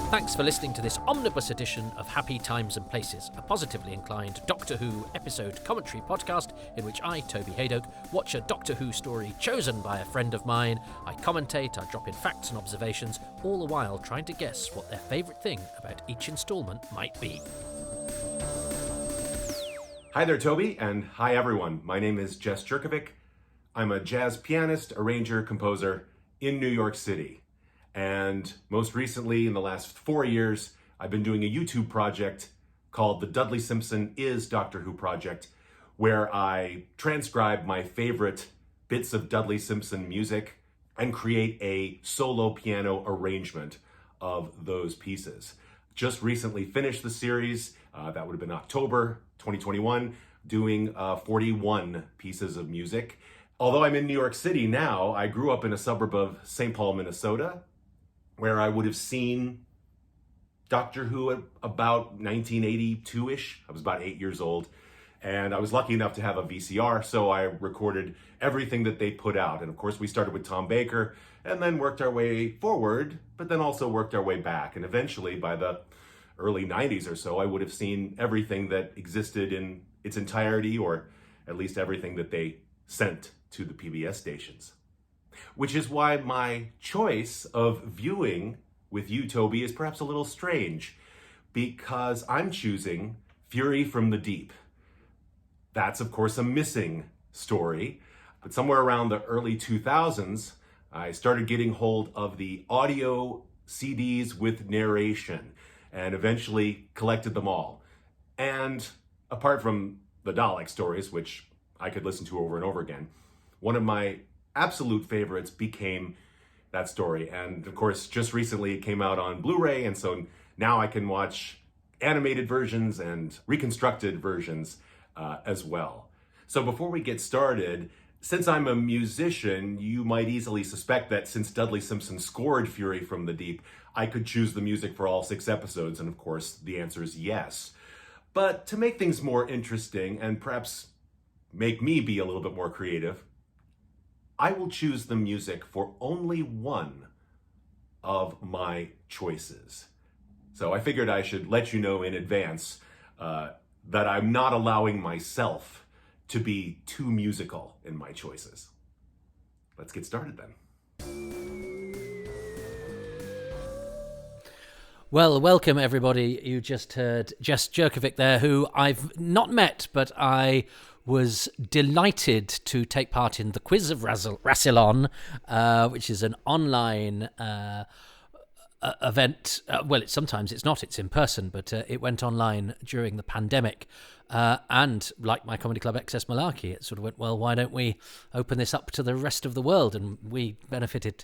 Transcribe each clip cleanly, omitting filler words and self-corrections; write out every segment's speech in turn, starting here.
Thanks for listening to this omnibus edition of Happy Times and Places, a positively inclined Doctor Who episode commentary podcast in which I, Toby Haydock, watch a Doctor Who story chosen by a friend of mine. I commentate, I drop in facts and observations, all the while trying to guess what their favourite thing about each instalment might be. Hi there, Toby, and hi everyone. My name is Jess Jurkovic. I'm a jazz pianist, arranger, composer in New York City. And most recently, in the last 4 years, I've been doing a YouTube project called the Dudley Simpson is Doctor Who Project, where I transcribe my favorite bits of Dudley Simpson music and create a solo piano arrangement of those pieces. Just recently finished the series, that would have been October 2021, doing 41 pieces of music. Although I'm in New York City now, I grew up in a suburb of St. Paul, Minnesota, where I would have seen Doctor Who at about 1982-ish. I was about 8 years old, and I was lucky enough to have a VCR, so I recorded everything that they put out. And of course, we started with Tom Baker, and then worked our way forward, but then also worked our way back. And eventually, by the early 90s or so, I would have seen everything that existed in its entirety, or at least everything that they sent to the PBS stations. Which is why my choice of viewing with you, Toby, is perhaps a little strange, because I'm choosing Fury from the Deep. That's, of course, a missing story, but somewhere around the early 2000s, I started getting hold of the audio CDs with narration, and eventually collected them all. And apart from the Dalek stories, which I could listen to over and over again, one of my absolute favorites became that story. And of course, just recently it came out on Blu-ray, and so now I can watch animated versions and reconstructed versions as well. So before we get started, since I'm a musician, you might easily suspect that since Dudley Simpson scored Fury from the Deep, I could choose the music for all 6 episodes, and of course the answer is yes. But to make things more interesting, and perhaps make me be a little bit more creative, I will choose the music for only one of my choices. So I figured I should let you know in advance that I'm not allowing myself to be too musical in my choices. Let's get started then. Well, welcome everybody. You just heard Jess Jurkovic there, who I've not met, but I was delighted to take part in the Quiz of Rassilon, which is an online event. Well, sometimes it's not, it's in person, but it went online during the pandemic. And like my Comedy Club Excess Malarkey, it sort of went, well, why don't we open this up to the rest of the world? And we benefited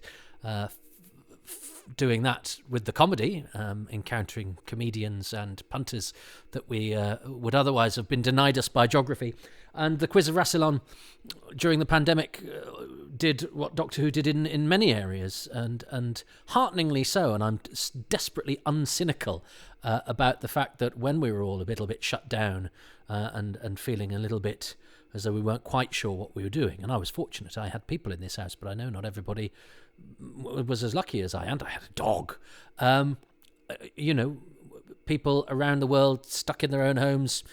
doing that with the comedy, encountering comedians and punters that we would otherwise have been denied us by geography. And the Quiz of Rassilon during the pandemic did what Doctor Who did in many areas, and hearteningly so. And I'm desperately uncynical about the fact that when we were all a little bit shut down and feeling a little bit as though we weren't quite sure what we were doing, and I was fortunate, I had people in this house, but I know not everybody was as lucky as I, and I had a dog. People around the world stuck in their own homes,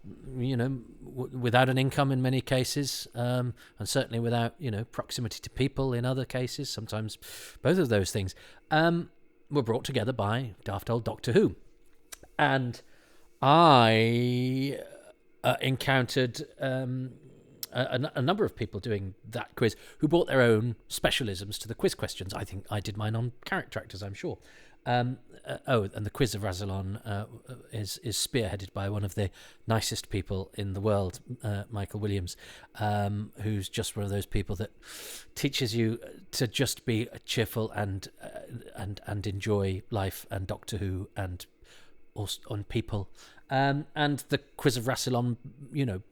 without an income in many cases, and certainly without, proximity to people in other cases, sometimes both of those things, were brought together by daft old Doctor Who. And I encountered a number of people doing that quiz who brought their own specialisms to the quiz questions. I think I did mine on character actors, I'm sure. And the Quiz of Rassilon is spearheaded by one of the nicest people in the world, Michael Williams, who's just one of those people that teaches you to just be cheerful and enjoy life and Doctor Who and on people. And the Quiz of Rassilon,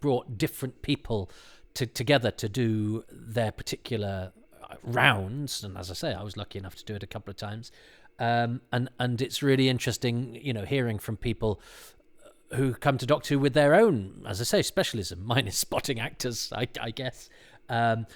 brought different people together to do their particular rounds. And as I say, I was lucky enough to do it a couple of times. And it's really interesting, hearing from people who come to Doctor Who with their own, as I say, specialism. Mine is spotting actors, I guess. And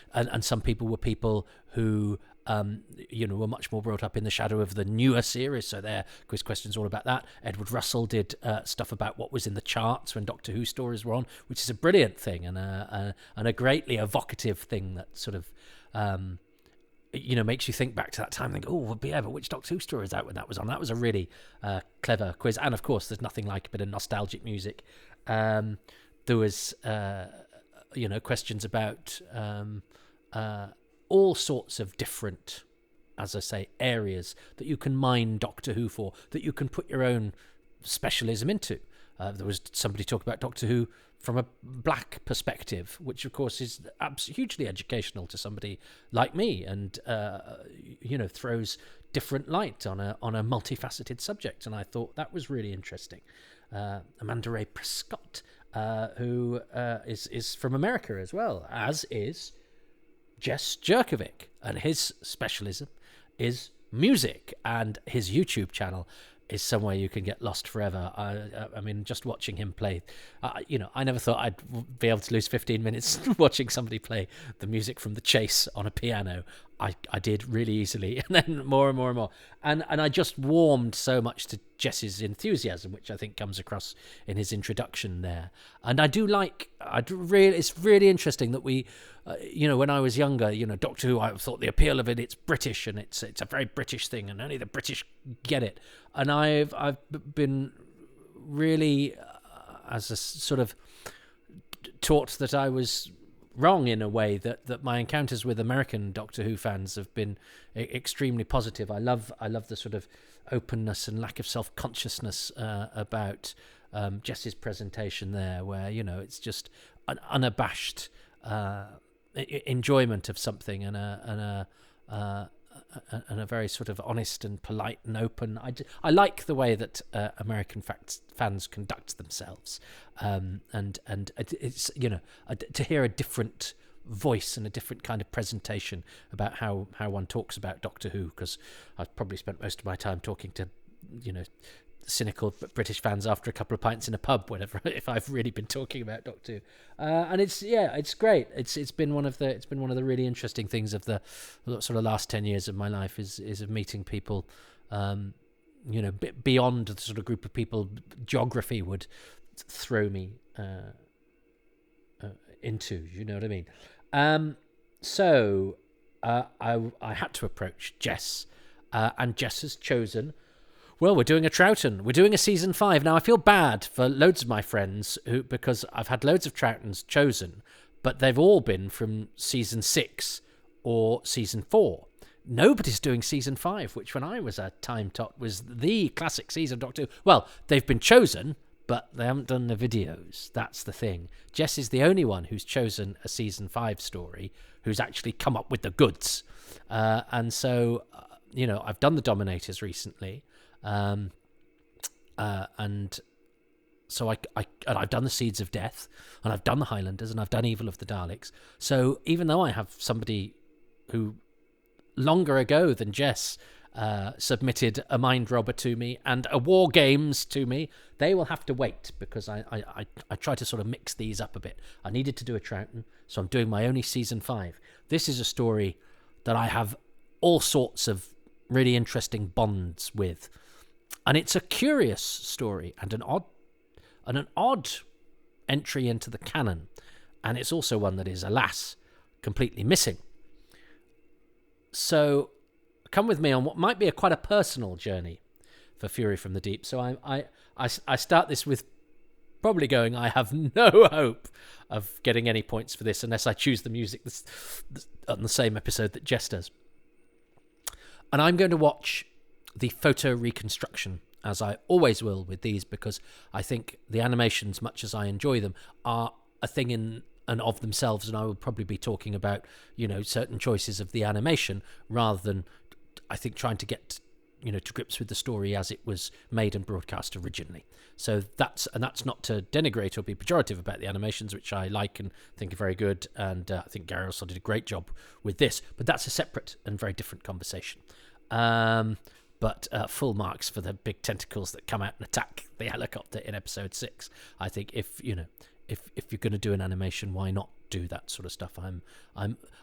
some people were people who were much more brought up in the shadow of the newer series. So their quiz questions all about that. Edward Russell did stuff about what was in the charts when Doctor Who stories were on, which is a brilliant thing and a greatly evocative thing that sort of makes you think back to that time and think, oh, yeah, but which Doctor Who story is out when that was on? That was a really clever quiz. And of course, there's nothing like a bit of nostalgic music. There was questions about all sorts of different, as I say, areas that you can mine Doctor Who for, that you can put your own specialism into. There was somebody talking about Doctor Who from a black perspective, which of course is hugely educational to somebody like me, and throws different light on a multifaceted subject. And I thought that was really interesting. Amanda Ray Prescott, who is from America as well, as is Jess Jurkovic, and his specialism is music, and his YouTube channel is somewhere you can get lost forever. I mean, just watching him play, I never thought I'd be able to lose 15 minutes watching somebody play the music from The Chase on a piano. I did really easily, and then more and more and more. And I just warmed so much to Jess's enthusiasm, which I think comes across in his introduction there. And it's really interesting that we, when I was younger, Doctor Who, I thought the appeal of it's British, and it's a very British thing, and only the British get it. And I've been really, as a sort of taught that I was wrong in a way, that my encounters with American Doctor Who fans have been extremely positive. I love the sort of openness and lack of self-consciousness about Jess's presentation there, where it's just an unabashed enjoyment of something, and a very sort of honest and polite and open. I like the way that American fans conduct themselves, and it's to hear a different voice and a different kind of presentation about how one talks about Doctor Who, because I've probably spent most of my time talking to cynical British fans after a couple of pints in a pub, whatever, if I've really been talking about Doctor Who. And it's great. It's been one of the really interesting things of the sort of last 10 years of my life is of meeting people, beyond the sort of group of people geography would throw me into, you know what I mean? So I had to approach Jess, and Jess has chosen, well, we're doing a Troughton. We're doing a season 5. Now, I feel bad for loads of my friends because I've had loads of Troughtons chosen, but they've all been from season 6 or season 4. Nobody's doing season 5, which when I was a time tot was the classic season of Doctor Who. Well, they've been chosen, but they haven't done the videos. That's the thing. Jess is the only one who's chosen a season 5 story who's actually come up with the goods. And so, I've done the Dominators recently. And so I've done the Seeds of Death, and I've done the Highlanders, and I've done Evil of the Daleks. So even though I have somebody who longer ago than Jess submitted a Mind Robber to me and a War Games to me, they will have to wait, because I try to sort of mix these up a bit. I needed to do a Troughton, so I'm doing my only season 5. This is a story that I have all sorts of really interesting bonds with. And it's a curious story and an odd entry into the canon. And it's also one that is, alas, completely missing. So come with me on what might be quite a personal journey for Fury from the Deep. So I start this with probably going, I have no hope of getting any points for this unless I choose the music on the same episode that Jess does. And I'm going to watch the photo reconstruction, as I always will with these, because I think the animations, much as I enjoy them, are a thing in and of themselves, and I will probably be talking about, certain choices of the animation rather than, I think, trying to get, to grips with the story as it was made and broadcast originally. So that's not to denigrate or be pejorative about the animations, which I like and think are very good, and I think Gary also did a great job with this, but that's a separate and very different conversation. But full marks for the big tentacles that come out and attack the helicopter in episode 6. I think if you're going to do an animation, why not do that sort of stuff? And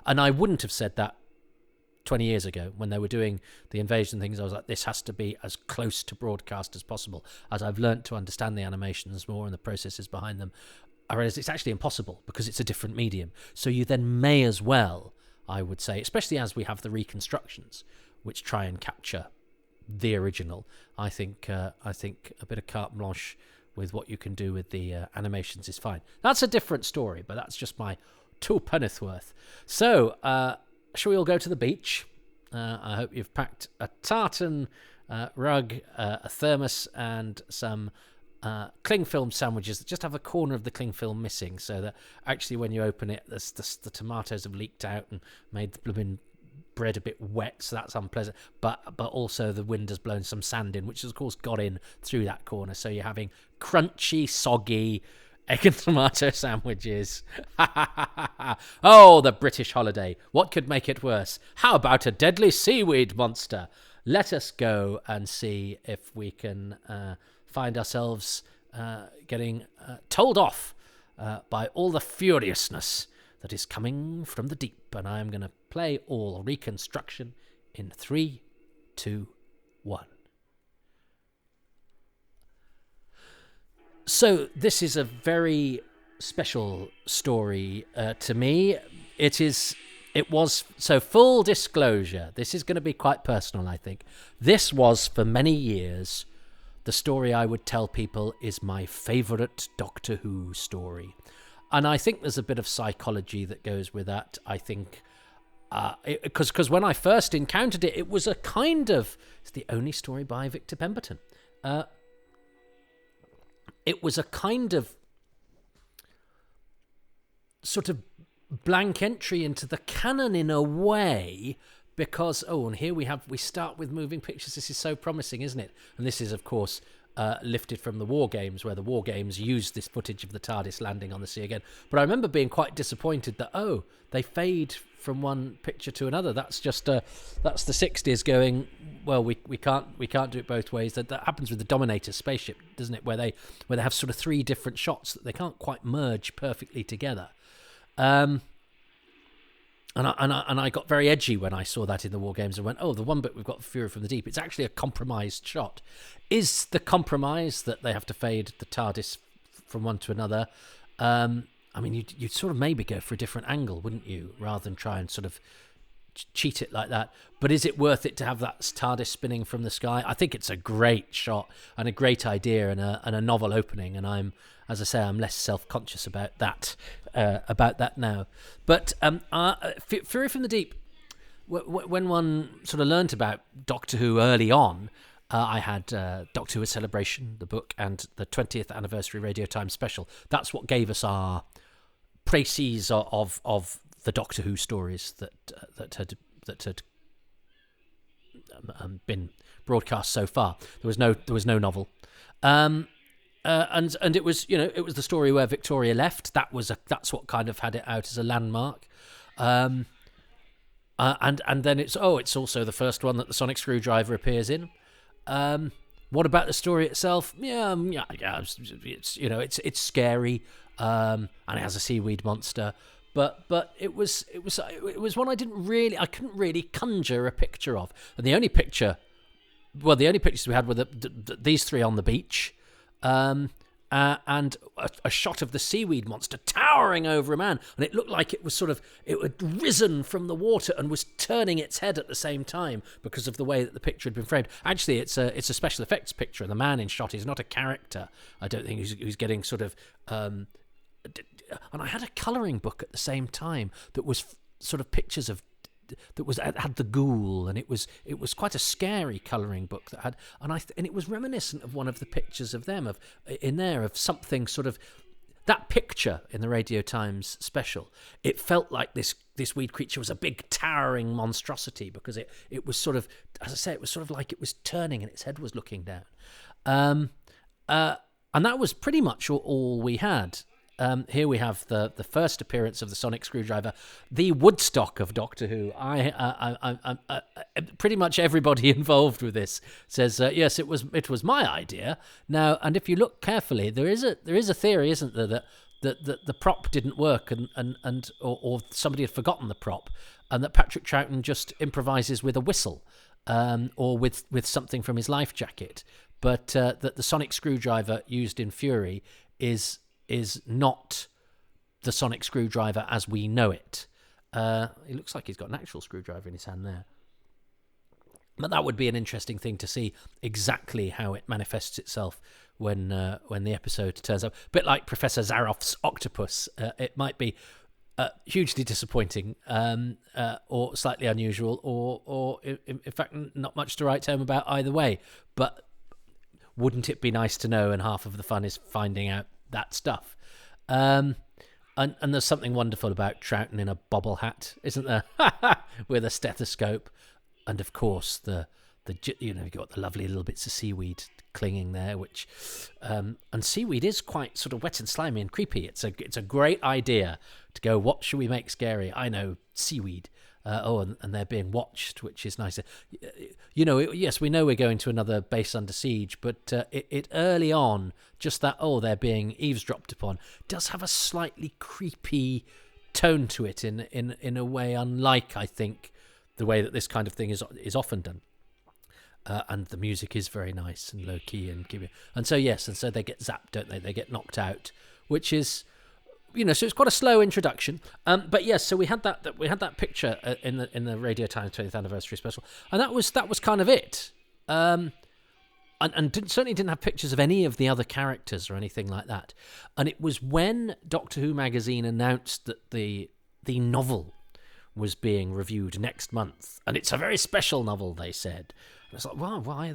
I wouldn't have said that 20 years ago when they were doing the invasion things. I was like, this has to be as close to broadcast as possible. As I've learnt to understand the animations more and the processes behind them, I realised it's actually impossible because it's a different medium. So you then may as well, I would say, especially as we have the reconstructions, which try and capture the original. I think a bit of carte blanche with what you can do with the animations is fine. That's a different story, but that's just my twopenneth worth. So, shall we all go to the beach? I hope you've packed a tartan rug, a thermos, and some cling film sandwiches that just have a corner of the cling film missing, so that actually when you open it, the tomatoes have leaked out and made the blooming bread a bit wet, so that's unpleasant. But also the wind has blown some sand in, which has of course got in through that corner. So you're having crunchy, soggy egg and tomato sandwiches. Oh, the British holiday. What could make it worse? How about a deadly seaweed monster? Let us go and see if we can find ourselves getting told off by all the furiousness that is coming from the deep. And I'm going to play all reconstruction in 3, 2, 1. So this is a very special story to me. So full disclosure, this is going to be quite personal, I think. This was, for many years, the story I would tell people is my favourite Doctor Who story. And I think there's a bit of psychology that goes with that. I think, because when I first encountered it, it was a kind of, it's the only story by Victor Pemberton. It was a kind of sort of blank entry into the canon in a way, because, and here we start with moving pictures. This is so promising, isn't it? And this is, of course, lifted from the War Games, where the War Games used this footage of the TARDIS landing on the sea again. But I remember being quite disappointed that, they fade from one picture to another. That's just that's the 60s going, well, we can't do it both ways. That happens with the Dominator spaceship, doesn't it? Where they have sort of 3 different shots that they can't quite merge perfectly together. And I got very edgy when I saw that in the War Games and went, the one bit we've got Fury from the Deep, it's actually a compromised shot. Is the compromise that they have to fade the TARDIS from one to another? I mean, you'd sort of maybe go for a different angle, wouldn't you, rather than try and sort of cheat it like that. But is it worth it to have that TARDIS spinning from the sky? I think it's a great shot and a great idea and a novel opening. And I'm less self-conscious about that now. But Fury from the Deep, when one sort of learnt about Doctor Who early on, I had Doctor Who: A Celebration, the book, and the 20th anniversary Radio Times special. That's what gave us our précis of the Doctor Who stories that had been broadcast so far. There was no novel, and it was the story where Victoria left. That's what kind of had it out as a landmark. And then it's also the first one that the sonic screwdriver appears in. What about the story itself? Yeah. It's scary, and it has a seaweed monster. But it was one I couldn't really conjure a picture of. And the only pictures we had were these 3 on the beach, and a shot of the seaweed monster towering over a man, and it looked like it had risen from the water and was turning its head at the same time because of the way that the picture had been framed. Actually, it's a special effects picture, and the man in shot is not a character. I don't think who's getting sort of. And I had a colouring book at the same time that was sort of pictures of. Had the ghoul, and it was quite a scary colouring book that had, and it was reminiscent of one of the pictures of them of something sort of that picture in the Radio Times special. It felt like this weed creature was a big towering monstrosity because it was sort of, as I say, it was sort of like it was turning and its head was looking down, and that was pretty much all we had. Here we have the first appearance of the sonic screwdriver, the Woodstock of Doctor Who. I pretty much everybody involved with this says yes, it was my idea. Now, and if you look carefully, there is a theory, isn't there, that the prop didn't work, or somebody had forgotten the prop, and that Patrick Troughton just improvises with a whistle, or with something from his life jacket, but that the sonic screwdriver used in Fury is not the sonic screwdriver as we know it. It looks like he's got an actual screwdriver in his hand there. But that would be an interesting thing to see exactly how it manifests itself when the episode turns up. A bit like Professor Zaroff's octopus. It might be hugely disappointing, or slightly unusual, or in fact not much to write home about either way. But wouldn't it be nice to know? And half of the fun is finding out that stuff. And there's something wonderful about Troughton in a bobble hat, isn't there? With a stethoscope. And of course, you've got the lovely little bits of seaweed clinging there, which and seaweed is quite sort of wet and slimy and creepy. It's a great idea to go, what should we make scary? I know, seaweed. And they're being watched, which is nice. Yes, we know we're going to another base under siege, but it early on, just that, they're being eavesdropped upon, does have a slightly creepy tone to it in a way unlike, I think, the way that this kind of thing is often done. And the music is very nice and low key and so they get zapped, don't they? They get knocked out, which is, so it's quite a slow introduction. But yes, so we had that picture in the Radio Times 20th anniversary special, and that was kind of it. And certainly didn't have pictures of any of the other characters or anything like that. And it was when Doctor Who magazine announced that the novel was being reviewed next month, and it's a very special novel, they said. And it's like, well, why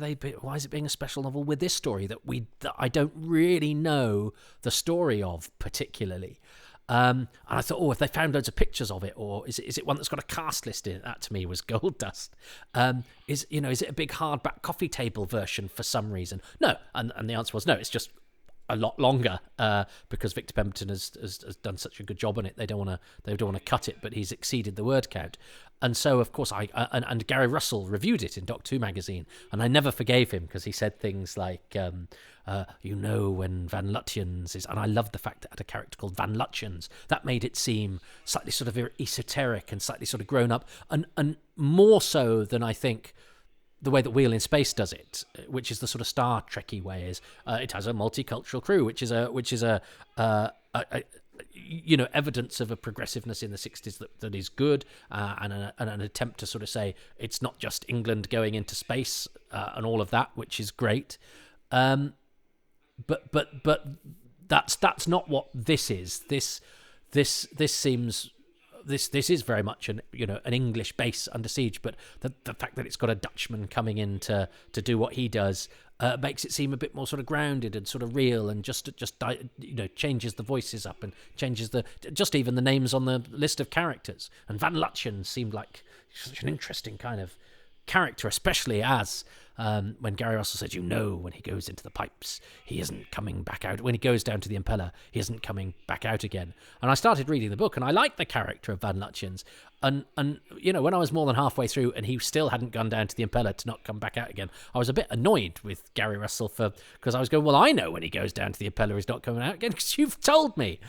is it being a special novel with this story that I don't really know the story of particularly? And I thought, if they found loads of pictures of it, or is it one that's got a cast list in it? That to me was gold dust. Is it a big hardback coffee table version for some reason? No, and the answer was no. It's just a lot longer, because Victor Pemberton has done such a good job on it. They don't want to cut it, but he's exceeded the word count. And so, of course, and Gary Russell reviewed it in Doctor Who magazine, and I never forgave him because he said things like, when Van Lutyens is, and I loved the fact that it had a character called Van Lutyens. That made it seem slightly sort of esoteric and slightly sort of grown up, and more so than I think the way that Wheel in Space does it, which is the sort of Star Trekky way, is it has a multicultural crew, which is evidence of a progressiveness in the 60s that is good, and an attempt to sort of say it's not just England going into space and all of that, which is great. But that's not what this is. This seems. This is very much an English base under siege, but the fact that it's got a Dutchman coming in to do what he does makes it seem a bit more sort of grounded and sort of real, and just changes the voices up and changes just even the names on the list of characters. And Van Lutyens seemed like such an interesting kind of character, especially as when Gary Russell said, when he goes into the pipes, he isn't coming back out. When he goes down to the impeller, he isn't coming back out again. And I started reading the book, and I liked the character of Van Lutyens. And when I was more than halfway through and he still hadn't gone down to the impeller to not come back out again, I was a bit annoyed with Gary Russell because I was going, well, I know when he goes down to the impeller he's not coming out again because you've told me.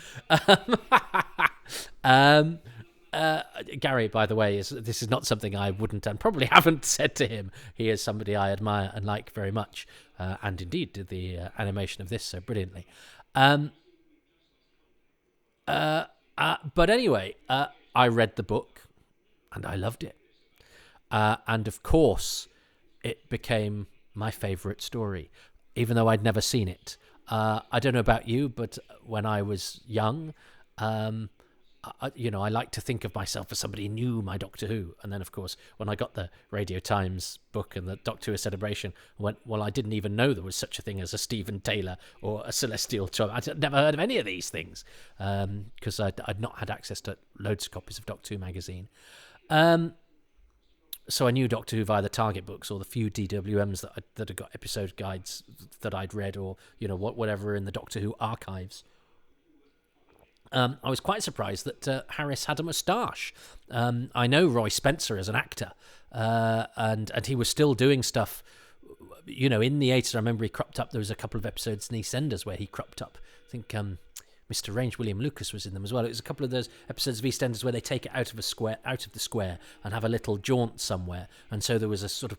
Gary, by the way, this is not something I wouldn't and probably haven't said to him. He is somebody I admire and like very much, and indeed did the animation of this so brilliantly. But anyway, I read the book and I loved it, and of course, it became my favourite story, even though I'd never seen it. I don't know about you, but when I was young, I like to think of myself as somebody who knew my Doctor Who. And then, of course, when I got the Radio Times book and the Doctor Who celebration, I went, well, I didn't even know there was such a thing as a Stephen Taylor or a Celestial Child. I'd never heard of any of these things because I'd not had access to loads of copies of Doctor Who magazine. So I knew Doctor Who via the Target books or the few DWMs that had got episode guides that I'd read, or whatever in the Doctor Who archives. I was quite surprised that Harris had a moustache. I know Roy Spencer as an actor, and he was still doing stuff, in the 80s. I remember he cropped up. There was a couple of episodes in EastEnders where he cropped up. I think Mr. Range, William Lucas was in them as well. It was a couple of those episodes of EastEnders where they take it out of the square, and have a little jaunt somewhere. And so there was a sort of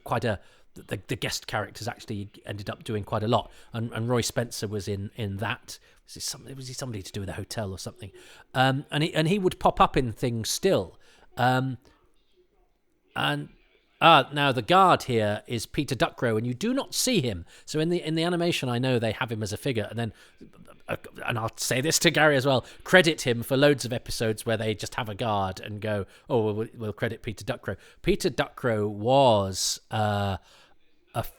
the guest characters actually ended up doing quite a lot. And Roy Spencer was in that. Was he somebody to do with a hotel or something? And he would pop up in things still. Now the guard here is Peter Duckrow, and you do not see him. So in the animation, I know they have him as a figure, and then, and I'll say this to Gary as well, credit him for loads of episodes where they just have a guard and go, oh, we'll credit Peter Duckrow. Peter Duckrow was a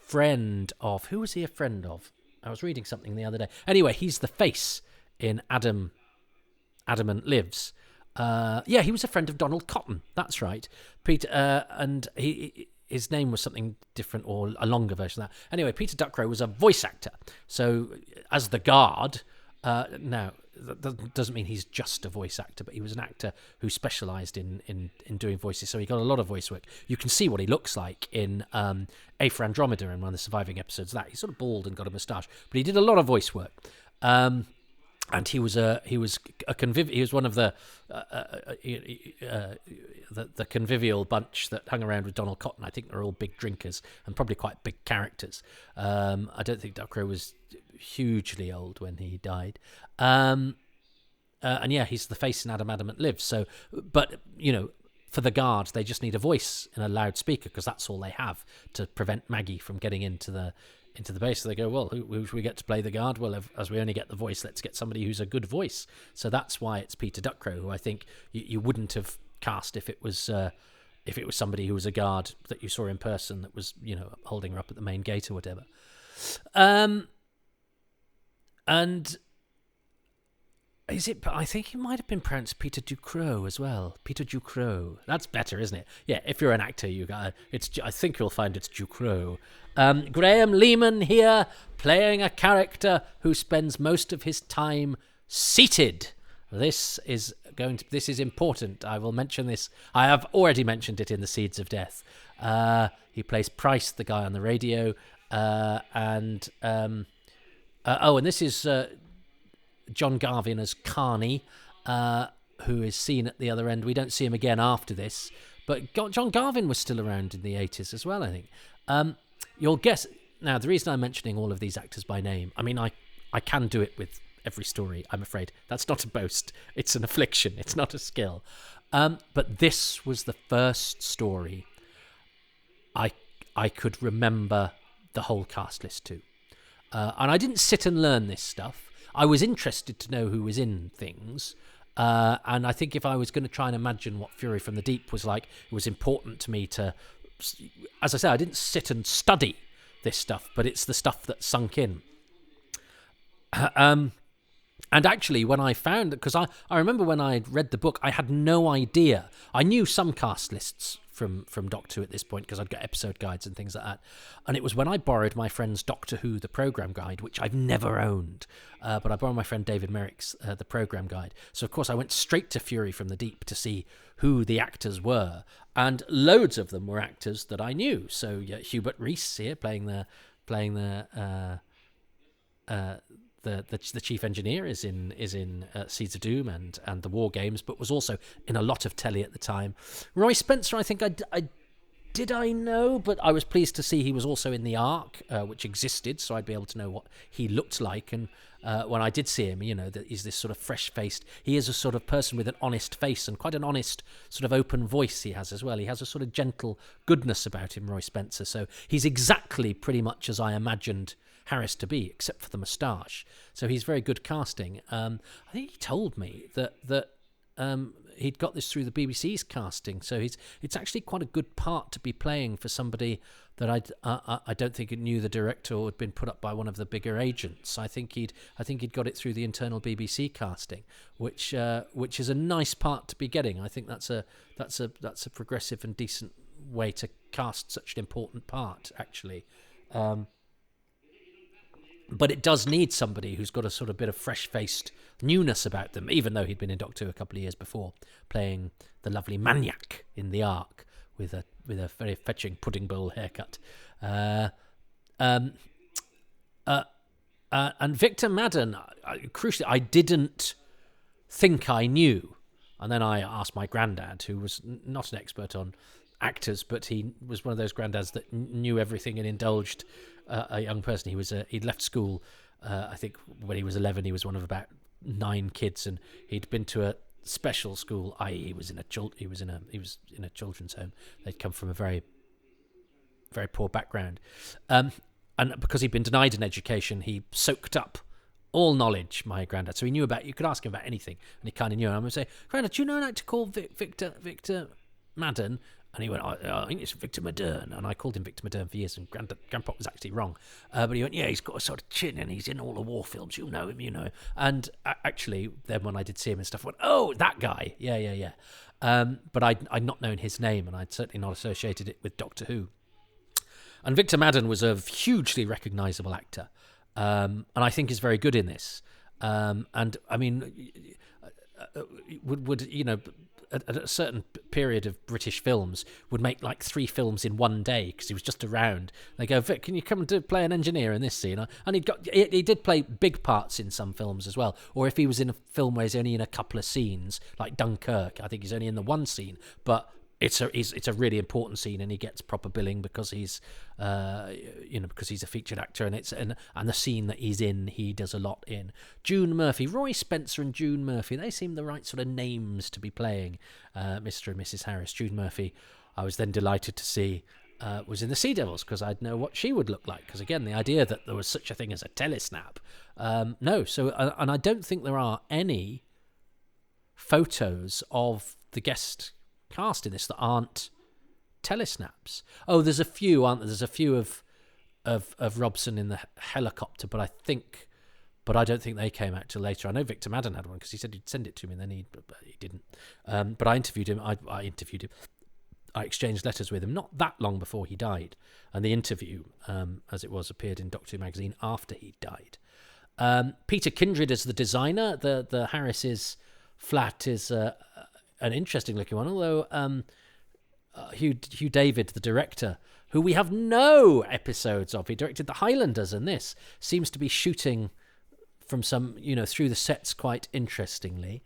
friend of, who was he a friend of? I was reading something the other day. Anyway, he's the face in Adamant Lives. He was a friend of Donald Cotton. That's right, Peter. And his name was something different, or a longer version of that. Anyway, Peter Duckrow was a voice actor. So as the guard, now that doesn't mean he's just a voice actor, but he was an actor who specialised in doing voices. So he got a lot of voice work. You can see what he looks like in A for Andromeda, in one of the surviving episodes of that. He's sort of bald and got a moustache, but he did a lot of voice work. And he was one of the convivial bunch that hung around with Donald Cotton. I think they're all big drinkers and probably quite big characters. I don't think Duckrow was hugely old when he died. And he's the face in Adamant Lives. So, but for the guards, they just need a voice in a loudspeaker, because that's all they have to prevent Maggie from getting into the base. So they go, well, who should we get to play the guard? Well, as we only get the voice, let's get somebody who's a good voice. So that's why it's Peter Duckrow, who I think you wouldn't have cast if it was somebody who was a guard that you saw in person, that was holding her up at the main gate or whatever. And is it? I think it might have been pronounced Peter Ducrot as well. Peter Ducrot. That's better, isn't it? Yeah. If you're an actor, I think you'll find it's Ducrot. Graham Lehman here, playing a character who spends most of his time seated. This is important. I will mention this. I have already mentioned it in The Seeds of Death. He plays Price, the guy on the radio, and this is John Garvin as Carney, who is seen at the other end. We don't see him again after this, but John Garvin was still around in the 80s as well, I think. You'll guess now, the reason I'm mentioning all of these actors by name, I mean, I can do it with every story, I'm afraid. That's not a boast. It's an affliction. It's not a skill. But this was the first story I could remember the whole cast list to. And I didn't sit and learn this stuff. I was interested to know who was in things. And I think if I was going to try and imagine what Fury from the Deep was like, it was important to me to, as I say, I didn't sit and study this stuff, but it's the stuff that sunk in. And actually, when I found, because I remember when I read the book, I had no idea. I knew some cast lists from Doctor Who at this point, because I'd got episode guides and things like that. And it was when I borrowed my friend's Doctor Who, the programme guide, which I've never owned. But I borrowed my friend David Merrick's the programme guide. So, of course, I went straight to Fury from the Deep to see who the actors were. And loads of them were actors that I knew. So, Hubert Rees here playing the chief engineer is in Seeds of Doom and the War Games, but was also in a lot of telly at the time. Roy Spencer, I think I know, but I was pleased to see he was also in the Ark, which existed, so I'd be able to know what he looked like. And when I did see him, that he's this sort of fresh-faced. He is a sort of person with an honest face and quite an honest sort of open voice he has as well. He has a sort of gentle goodness about him, Roy Spencer. So he's exactly pretty much as I imagined Harris to be, except for the moustache. So he's very good casting. I think he told me that he'd got this through the BBC's casting. So it's actually quite a good part to be playing for somebody that I don't think it knew the director or had been put up by one of the bigger agents. I think he'd got it through the internal BBC casting, which is a nice part to be getting. I think that's a progressive and decent way to cast such an important part, actually. But it does need somebody who's got a sort of bit of fresh-faced newness about them, even though he'd been in Doctor Who a couple of years before, playing the lovely Maniac in the Ark with a very fetching pudding bowl haircut. And Victor Madden, crucially, I didn't think I knew. And then I asked my granddad, who was not an expert on actors, but he was one of those granddads that knew everything and indulged a young person. He'd left school, I think when he was 11. He was one of about 9 kids, and he'd been to a special school, i.e., he was in a children's home. They'd come from a very, very poor background, and because he'd been denied an education, he soaked up all knowledge, my granddad. So he knew you could ask him about anything, and he kind of knew. And I would say, "Granddad, do you know an actor called Victor Madden?" And he went, I think it's Victor Madden. And I called him Victor Madden for years, and Grandpa was actually wrong. But he went, yeah, he's got a sort of chin, and he's in all the war films. You know him, you know. And actually, then when I did see him and stuff, I went, oh, that guy. Yeah. But I'd not known his name, and I'd certainly not associated it with Doctor Who. And Victor Madden was a hugely recognisable actor, and I think is very good in this. And I mean, would you know, at a certain period of British films, would make like 3 films in one day because he was just around. They go, Vic, can you come and play an engineer in this scene? And he did play big parts in some films as well. Or if he was in a film where he's only in a couple of scenes, like Dunkirk, I think he's only in the one scene, but it's a really important scene, and he gets proper billing because he's because he's a featured actor, and the scene that he's in, he does a lot in. June Murphy, Roy Spencer and June Murphy, they seem the right sort of names to be playing Mr. and Mrs. Harris. June Murphy, I was then delighted to see was in the Sea Devils, because I'd know what she would look like, because again, the idea that there was such a thing as a telesnap, and I don't think there are any photos of the guest cast in this that aren't telesnaps. Oh, there's a few, aren't there? There's a few of Robson in the helicopter, but I don't think they came out till later. I know Victor Madden had one because he said he'd send it to me, and then he didn't. But I interviewed him. I interviewed him. I exchanged letters with him not that long before he died, and the interview, as it was, appeared in Doctor Who magazine after he died. Peter Kindred is the designer. The Harris's flat is an interesting looking one, although Hugh David, the director, who we have no episodes of, he directed The Highlanders, and this seems to be shooting from some, through the sets quite interestingly.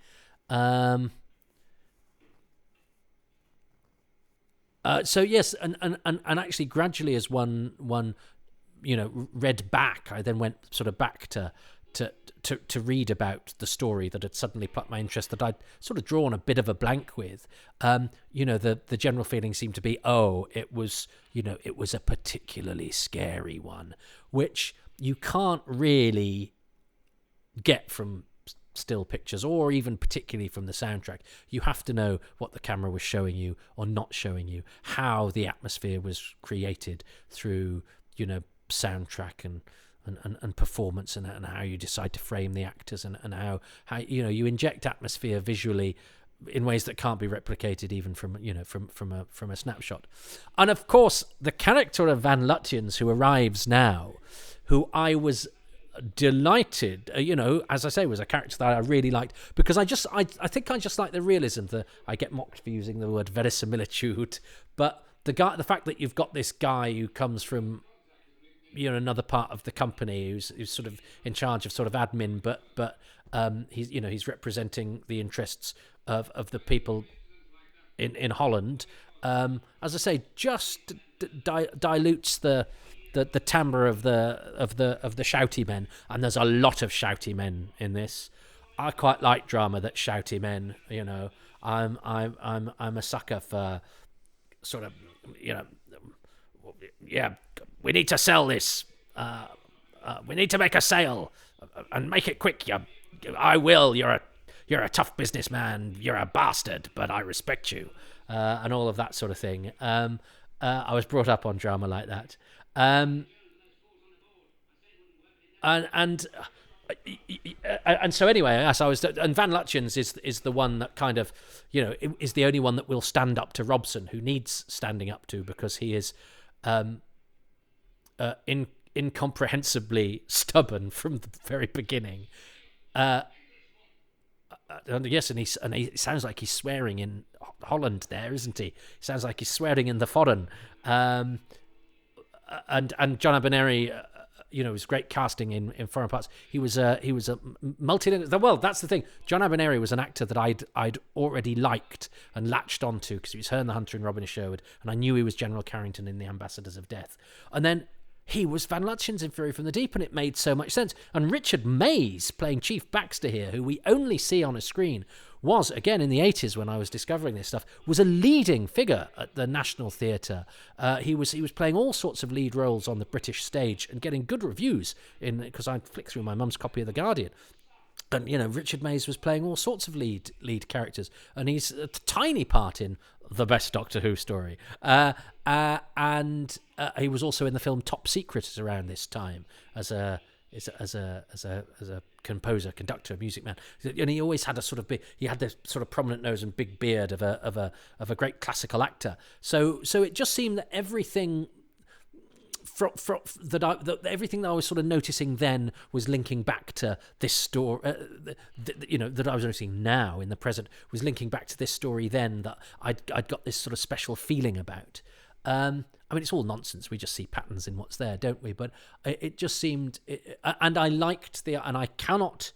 So yes, and actually gradually as one read back, I then went sort of back to read about the story that had suddenly plucked my interest, that I'd sort of drawn a bit of a blank with. The general feeling seemed to be, it was a particularly scary one, which you can't really get from still pictures, or even particularly from the soundtrack. You have to know what the camera was showing you or not showing you, how the atmosphere was created through, soundtrack and performance, and how you decide to frame the actors, and how you inject atmosphere visually in ways that can't be replicated even from a snapshot. And of course, the character of Van Lutyens, who arrives now, who I was delighted, as I say, was a character that I really liked, because I think I just like the realism. I get mocked for using the word verisimilitude, but the fact that you've got this guy who comes from another part of the company, who's sort of in charge of sort of admin, but he's representing the interests of the people in Holland. As I say, just dilutes the timbre of the shouty men, and there's a lot of shouty men in this. I quite like drama that's shouty men. I'm a sucker for sort of we need to sell this. We need to make a sale and make it quick. I will. You're a tough businessman. You're a bastard, but I respect you, and all of that sort of thing. I was brought up on drama like that. And so anyway, as I was, and Van Lutyens is the one that kind of, is the only one that will stand up to Robson, who needs standing up to, because he is incomprehensibly stubborn from the very beginning. Yes, and he sounds like he's swearing in Holland there, isn't he? He sounds like he's swearing in the foreign. And John Abernethy, it was great casting in foreign parts. He was a multilingual. Well, that's the thing. John Abernethy was an actor that I'd already liked and latched onto because he was Herne the Hunter in Robin of Sherwood, and I knew he was General Carrington in The Ambassadors of Death. And then he was Van Lutyens in Fury from the Deep, and it made so much sense. And Richard Mays, playing Chief Baxter here, who we only see on a screen, was, again, in the 80s when I was discovering this stuff, was a leading figure at the National Theatre. He was playing all sorts of lead roles on the British stage and getting good reviews, because I flicked through my mum's copy of The Guardian. And, Richard Mays was playing all sorts of lead characters, and he's a tiny part in the best Doctor Who story. And he was also in the film Top Secret around this time as a composer, conductor, music man. And he always had he had this sort of prominent nose and big beard of a great classical actor. So it just seemed that everything everything that I was sort of noticing then was linking back to this story, that I was noticing now in the present was linking back to this story then that I'd got this sort of special feeling about. It's all nonsense. We just see patterns in what's there, don't we? But it just seemed, and I liked and I cannot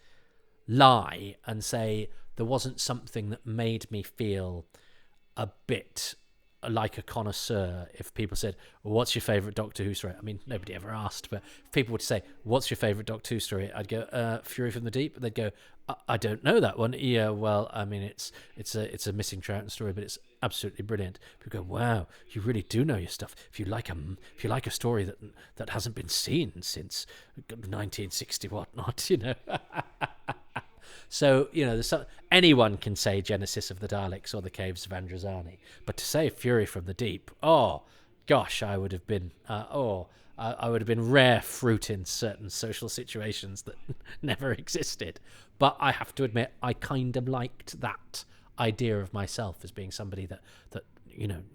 lie and say there wasn't something that made me feel a bit like a connoisseur if people said, well, what's your favourite Doctor Who story? I mean, nobody ever asked, but if people would say, what's your favourite Doctor Who story? I'd go, Fury from the Deep. And they'd go, I don't know that one. Yeah, well, I mean, it's a missing Troughton story, but it's absolutely brilliant. People go, wow, you really do know your stuff. If you like a story that hasn't been seen since 1960 whatnot, So, anyone can say Genesis of the Daleks or the Caves of Androzani, but to say Fury from the Deep, oh gosh, I would have been I would have been rare fruit in certain social situations that never existed. But I have to admit, I kind of liked that idea of myself as being somebody that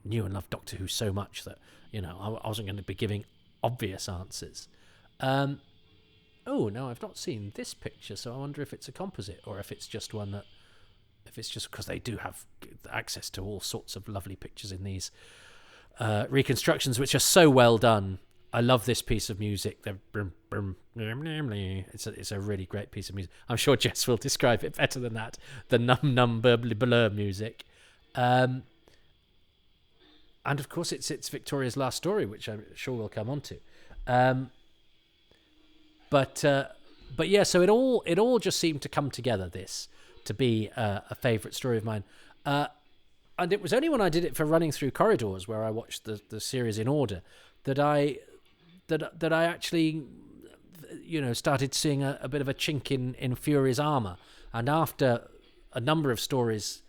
knew and loved Doctor Who so much that I wasn't going to be giving obvious answers. Oh, no, I've not seen this picture, so I wonder if it's a composite or if it's just one that... If it's just because they do have access to all sorts of lovely pictures in these reconstructions, which are so well done. I love this piece of music. It's a really great piece of music. I'm sure Jess will describe it better than that. The num burbly blur music. And, of course, it's Victoria's last story, which I'm sure we'll come on to. But yeah, so it all just seemed to come together, this, to be a favourite story of mine. And it was only when I did it for Running Through Corridors, where I watched the series in order, that I actually, started seeing a bit of a chink in Fury's armour. And after a number of stories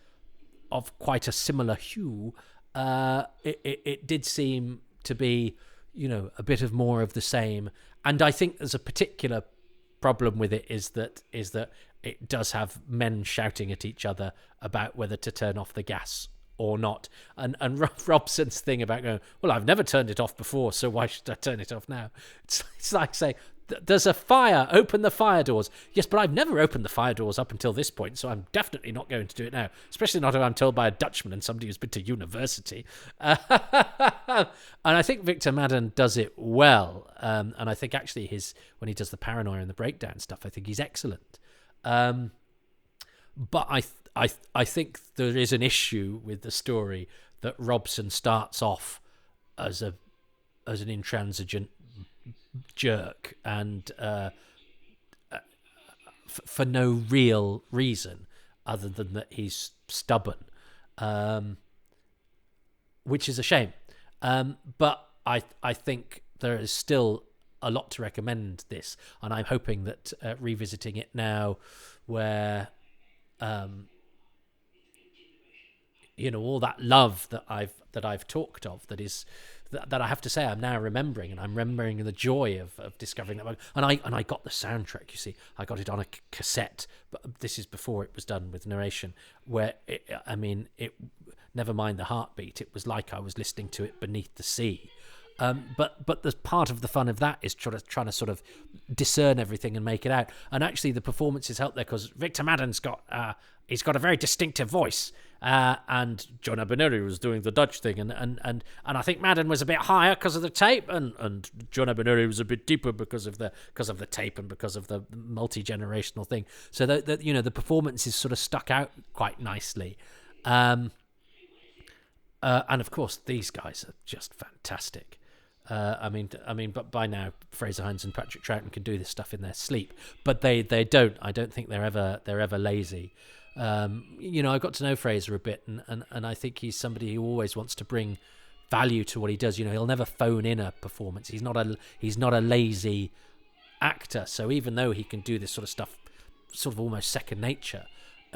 of quite a similar hue, it did seem to be, a bit of more of the same. And I think there's a particular problem with it is that it does have men shouting at each other about whether to turn off the gas or not. And Robson's thing about going, well, I've never turned it off before, so why should I turn it off now? It's like saying, there's a fire, open the fire doors. Yes, but I've never opened the fire doors up until this point, so I'm definitely not going to do it now, especially not if I'm told by a Dutchman and somebody who's been to university. And I think Victor Madden does it well. And I think actually when he does the paranoia and the breakdown stuff, I think he's excellent. But I think there is an issue with the story that Robson starts off as an intransigent jerk and for no real reason other than that he's stubborn, which is a shame. But I think there is still a lot to recommend this, and I'm hoping that revisiting it now, where all that love that I've talked of, that I have to say I'm now remembering, and I'm remembering the joy of discovering that. And I got the soundtrack, you see. I got it on a cassette, but this is before it was done with narration, where it never mind the heartbeat, it was like I was listening to it beneath the sea. But the part of the fun of that is trying to sort of discern everything and make it out. And actually, the performances help there because Victor Madden's got he's got a very distinctive voice, and John Abineri was doing the Dutch thing, and I think Madden was a bit higher because of the tape, and John Abineri was a bit deeper because of the tape and because of the multi-generational thing. So the performances sort of stuck out quite nicely. And of course, these guys are just fantastic. But by now Fraser Hines and Patrick Troughton can do this stuff in their sleep, but they don't. I don't think they're ever lazy. I got to know Fraser a bit, and I think he's somebody who always wants to bring value to what he does. He'll never phone in a performance. He's not a lazy actor. So even though he can do this sort of stuff, sort of almost second nature,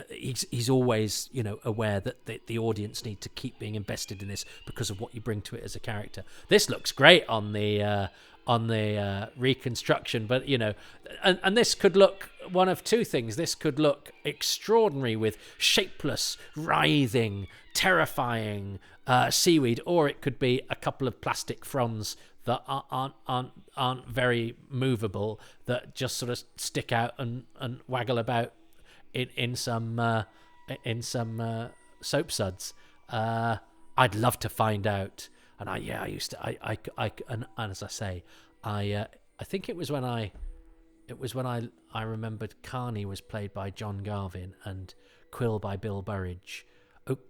he's always aware that the audience need to keep being invested in this because of what you bring to it as a character. This looks great on the reconstruction, but and this could look one of two things. This could look extraordinary with shapeless, writhing, terrifying seaweed, or it could be a couple of plastic fronds that aren't very movable, that just sort of stick out and waggle about in some soap suds. I'd love to find out. And I used to and as I say, I think it was when I remembered Carney was played by John Garvin and Quill by Bill Burridge.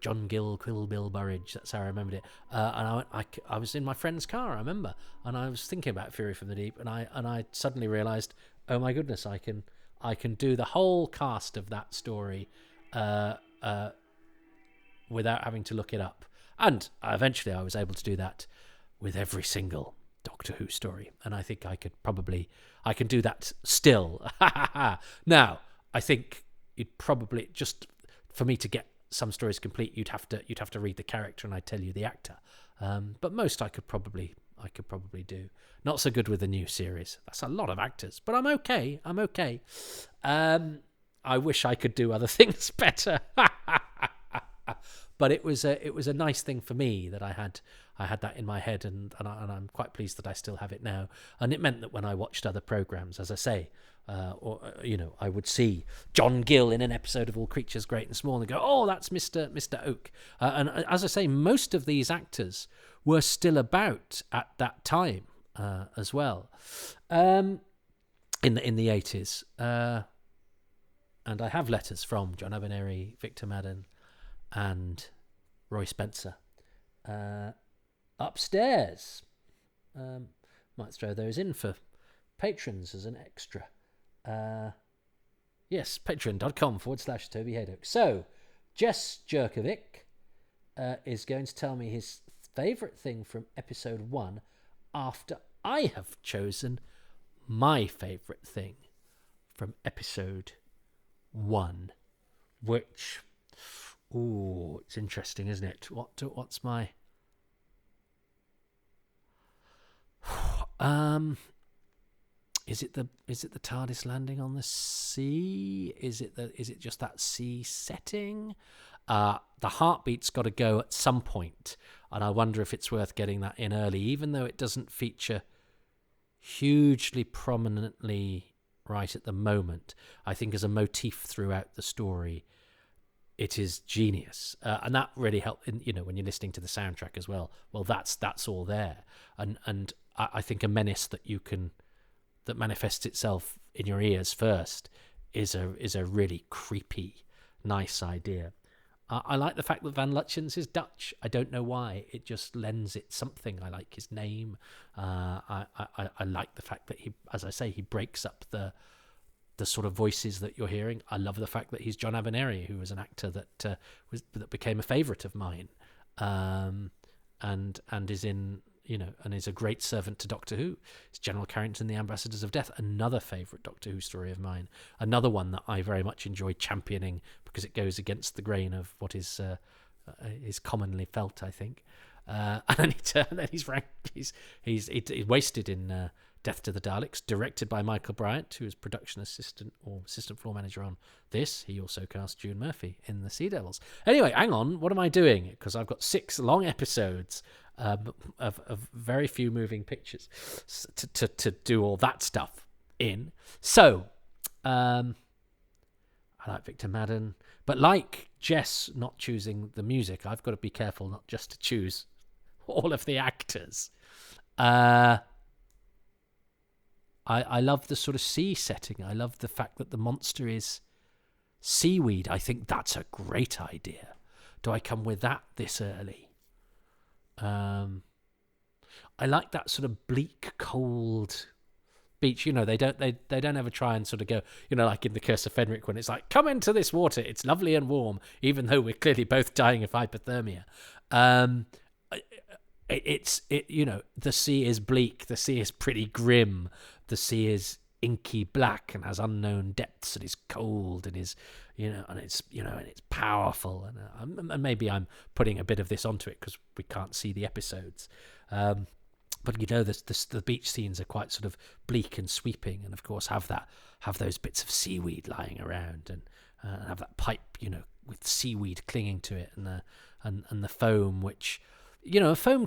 John Gill, Quill, Bill Burridge. That's how I remembered it. And I was in my friend's car, I remember, and I was thinking about Fury from the Deep, and I suddenly realised, oh my goodness, I can do the whole cast of that story without having to look it up. And eventually I was able to do that with every single Doctor Who story. And I think I can do that still. Now, I think you'd probably, just for me to get some stories complete, you'd have to read the character and I'd tell you the actor. But most I could probably do. Not so good with the new series. That's a lot of actors, but I'm okay. I wish I could do other things better. But it was a nice thing for me that I had that in my head, and I'm quite pleased that I still have it now. And it meant that when I watched other programs, as I say, I would see John Gill in an episode of All Creatures Great and Small and go, oh, that's Mr. Oak. And as I say, most of these actors were still about at that time as well, in the 80s. And I have letters from John Abineri, Victor Madden, and Roy Spencer upstairs. Might throw those in for patrons as an extra. Yes, patreon.com/Toby Haydock. So, Jess Jurkovic is going to tell me his favourite thing from episode 1 after I have chosen my favourite thing from episode 1, which... Ooh, it's interesting, isn't it? What's my... Is it the TARDIS landing on the sea? Is it just that sea setting? The heartbeat's got to go at some point, and I wonder if it's worth getting that in early, even though it doesn't feature hugely prominently right at the moment. I think as a motif throughout the story, it is genius, and that really helped. When you're listening to the soundtrack as well. Well, that's all there, and I think a menace that manifests itself in your ears first is a really creepy, nice idea. I like the fact that Van Lutyens is Dutch. I don't know why. It just lends it something. I like his name. I like the fact that he, as I say, he breaks up the sort of voices that you're hearing. I love the fact that he's John Abineri, who was an actor that became a favourite of mine, and is in and is a great servant to Doctor Who. It's General Carrington, the Ambassadors of Death, another favourite Doctor Who story of mine, another one that I very much enjoy championing because it goes against the grain of what is commonly felt, I think. And then he's wasted in Death to the Daleks, directed by Michael Bryant, who is production assistant or assistant floor manager on this. He also cast June Murphy in The Sea Devils. Anyway, hang on, what am I doing? Because I've got 6 long episodes of very few moving pictures to do all that stuff in. So, I like Victor Madden, but like Jess not choosing the music, I've got to be careful not just to choose all of the actors. I love the sort of sea setting. I love the fact that the monster is seaweed. I think that's a great idea. Do I come with that this early? I like that sort of bleak, cold beach. You know, they don't ever try and sort of go, you know, like in The Curse of Fenric, when it's like, come into this water, it's lovely and warm, even though we're clearly both dying of hypothermia. You know, the sea is bleak, the sea is pretty grim, the sea is inky black and has unknown depths and is cold and is, you know, and it's, you know, and it's powerful, and maybe I'm putting a bit of this onto it because we can't see the episodes, but you know, the beach scenes are quite sort of bleak and sweeping, and of course have those bits of seaweed lying around, and have that pipe, you know, with seaweed clinging to it, and the foam, which, you know, foam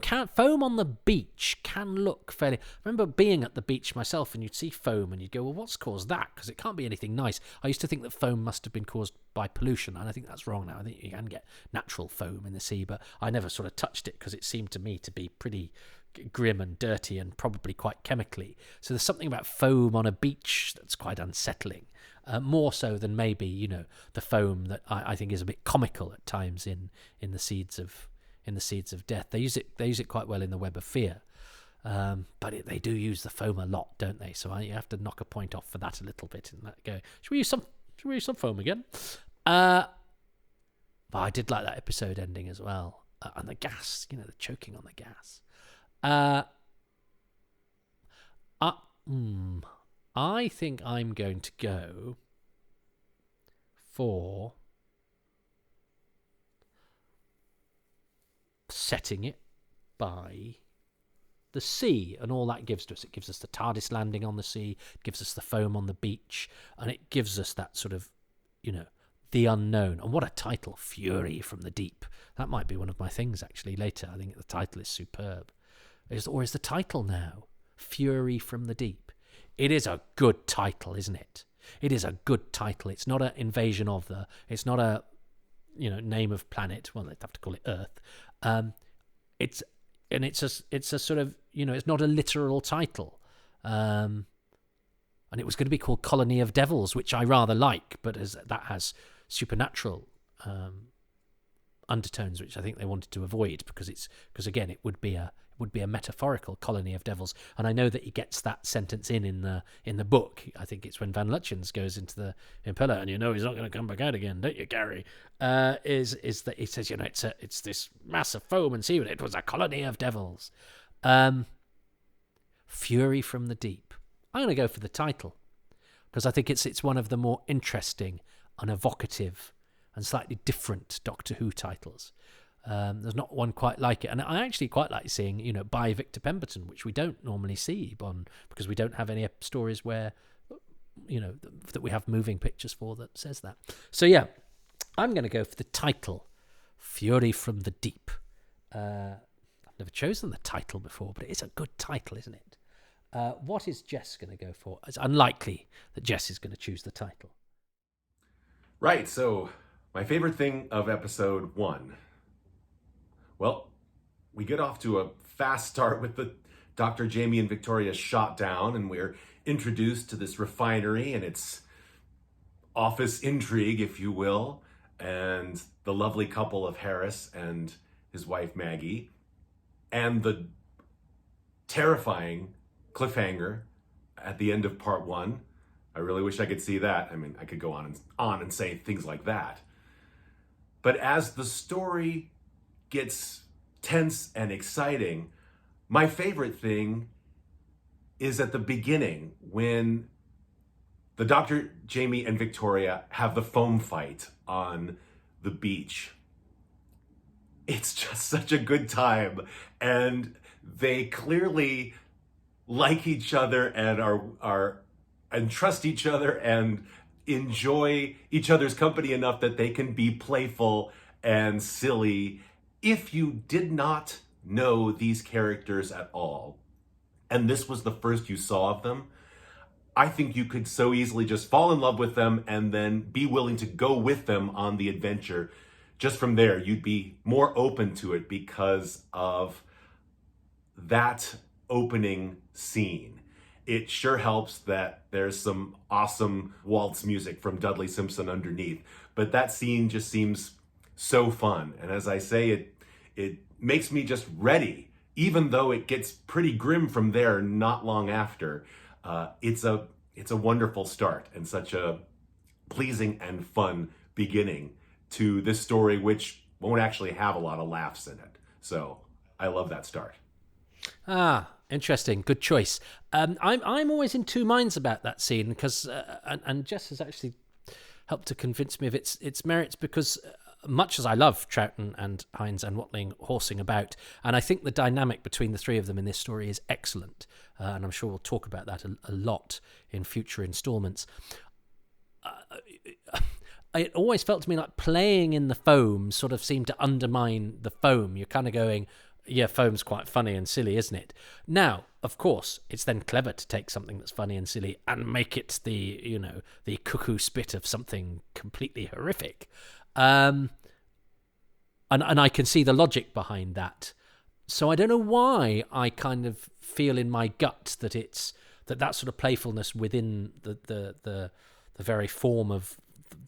on the beach can look fairly. I remember being at the beach myself, and you'd see foam, and you'd go, well, what's caused that? Because it can't be anything nice. I used to think that foam must have been caused by pollution, and I think that's wrong now. I think you can get natural foam in the sea, but I never sort of touched it because it seemed to me to be pretty grim and dirty and probably quite chemically. So there's something about foam on a beach that's quite unsettling, more so than maybe, you know, the foam that I think is a bit comical at times in the Seeds of Death. They use it quite well in The Web of Fear, but they do use the foam a lot, don't they? So you have to knock a point off for that a little bit. And that go, should we use some foam again? But I did like that episode ending as well, and the gas, you know, the choking on the gas. I think I'm going to go for setting it by the sea and all that gives to us. It gives us the TARDIS landing on the sea, it gives us the foam on the beach, and it gives us that sort of, you know, the unknown. And what a title, Fury from the Deep. That might be one of my things actually later. I think the title is superb. Or is the title now Fury from the Deep? It is a good title, isn't it? It is a good title. It's not an invasion of the, it's not a, you know, name of planet. Well, they'd have to call it Earth. It's a sort of, you know, it's not a literal title. And it was going to be called Colony of Devils, which I rather like, but that has supernatural undertones, which I think they wanted to avoid because again, it would be a metaphorical colony of devils. And I know that he gets that sentence in the book. I think it's when Van Lutyens goes into the Impeller, and you know he's not going to come back out again, don't you, Gary? Is that he says, you know, it's this mass of foam and seaweed. It was a colony of devils. Fury from the Deep. I'm going to go for the title because I think it's one of the more interesting and evocative and slightly different Doctor Who titles. There's not one quite like it, and I actually quite like seeing, you know, by Victor Pemberton, which we don't normally see because we don't have any stories where, you know, that we have moving pictures for that says that. So yeah, I'm going to go for the title, Fury from the Deep. I've never chosen the title before, but it is a good title, isn't it? What is Jess going to go for? It's unlikely that Jess is going to choose the title. Right, so my favorite thing of episode 1. Well, we get off to a fast start with the Dr. Jamie and Victoria shot down, and we're introduced to this refinery and its office intrigue, if you will, and the lovely couple of Harris and his wife Maggie, and the terrifying cliffhanger at the end of part 1. I really wish I could see that. I mean, I could go on and say things like that. But as the story gets tense and exciting, my favorite thing is at the beginning when the Dr. Jamie and Victoria have the foam fight on the beach. It's just such a good time, and they clearly like each other and are and trust each other and enjoy each other's company enough that they can be playful and silly if you did not know these characters at all. And this was the first you saw of them. I think you could so easily just fall in love with them and then be willing to go with them on the adventure. Just from there, you'd be more open to it because of that opening scene. It sure helps that there's some awesome waltz music from Dudley Simpson underneath, but that scene just seems so fun. And as I say, it makes me just ready, even though it gets pretty grim from there not long after. It's a wonderful start and such a pleasing and fun beginning to this story, which won't actually have a lot of laughs in it. So I love that start. Interesting. Good choice. I'm always in two minds about that scene because, and Jess has actually helped to convince me of its merits because much as I love Troughton and Hines and Watling horsing about, and I think the dynamic between the three of them in this story is excellent, and I'm sure we'll talk about that a lot in future installments. It always felt to me like playing in the foam sort of seemed to undermine the foam. You're kind of going, yeah, foam's quite funny and silly, isn't it? Now, of course, it's then clever to take something that's funny and silly and make it the cuckoo spit of something completely horrific. And I can see the logic behind that. So I don't know why I kind of feel in my gut that it's that sort of playfulness within the very form of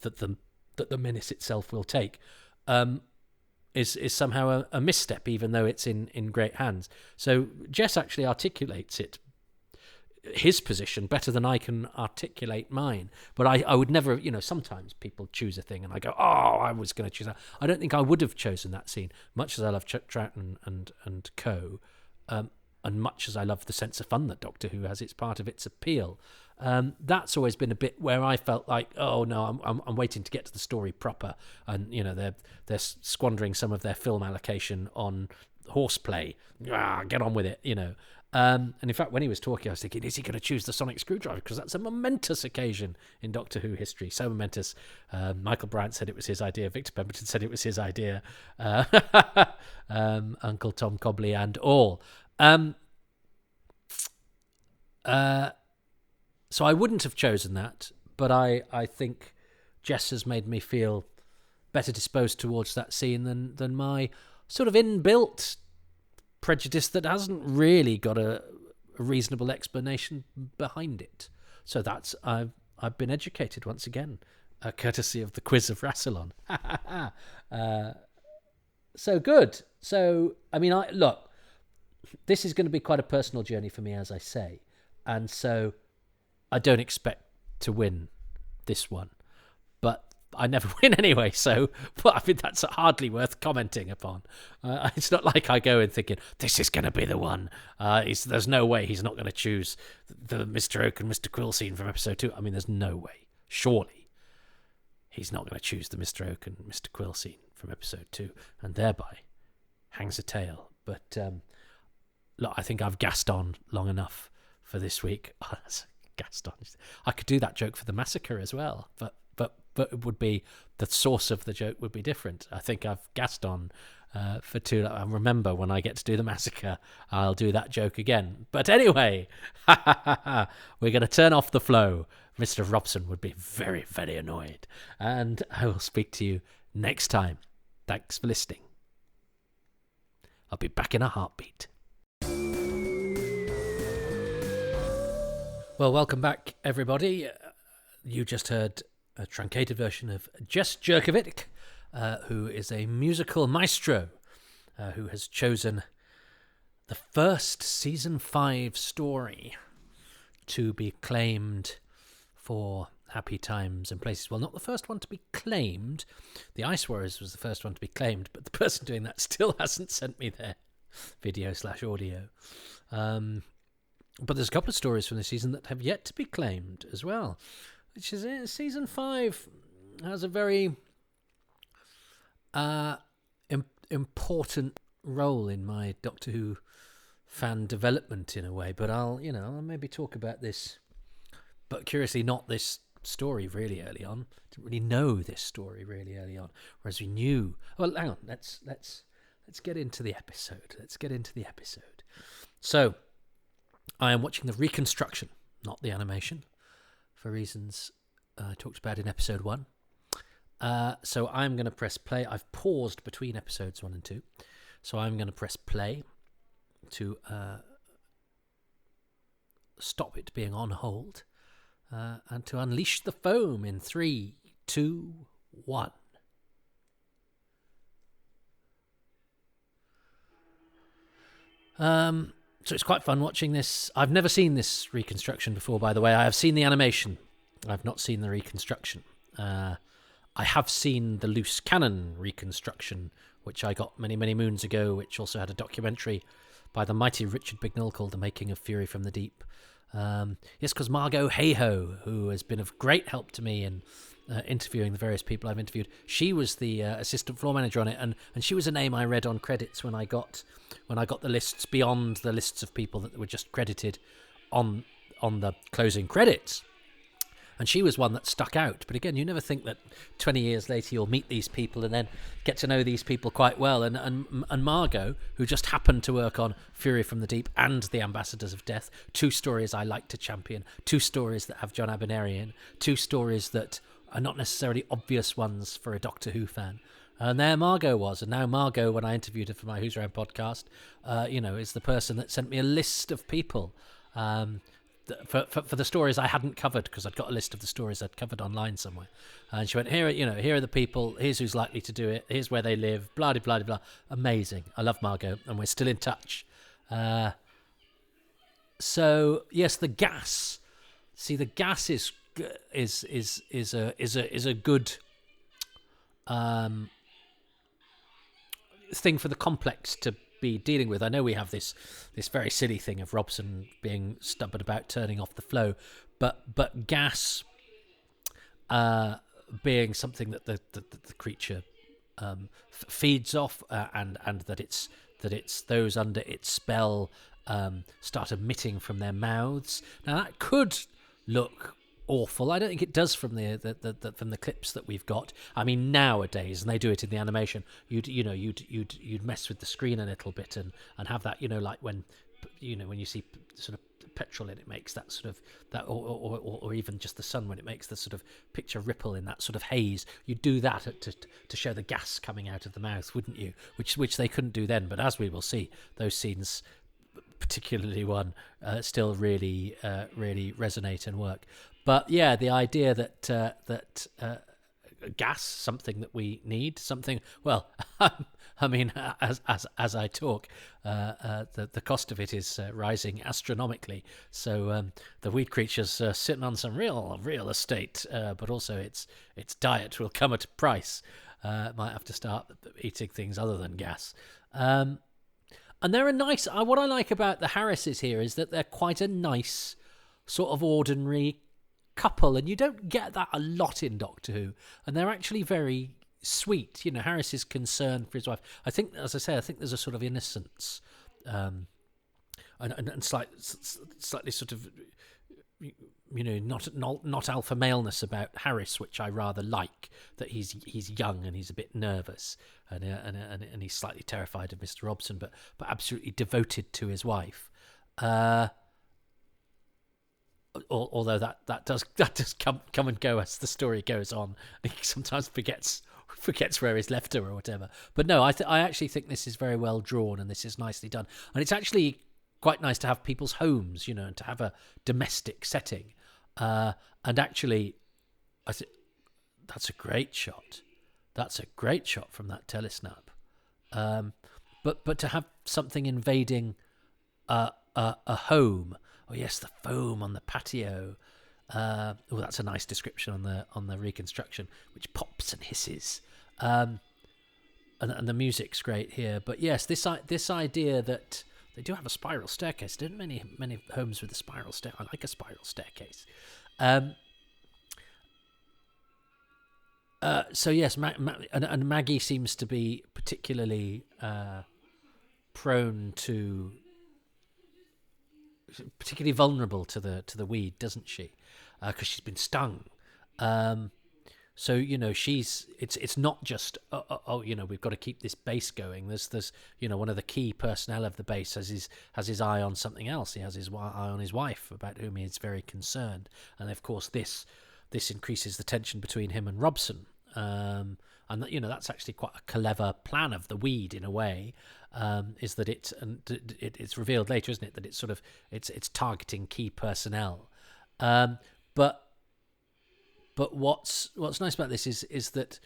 that the menace itself will take is somehow a misstep, even though it's in great hands. So Jess actually articulates his position better than I can articulate mine. But I would never, sometimes people choose a thing and I go, oh, I was going to choose that. I don't think I would have chosen that scene, much as I love Troughton and co, and much as I love the sense of fun that Doctor Who has. It's part of its appeal. That's always been a bit where I felt like, oh no, I'm waiting to get to the story proper, and they're squandering some of their film allocation on horseplay. Get on with it, And in fact, when he was talking, I was thinking, is he going to choose the sonic screwdriver? Because that's a momentous occasion in Doctor Who history. So momentous. Michael Bryant said it was his idea. Victor Pemberton said it was his idea. Uncle Tom Cobley and all. So I wouldn't have chosen that, but I think Jess has made me feel better disposed towards that scene than my sort of inbuilt prejudice that hasn't really got a reasonable explanation behind it. So that's I've been educated once again, courtesy of the quiz of Rassilon. So good. So look, this is going to be quite a personal journey for me, as I say, and so I don't expect to win this one, but I never win anyway, so I think that's hardly worth commenting upon. It's not like I go in thinking, this is going to be the one. There's no way he's not going to choose the Mr. Oak and Mr. Quill scene from episode 2. I mean, there's no way. Surely he's not going to choose the Mr. Oak and Mr. Quill scene from episode 2, and thereby hangs a tale. But look, I think I've gassed on long enough for this week. Gassed on. I could do that joke for the massacre as well, but it would be, the source of the joke would be different. I think I've gassed on for too long. I remember when I get to do the massacre, I'll do that joke again. But anyway, we're going to turn off the flow. Mr. Robson would be very, very annoyed. And I will speak to you next time. Thanks for listening. I'll be back in a heartbeat. Well, welcome back, everybody. You just heard a truncated version of Jess Jurkovic, who is a musical maestro, who has chosen the first season 5 story to be claimed for Happy Times and Places. Well, not the first one to be claimed. The Ice Warriors was the first one to be claimed, but the person doing that still hasn't sent me their video/audio. But there's a couple of stories from this season that have yet to be claimed as well, which is season 5 has a very important role in my Doctor Who fan development in a way. But I'll maybe talk about this. But curiously, not this story really early on. Didn't really know this story really early on, whereas we knew. Well, hang on. Let's get into the episode. So, I am watching the reconstruction, not the animation, for reasons I talked about in episode 1. So I'm going to press play. I've paused between episodes 1 and 2, so I'm going to press play to stop it being on hold. And to unleash the foam in 3, 2, 1. So it's quite fun watching this. I've never seen this reconstruction before, by the way. I have seen the animation. I've not seen the reconstruction. I have seen the loose cannon reconstruction, which I got many, many moons ago, which also had a documentary by the mighty Richard Bignell called The Making of Fury from the Deep. Yes, because Margot Hayhoe, who has been of great help to me in interviewing the various people I've interviewed, she was the assistant floor manager on it, and she was a name I read on credits when I got the lists beyond the lists of people that were just credited on the closing credits. And she was one that stuck out. But again, you never think that 20 years later you'll meet these people and then get to know these people quite well. And Margot, who just happened to work on Fury from the Deep and The Ambassadors of Death, 2 stories I like to champion, 2 stories that have John Abineri in, 2 stories that are not necessarily obvious ones for a Doctor Who fan. And there Margot was. And now Margot, when I interviewed her for my Who's Around podcast, is the person that sent me a list of people for the stories I hadn't covered, because I'd got a list of the stories I'd covered online somewhere. And she went, here are the people, here's who's likely to do it, here's where they live, blah, blah, blah, blah. Amazing. I love Margot, and we're still in touch. So, yes, the gas. See, the gas is a good thing for the complex to be dealing with. I know we have this very silly thing of Robson being stubborn about turning off the flow, but gas being something that the creature feeds off, and that it's those under its spell start emitting from their mouths. Now that could look awful. I don't think it does from the clips that we've got. I mean, nowadays, and they do it in the animation, you'd mess with the screen a little bit and have that, like when you see sort of petrol and it makes that sort of that, or even just the sun when it makes the sort of picture ripple in that sort of haze. You'd do that to show the gas coming out of the mouth, wouldn't you? Which they couldn't do then. But as we will see, those scenes, particularly one, still really resonate and work. But yeah, the idea that gas, something that we need, something. Well, I mean, as I talk, the cost of it is rising astronomically. So the weed creature's sitting on some real estate, but also its diet will come at a price. Might have to start eating things other than gas. And they're a nice. What I like about the Harrises here is that they're quite a nice, sort of ordinary couple, and you don't get that a lot in Doctor Who. And they're actually very sweet. Harris's concern for his wife. I think, as I say, there's a sort of innocence, and slightly sort of, not alpha maleness about Harris, which I rather like. That he's young and he's a bit nervous, and he's slightly terrified of Mr. Robson, but absolutely devoted to his wife. Although that does come and go as the story goes on. He sometimes forgets where he's left her or whatever. But no, I actually think this is very well drawn and this is nicely done. And it's actually quite nice to have people's homes, and to have a domestic setting. And actually, I think that's a great shot. That's a great shot from that telesnap. But to have something invading a home. Oh yes, the foam on the patio. That's a nice description on the reconstruction, which pops and hisses. And the music's great here. But yes, this idea that they do have a spiral staircase. Don't many homes with a spiral stair. I like a spiral staircase. So yes, and Maggie seems to be particularly prone to particularly vulnerable to the weed, doesn't she? Because she's been stung. So it's not just we've got to keep this base going. There's one of the key personnel of the base has his eye on something else. He has his eye on his wife, about whom he is very concerned, and of course this increases the tension between him and Robson. And that's actually quite a clever plan of the weed in a way. Is that it's revealed later, isn't it, that it's sort of it's targeting key personnel, But what's nice about this is that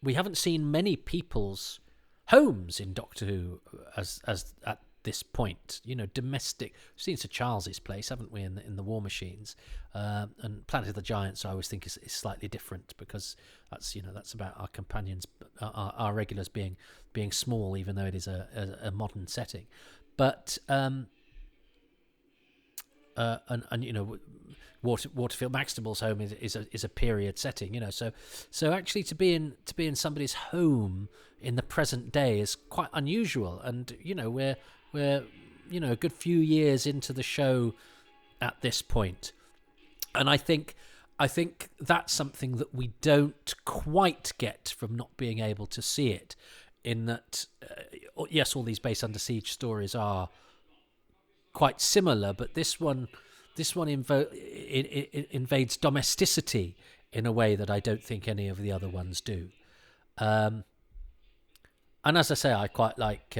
we haven't seen many people's homes in Doctor Who as at this point. Domestic. We've seen Sir Charles's place, haven't we, in the War Machines, and Planet of the Giants. I always think is slightly different, because that's about our companions, our regulars being small, even though it is a modern setting. But Waterfield Maxtable's home is a period setting, so actually to be in somebody's home in the present day is quite unusual, and we're a good few years into the show at this point, and I think that's something that we don't quite get from not being able to see it, in that yes, all these Base Under Siege stories are quite similar, but this one invades domesticity in a way that I don't think any of the other ones do. And as I say, I quite like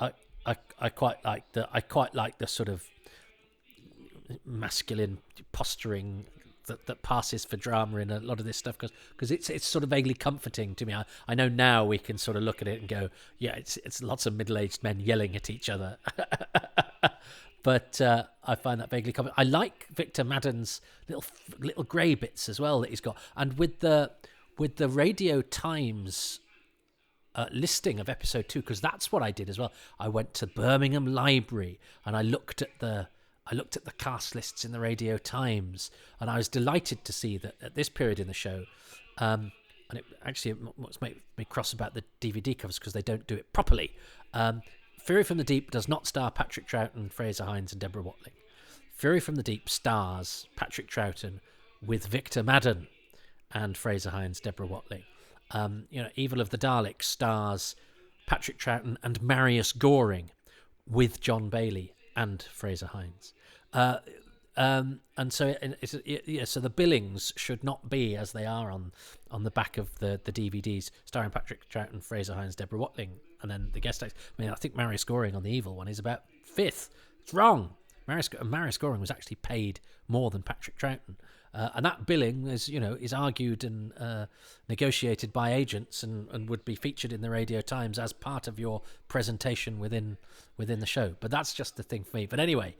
I quite like the sort of masculine posturing that passes for drama in a lot of this stuff, because it's sort of vaguely comforting to me. I know now we can sort of look at it and go, yeah, it's lots of middle-aged men yelling at each other. But I find that vaguely comforting. I like Victor Madden's little grey bits as well that he's got, and with the Radio Times listing of episode 2, because that's what I did as well. I went to Birmingham Library and I looked at the cast lists in the Radio Times, and I was delighted to see that at this period in the show, and what's made me cross about the DVD covers, because they don't do it properly. Fury from the Deep does not star Patrick Troughton, Fraser Hines and Deborah Watling. Fury from the Deep stars Patrick Troughton with Victor Madden and Fraser Hines, Deborah Watling. Evil of the Daleks stars Patrick Troughton and Marius Goring with John Bailey and Fraser Hines. And so so the billings should not be as they are on the back of the DVDs, starring Patrick Troughton, Fraser Hines, Deborah Watling, and then the guest actors. I think Marius Goring on the Evil one is about 5th. It's wrong. Marius Goring was actually paid more than Patrick Troughton, and that billing is argued and negotiated by agents and would be featured in the Radio Times as part of your presentation within the show. But that's just the thing for me. But anyway,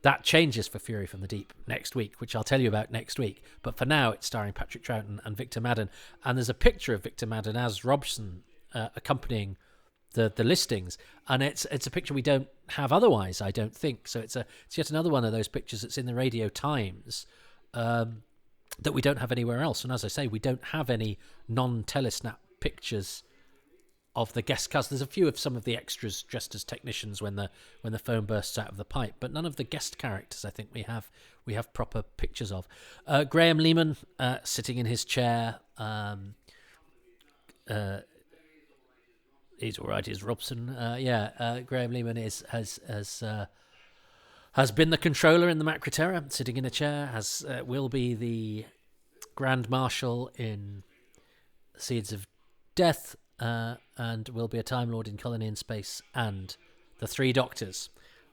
that changes for Fury from the Deep next week, which I'll tell you about next week. But for now, it's starring Patrick Troughton and Victor Madden, and there's a picture of Victor Madden as Robson accompanying the listings, and it's a picture we don't have otherwise, I don't think. So it's yet another one of those pictures that's in the Radio Times that we don't have anywhere else. And as I say, we don't have any non-telesnap pictures of the guest cast. There's a few of some of the extras dressed as technicians when the phone bursts out of the pipe, but none of the guest characters I think we have proper pictures of. Graham Lehman sitting in his chair. He's all right. Is Robson? Graham Lehman has been the controller in the Macroterra, sitting in a chair. Will be the Grand Marshal in Seeds of Death, and will be a Time Lord in Colony in Space, and the Three Doctors,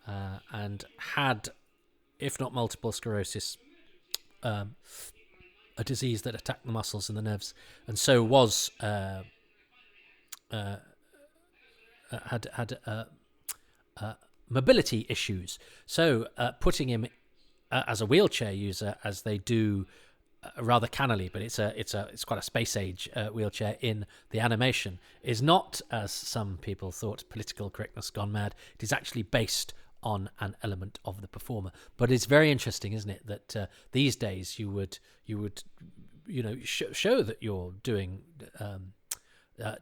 and had, if not multiple sclerosis, a disease that attacked the muscles and the nerves, and so was had mobility issues. So putting him as a wheelchair user, as they do rather cannily, but it's quite a space age wheelchair in the animation, is not, as some people thought, political correctness gone mad. It is actually based on an element of the performer. But it's very interesting, isn't it, that these days you would show that you're doing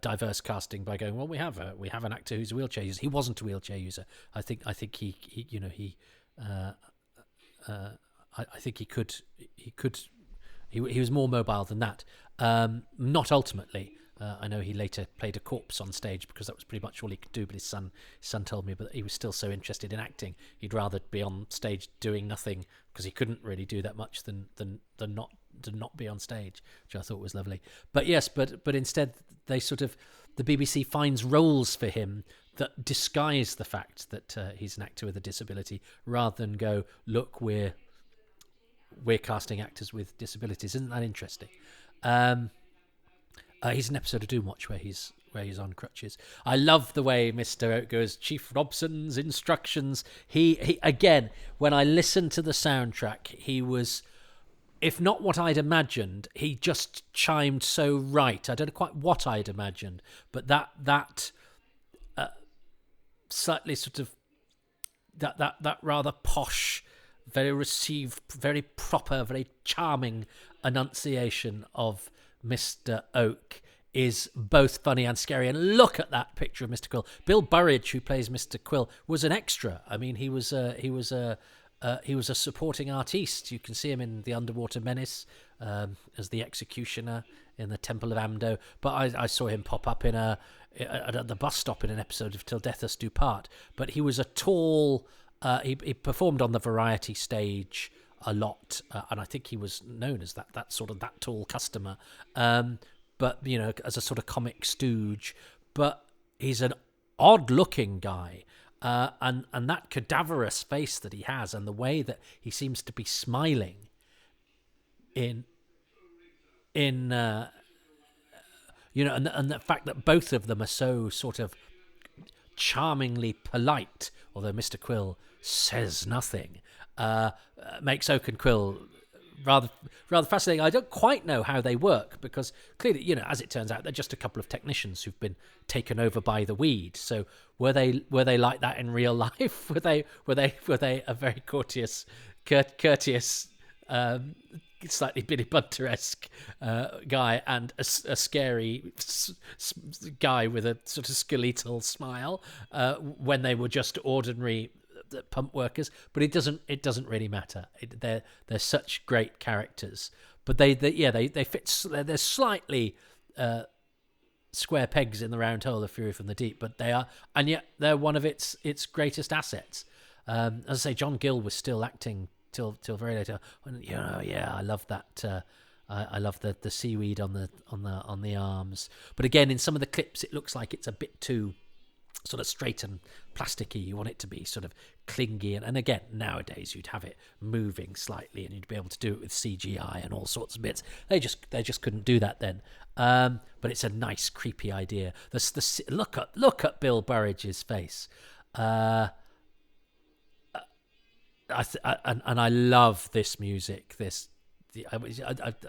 diverse casting by going, well, we have an actor who's a wheelchair user. He wasn't a wheelchair user. I think he you know, I think he was more mobile than that. Not ultimately. I know he later played a corpse on stage because that was pretty much all he could do. But his son told me, but he was still so interested in acting, he'd rather be on stage doing nothing because he couldn't really do that much than not be on stage, which I thought was lovely. But yes, but instead they the BBC finds roles for him that disguise the fact that he's an actor with a disability, rather than go, look, we're casting actors with disabilities. Isn't that interesting? He's an episode of Doomwatch where he's on crutches. I love the way Mr. Oak goes, Chief Robson's instructions. He again, when I listened to the soundtrack, he was, if not what I'd imagined, he just chimed so right. I don't know quite what I'd imagined, but that slightly sort of that rather posh, very received, very proper, very charming enunciation of Mr. Oak is both funny and scary. And look at that picture of Mr. Quill. Bill Burridge, who plays Mr. Quill, was an extra. I mean, he was a supporting artiste. You can see him in The Underwater Menace as the executioner in the Temple of Amdo. But I saw him pop up at the bus stop in an episode of Till Death Us Do Part. But he was a tall. He performed on the variety stage a lot, and I think he was known as that tall customer. But you know, as a sort of comic stooge. But he's an odd-looking guy, and that cadaverous face that he has, and the way that he seems to be smiling in you know, and the fact that both of them are so sort of charmingly polite, although Mr. Quill says nothing, makes Oak and Quill rather fascinating. I don't quite know how they work, because clearly, you know, as it turns out, they're just a couple of technicians who've been taken over by the weed. So were they like that in real life? Were they a very courteous, slightly Billy Bunter-esque guy, and a scary guy with a sort of skeletal smile when they were just ordinary pump workers? But it doesn't really matter. They're such great characters, but they fit. They're slightly square pegs in the round hole of Fury from the Deep, but they are, and yet they're one of its greatest assets. As I say, John Gill was still acting till very later. And, you know, I love that. I love the seaweed on the arms. But again, in some of the clips, it looks like it's a bit too sort of straight and plasticky. You want it to be sort of clingy, and again, nowadays you'd have it moving slightly, and you'd be able to do it with CGI and all sorts of bits. They just couldn't do that then. But it's a nice, creepy idea. Look at Bill Burridge's face. And I love this music. I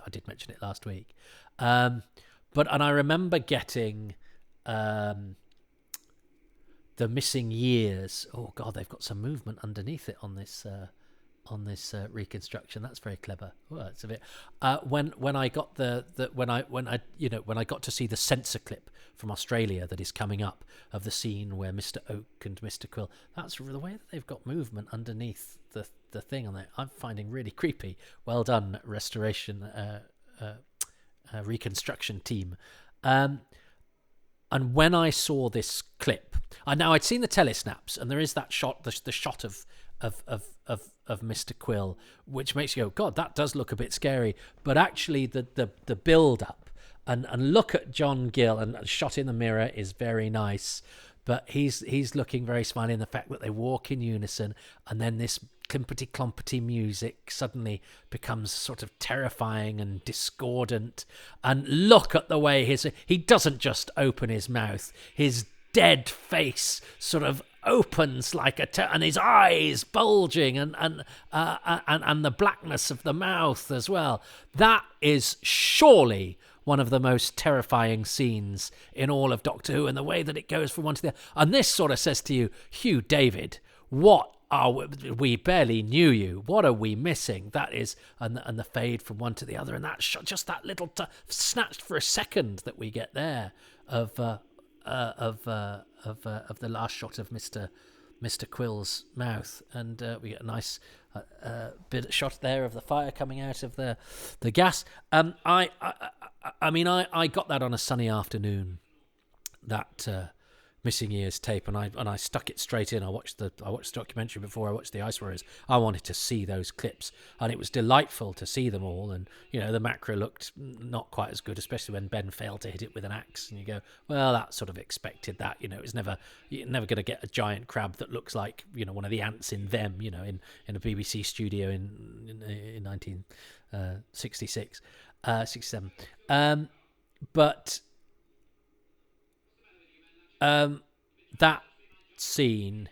did mention it last week, and I remember getting The Missing Years. Oh God, they've got some movement underneath it on this reconstruction. That's very clever. Oh, it's a bit. When I got when I got to see the censor clip from Australia that is coming up of the scene where Mr. Oak and Mr. Quill. That's the way that they've got movement underneath the thing on there. I'm finding really creepy. Well done, restoration reconstruction team. And when I saw this clip, now I'd seen the telesnaps, and there is that shot, the shot of Mr. Quill, which makes you go, God, that does look a bit scary. But actually, the build up and look at John Gill, and a shot in the mirror is very nice. But he's looking very smiley, in the fact that they walk in unison, and then this climpety clompety music suddenly becomes sort of terrifying and discordant. And look at the way he doesn't just open his mouth; his dead face sort of opens like and his eyes bulging, and the blackness of the mouth as well. That is surely one of the most terrifying scenes in all of Doctor Who, and the way that it goes from one to the other. And this sort of says to you, Hugh David, what are we barely knew you. What are we missing? That is, and the fade from one to the other, and that shot, just that little snatched for a second that we get there. of the last shot of Mr. Quill's mouth, and we get a nice bit shot there of the fire coming out of the gas. I got that on a sunny afternoon, that Missing Years tape, and I stuck it straight in. I watched the documentary before I watched the Ice Warriors. I wanted to see those clips, and it was delightful to see them all. And the macro looked not quite as good, especially when Ben failed to hit it with an axe. And you go, well, that sort of expected that. It's you're never going to get a giant crab that looks like one of the ants in Them. In a BBC studio in 1966, 67. But that scene,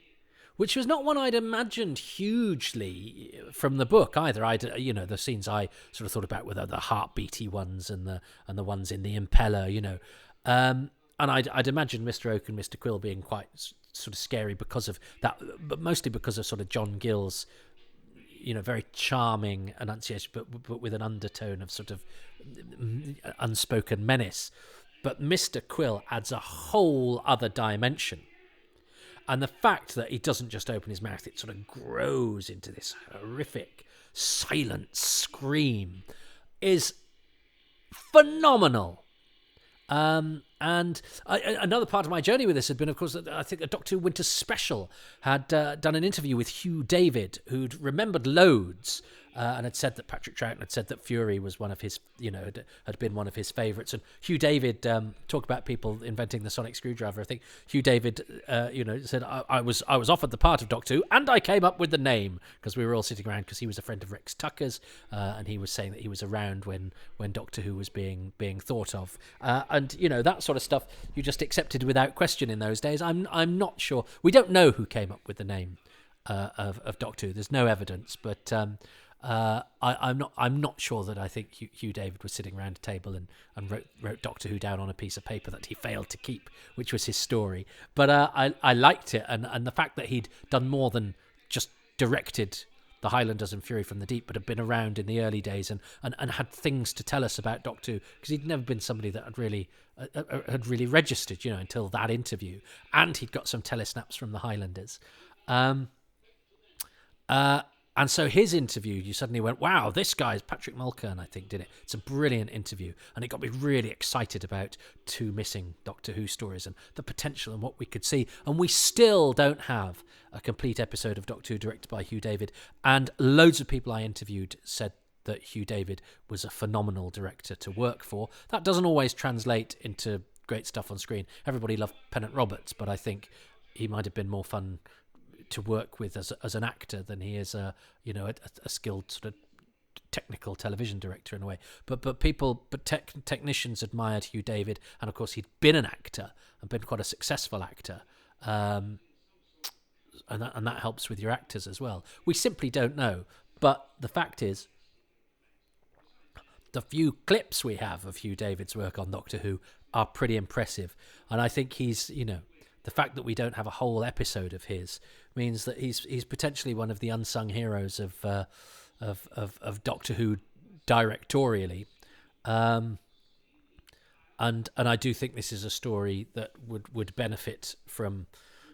which was not one I'd imagined hugely from the book either. The scenes I sort of thought about were the heartbeaty ones and the ones in the impeller, and I'd imagined Mr. Oak and Mr. Quill being quite sort of scary because of that, but mostly because of sort of John Gill's, very charming enunciation, but with an undertone of sort of unspoken menace. But Mr. Quill adds a whole other dimension. And the fact that he doesn't just open his mouth, it sort of grows into this horrific, silent scream, is phenomenal. Another part of my journey with this had been, of course, that I think a Doctor Who Winter Special had done an interview with Hugh David, who'd remembered loads, and had said that Patrick Troughton had said that Fury was one of his, had been one of his favourites. And Hugh David, talk about people inventing the sonic screwdriver. I think Hugh David, said, I was offered the part of Doctor Who, and I came up with the name, because we were all sitting around, because he was a friend of Rex Tucker's, and he was saying that he was around when Doctor Who was being thought of, and that sort of stuff you just accepted without question in those days. I'm not sure. We don't know who came up with the name of Doctor Who. There's no evidence, but I'm not sure that I think Hugh David was sitting around a table and wrote Doctor Who down on a piece of paper that he failed to keep, which was his story. But I liked it, and the fact that he'd done more than just directed the Highlanders and Fury from the Deep, but had been around in the early days and had things to tell us about Doctor Who, because he'd never been somebody that had really registered, until that interview, and he'd got some telesnaps from the Highlanders. And so his interview, you suddenly went, wow, this guy's Patrick Mulcairn, I think, did it. It's a brilliant interview. And it got me really excited about two missing Doctor Who stories and the potential and what we could see. And we still don't have a complete episode of Doctor Who directed by Hugh David. And loads of people I interviewed said that Hugh David was a phenomenal director to work for. That doesn't always translate into great stuff on screen. Everybody loved Pennant Roberts, but I think he might have been more fun to work with as an actor than he is a skilled sort of technical television director in a way. But technicians admired Hugh David, and of course he'd been an actor and been quite a successful actor, and that helps with your actors as well. We simply don't know. But the fact is, the few clips we have of Hugh David's work on Doctor Who are pretty impressive, and I think he's the fact that we don't have a whole episode of his means that he's potentially one of the unsung heroes of Doctor Who directorially, and I do think this is a story that would benefit from.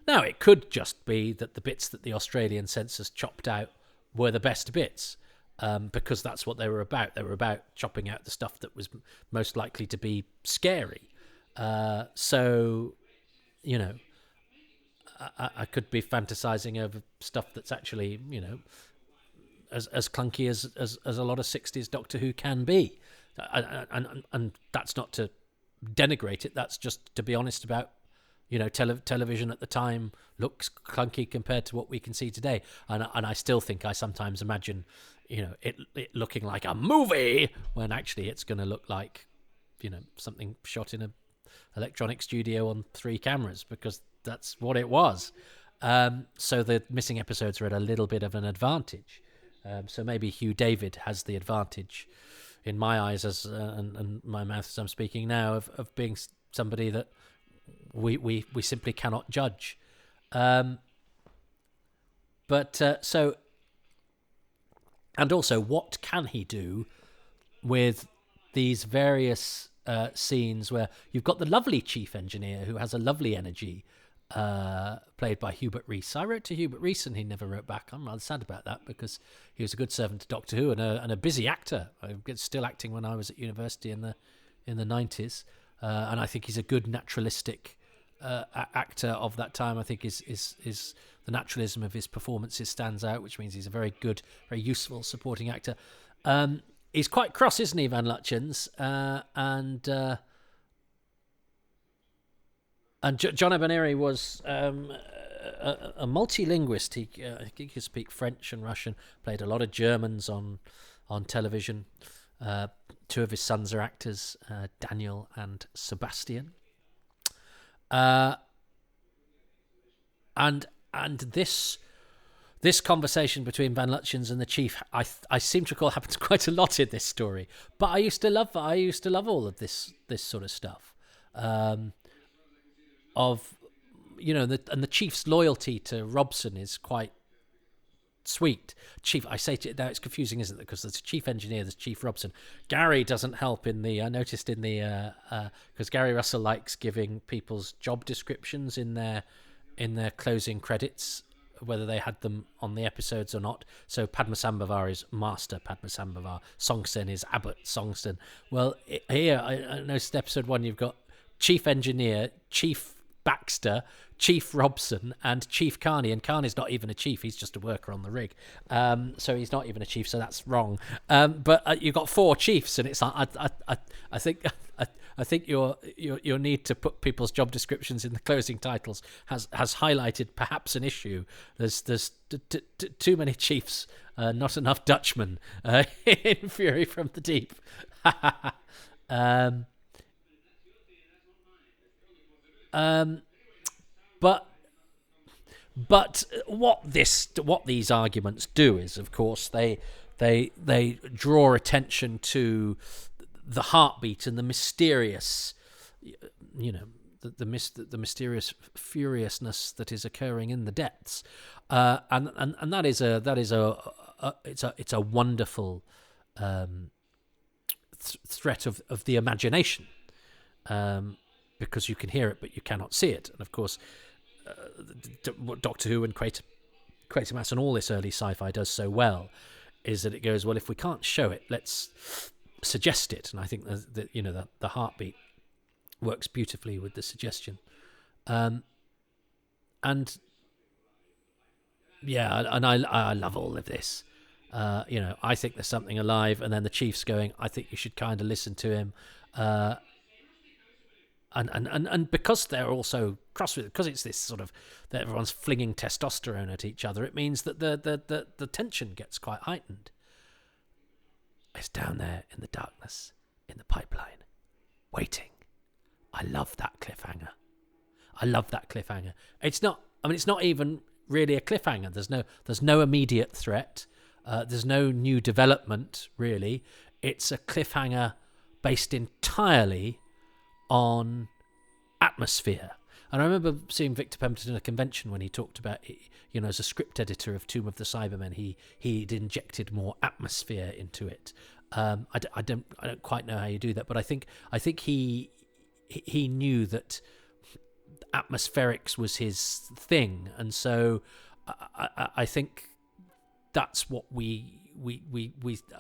Now, it could just be that the bits that the Australian censors chopped out were the best bits, because that's what they were about. They were about chopping out the stuff that was most likely to be scary. So, I could be fantasizing over stuff that's actually, as clunky as a lot of 60s Doctor Who can be. And that's not to denigrate it. That's just to be honest about, television at the time looks clunky compared to what we can see today. And I still think I sometimes imagine, it looking like a movie when actually it's going to look like, something shot in a electronic studio on 3 cameras, because that's what it was. So the missing episodes are at a little bit of an advantage. So maybe Hugh David has the advantage in my eyes and my mouth as I'm speaking now of being somebody that we simply cannot judge. And also, what can he do with these various scenes where you've got the lovely chief engineer who has a lovely energy, played by Hubert Rees. I wrote to Hubert Rees and he never wrote back. I'm rather sad about that because he was a good servant to Doctor Who and a busy actor. I was still acting when I was at university in the 90s, and I think he's a good naturalistic actor of that time. I think his the naturalism of his performances stands out, which means he's a very good, very useful supporting actor. He's quite cross, isn't he, Van Lutyens? And John Abernethy was a multilinguist. He could speak French and Russian, played a lot of Germans on television. Two of his sons are actors, Daniel and Sebastian. And this conversation between Van Lutyens and the chief, I seem to recall, happens quite a lot in this story. But I used to love all of this sort of stuff. Of, you know, and the chief's loyalty to Robson is quite sweet. Chief, I say to now, it's confusing, isn't it? Because there's chief engineer, there's Chief Robson. Gary doesn't help in the. I noticed in the because Gary Russell likes giving people's job descriptions in their closing credits, whether they had them on the episodes or not. So Padmasambhavar is Master Padmasambhavar. Songsten is Abbot Songsten. Well, here I noticed episode 1 you've got Chief Engineer, Chief Baxter, Chief Robson, and Chief Carney. And Carney's not even a chief; he's just a worker on the rig. So he's not even a chief. So that's wrong. But you've got 4 chiefs, and it's like I think your need to put people's job descriptions in the closing titles has highlighted perhaps an issue. There's too many chiefs, not enough Dutchmen in Fury from the Deep. But what these arguments do is, of course, they draw attention to the heartbeat and the mysterious, you know, the mysterious furiousness that is occurring in the depths, and that is a wonderful threat of the imagination. Because you can hear it, but you cannot see it. And of course, what Doctor Who and Quatermass and all this early sci-fi does so well is that it goes, well, if we can't show it, let's suggest it. And I think that you know, the heartbeat works beautifully with the suggestion. And yeah, and I love all of this. You know, I think there's something alive, and then the chief's going, I think you should kind of listen to him. And because they're also cross with it, because it's this sort of that everyone's flinging testosterone at each other, it means that the tension gets quite heightened. It's down there in the darkness, in the pipeline, waiting. I love that cliffhanger. It's not. I mean, it's not even really a cliffhanger. There's no immediate threat. There's no new development really. It's a cliffhanger based entirely on atmosphere. And I remember seeing Victor Pemberton at a convention when he talked about, you know, as a script editor of Tomb of the Cybermen, he'd injected more atmosphere into it. I don't quite know how you do that, but I think he knew that atmospherics was his thing, and so I think that's what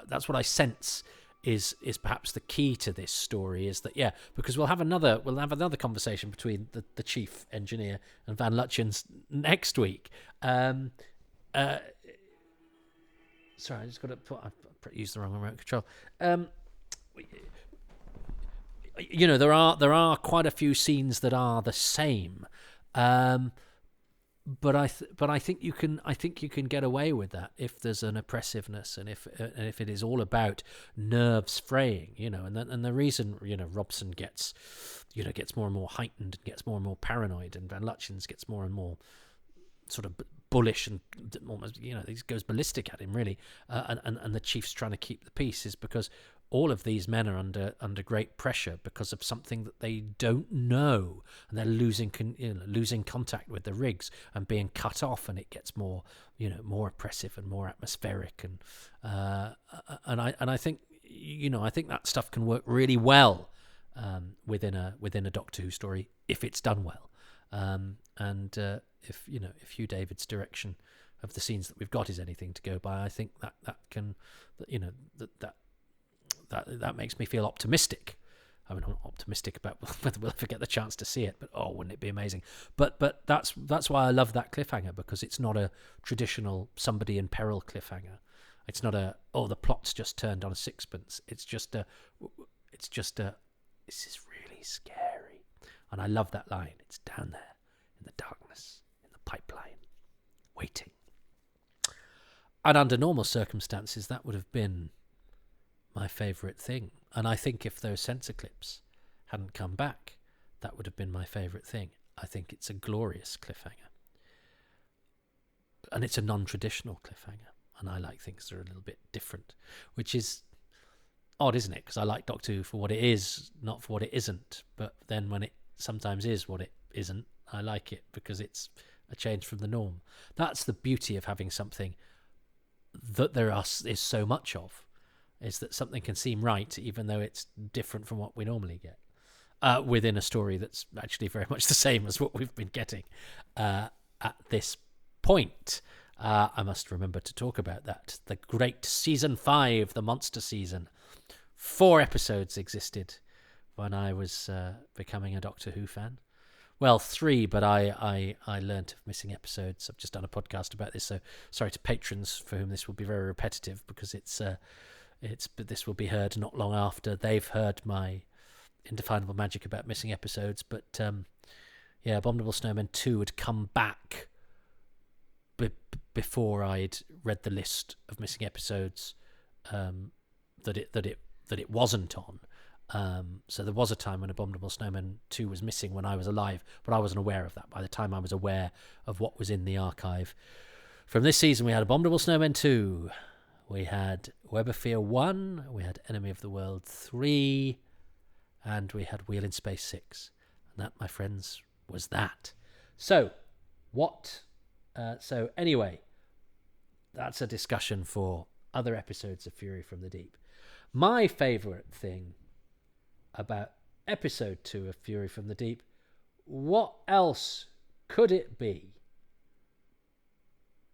that's what I sense is perhaps the key to this story, is that, yeah, because we'll have another conversation between the chief engineer and Van Lutyens next week. Sorry, I just got to use the wrong remote control. You know, there are quite a few scenes that are the same, but I think you can get away with that if there's an oppressiveness, and if it is all about nerves fraying, you know, and the reason, you know, Robson gets more and more heightened and gets more and more paranoid, and Van Lutyens gets more and more sort of bullish and almost, you know, he goes ballistic at him really, and the chief's trying to keep the peace, is because all of these men are under great pressure because of something that they don't know, and they're losing contact with the rigs and being cut off, and it gets more oppressive and more atmospheric, and I think, you know, I think that stuff can work really well within a Doctor Who story if it's done well. And if Hugh David's direction of the scenes that we've got is anything to go by, I think that makes me feel optimistic. I mean, I'm not optimistic about whether we'll ever get the chance to see it, but wouldn't it be amazing? But that's why I love that cliffhanger, because it's not a traditional somebody in peril cliffhanger. It's not the plot's just turned on a sixpence. It's just a this is really scary. And I love that line. It's down there in the darkness, in the pipeline, waiting. And under normal circumstances, that would have been my favourite thing. And I think if those censor clips hadn't come back, that would have been my favourite thing. I think it's a glorious cliffhanger. And it's a non-traditional cliffhanger. And I like things that are a little bit different, which is odd, isn't it? Because I like Doctor Who for what it is, not for what it isn't. But then when it sometimes is what it isn't, I like it because it's a change from the norm. That's the beauty of having something that is so much of, is that something can seem right even though it's different from what we normally get within a story that's actually very much the same as what we've been getting at this point. I must remember to talk about that. The great Season 5, the monster season. 4 episodes existed when I was becoming a Doctor Who fan. Well, 3, but I learnt of missing episodes. I've just done a podcast about this, so sorry to patrons for whom this will be very repetitive, because but this will be heard not long after they've heard my indefinable magic about missing episodes. But Abominable Snowmen 2 had come back before I'd read the list of missing episodes that it wasn't on. So there was a time when Abominable Snowmen 2 was missing when I was alive, but I wasn't aware of that. By the time I was aware of what was in the archive from this season, we had Abominable Snowmen 2, we had Web of Fear 1, we had Enemy of the World 3, and we had Wheel in Space 6. And that, my friends, was that. So anyway, that's a discussion for other episodes of Fury from the Deep. My favourite thing about episode 2 of Fury from the Deep, what else could it be?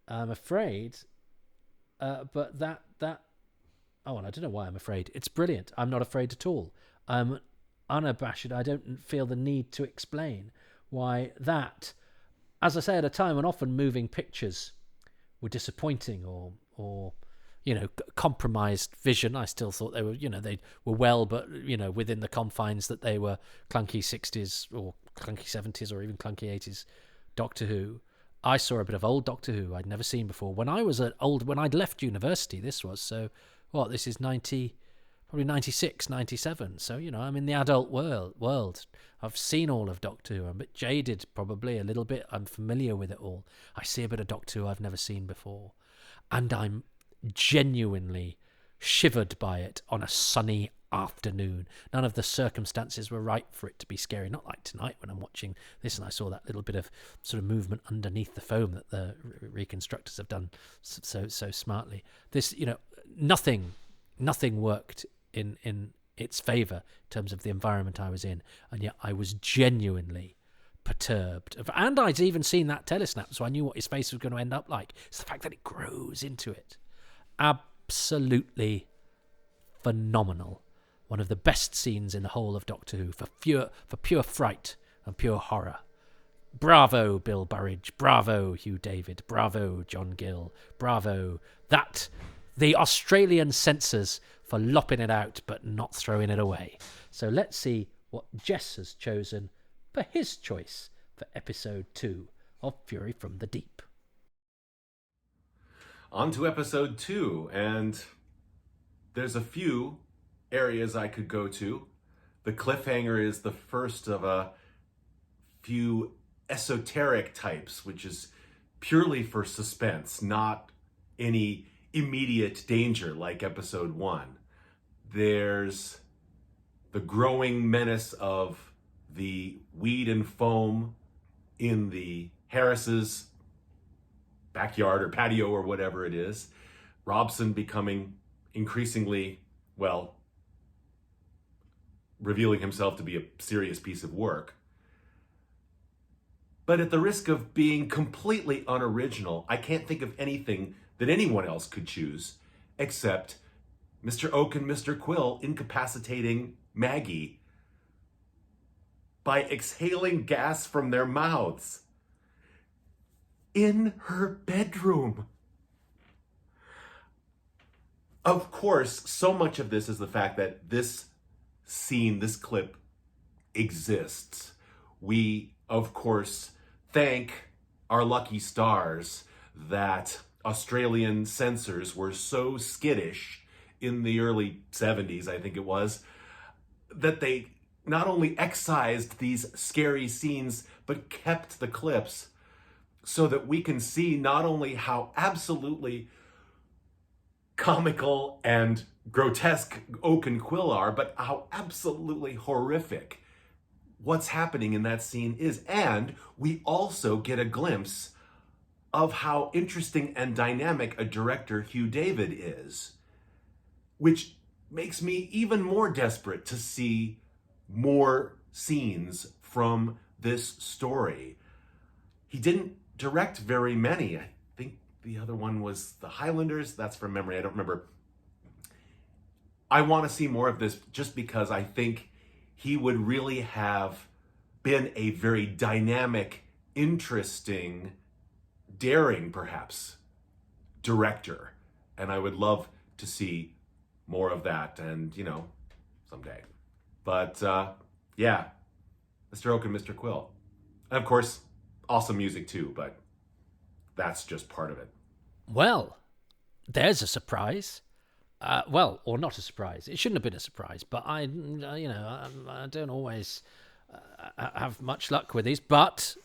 I'm afraid, but that I don't know why I'm afraid. It's brilliant. I'm not afraid at all. I'm unabashed. I don't feel the need to explain why that, as I say, at a time when often moving pictures were disappointing or compromised vision. I still thought they were, they were well, but, within the confines that they were clunky 60s or clunky 70s or even clunky 80s Doctor Who. I saw a bit of old Doctor Who I'd never seen before. When I'd left university, this is 90, probably 96, 97. So, I'm in the adult world. I've seen all of Doctor Who. I'm a bit jaded, probably, a little bit. I'm familiar with it all. I see a bit of Doctor Who I've never seen before. And I'm genuinely shivered by it on a sunny afternoon. None of the circumstances were right for it to be scary. Not like tonight when I'm watching this and I saw that little bit of sort of movement underneath the foam that the reconstructors have done so smartly. This, nothing worked in its favour in terms of the environment I was in, and yet I was genuinely perturbed. And I'd even seen that telesnap, so I knew what his face was going to end up like. It's the fact that it grows into it. Absolutely phenomenal. One of the best scenes in the whole of Doctor Who for pure fright and pure horror. Bravo, Bill Burridge. Bravo, Hugh David. Bravo, John Gill. Bravo. The Australian censors for lopping it out but not throwing it away. So let's see what Jess has chosen for his choice for episode 2 of Fury from the Deep. On to episode 2, and there's a few areas I could go to. The cliffhanger is the first of a few esoteric types, which is purely for suspense, not any immediate danger like episode 1. There's the growing menace of the weed and foam in the Harris's backyard or patio or whatever it is. Robson becoming increasingly, revealing himself to be a serious piece of work. But at the risk of being completely unoriginal, I can't think of anything that anyone else could choose except Mr. Oak and Mr. Quill incapacitating Maggie by exhaling gas from their mouths in her bedroom. Of course, so much of this is the fact that this scene, this clip exists. We, of course, thank our lucky stars that Australian censors were so skittish in the early 70s, I think it was, that they not only excised these scary scenes, but kept the clips so that we can see not only how absolutely comical and grotesque Oak and Quill are, but how absolutely horrific what's happening in that scene is. And we also get a glimpse of how interesting and dynamic a director Hugh David is, which makes me even more desperate to see more scenes from this story. He didn't direct very many. I think the other one was The Highlanders. That's from memory. I don't remember. I want to see more of this just because I think he would really have been a very dynamic, interesting, daring, perhaps, director. And I would love to see more of that, and, someday. But, yeah, Mr. Oak and Mr. Quill. And, of course, awesome music, too, but that's just part of it. Well, there's a surprise. Or not a surprise. It shouldn't have been a surprise, but I don't always have much luck with these. But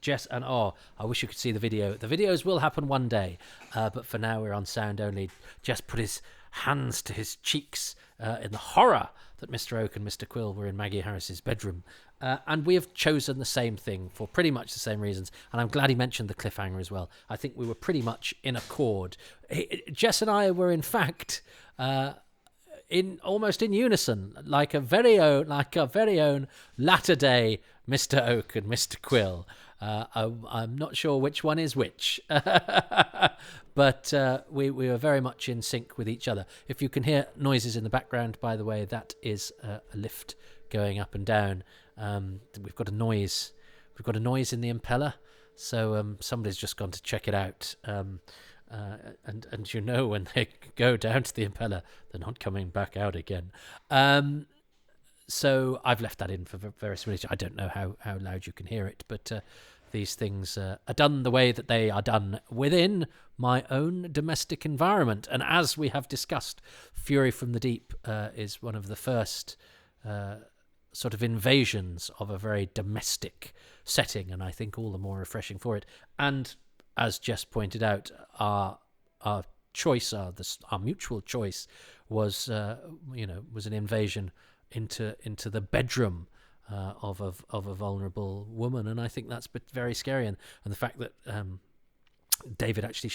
Jess and I wish you could see the video. The videos will happen one day, but for now we're on sound only. Jess put his hands to his cheeks in the horror that Mr. Oak and Mr. Quill were in Maggie Harris's bedroom. And we have chosen the same thing for pretty much the same reasons. And I'm glad he mentioned the cliffhanger as well. I think we were pretty much in accord. Jess and I were, in fact, almost in unison, like a very own latter-day Mr. Oak and Mr. Quill. I'm not sure which one is which, but we were very much in sync with each other. If you can hear noises in the background, by the way, that is a lift going up and down. We've got a noise. We've got a noise in the impeller, so somebody's just gone to check it out. And when they go down to the impeller, they're not coming back out again. So I've left that in for various reasons. I don't know how loud you can hear it, but these things are done the way that they are done within my own domestic environment. And as we have discussed, Fury from the Deep is one of the first sort of invasions of a very domestic setting, and I think all the more refreshing for it. And as Jess pointed out, our choice, our mutual choice, was an invasion into the bedroom of a vulnerable woman, and I think that's very scary. And the fact that David actually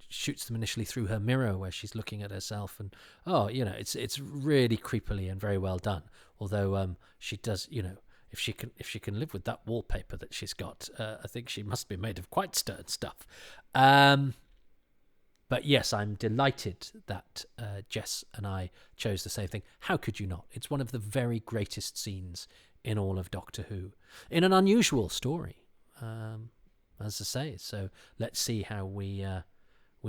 shoots them initially through her mirror where she's looking at herself, and it's really creepily and very well done. Although she does, if she can live with that wallpaper that she's got, I think she must be made of quite stern stuff. But yes, I'm delighted that Jess and I chose the same thing. How could you not? It's one of the very greatest scenes in all of Doctor Who, in an unusual story, as I say. So let's see how we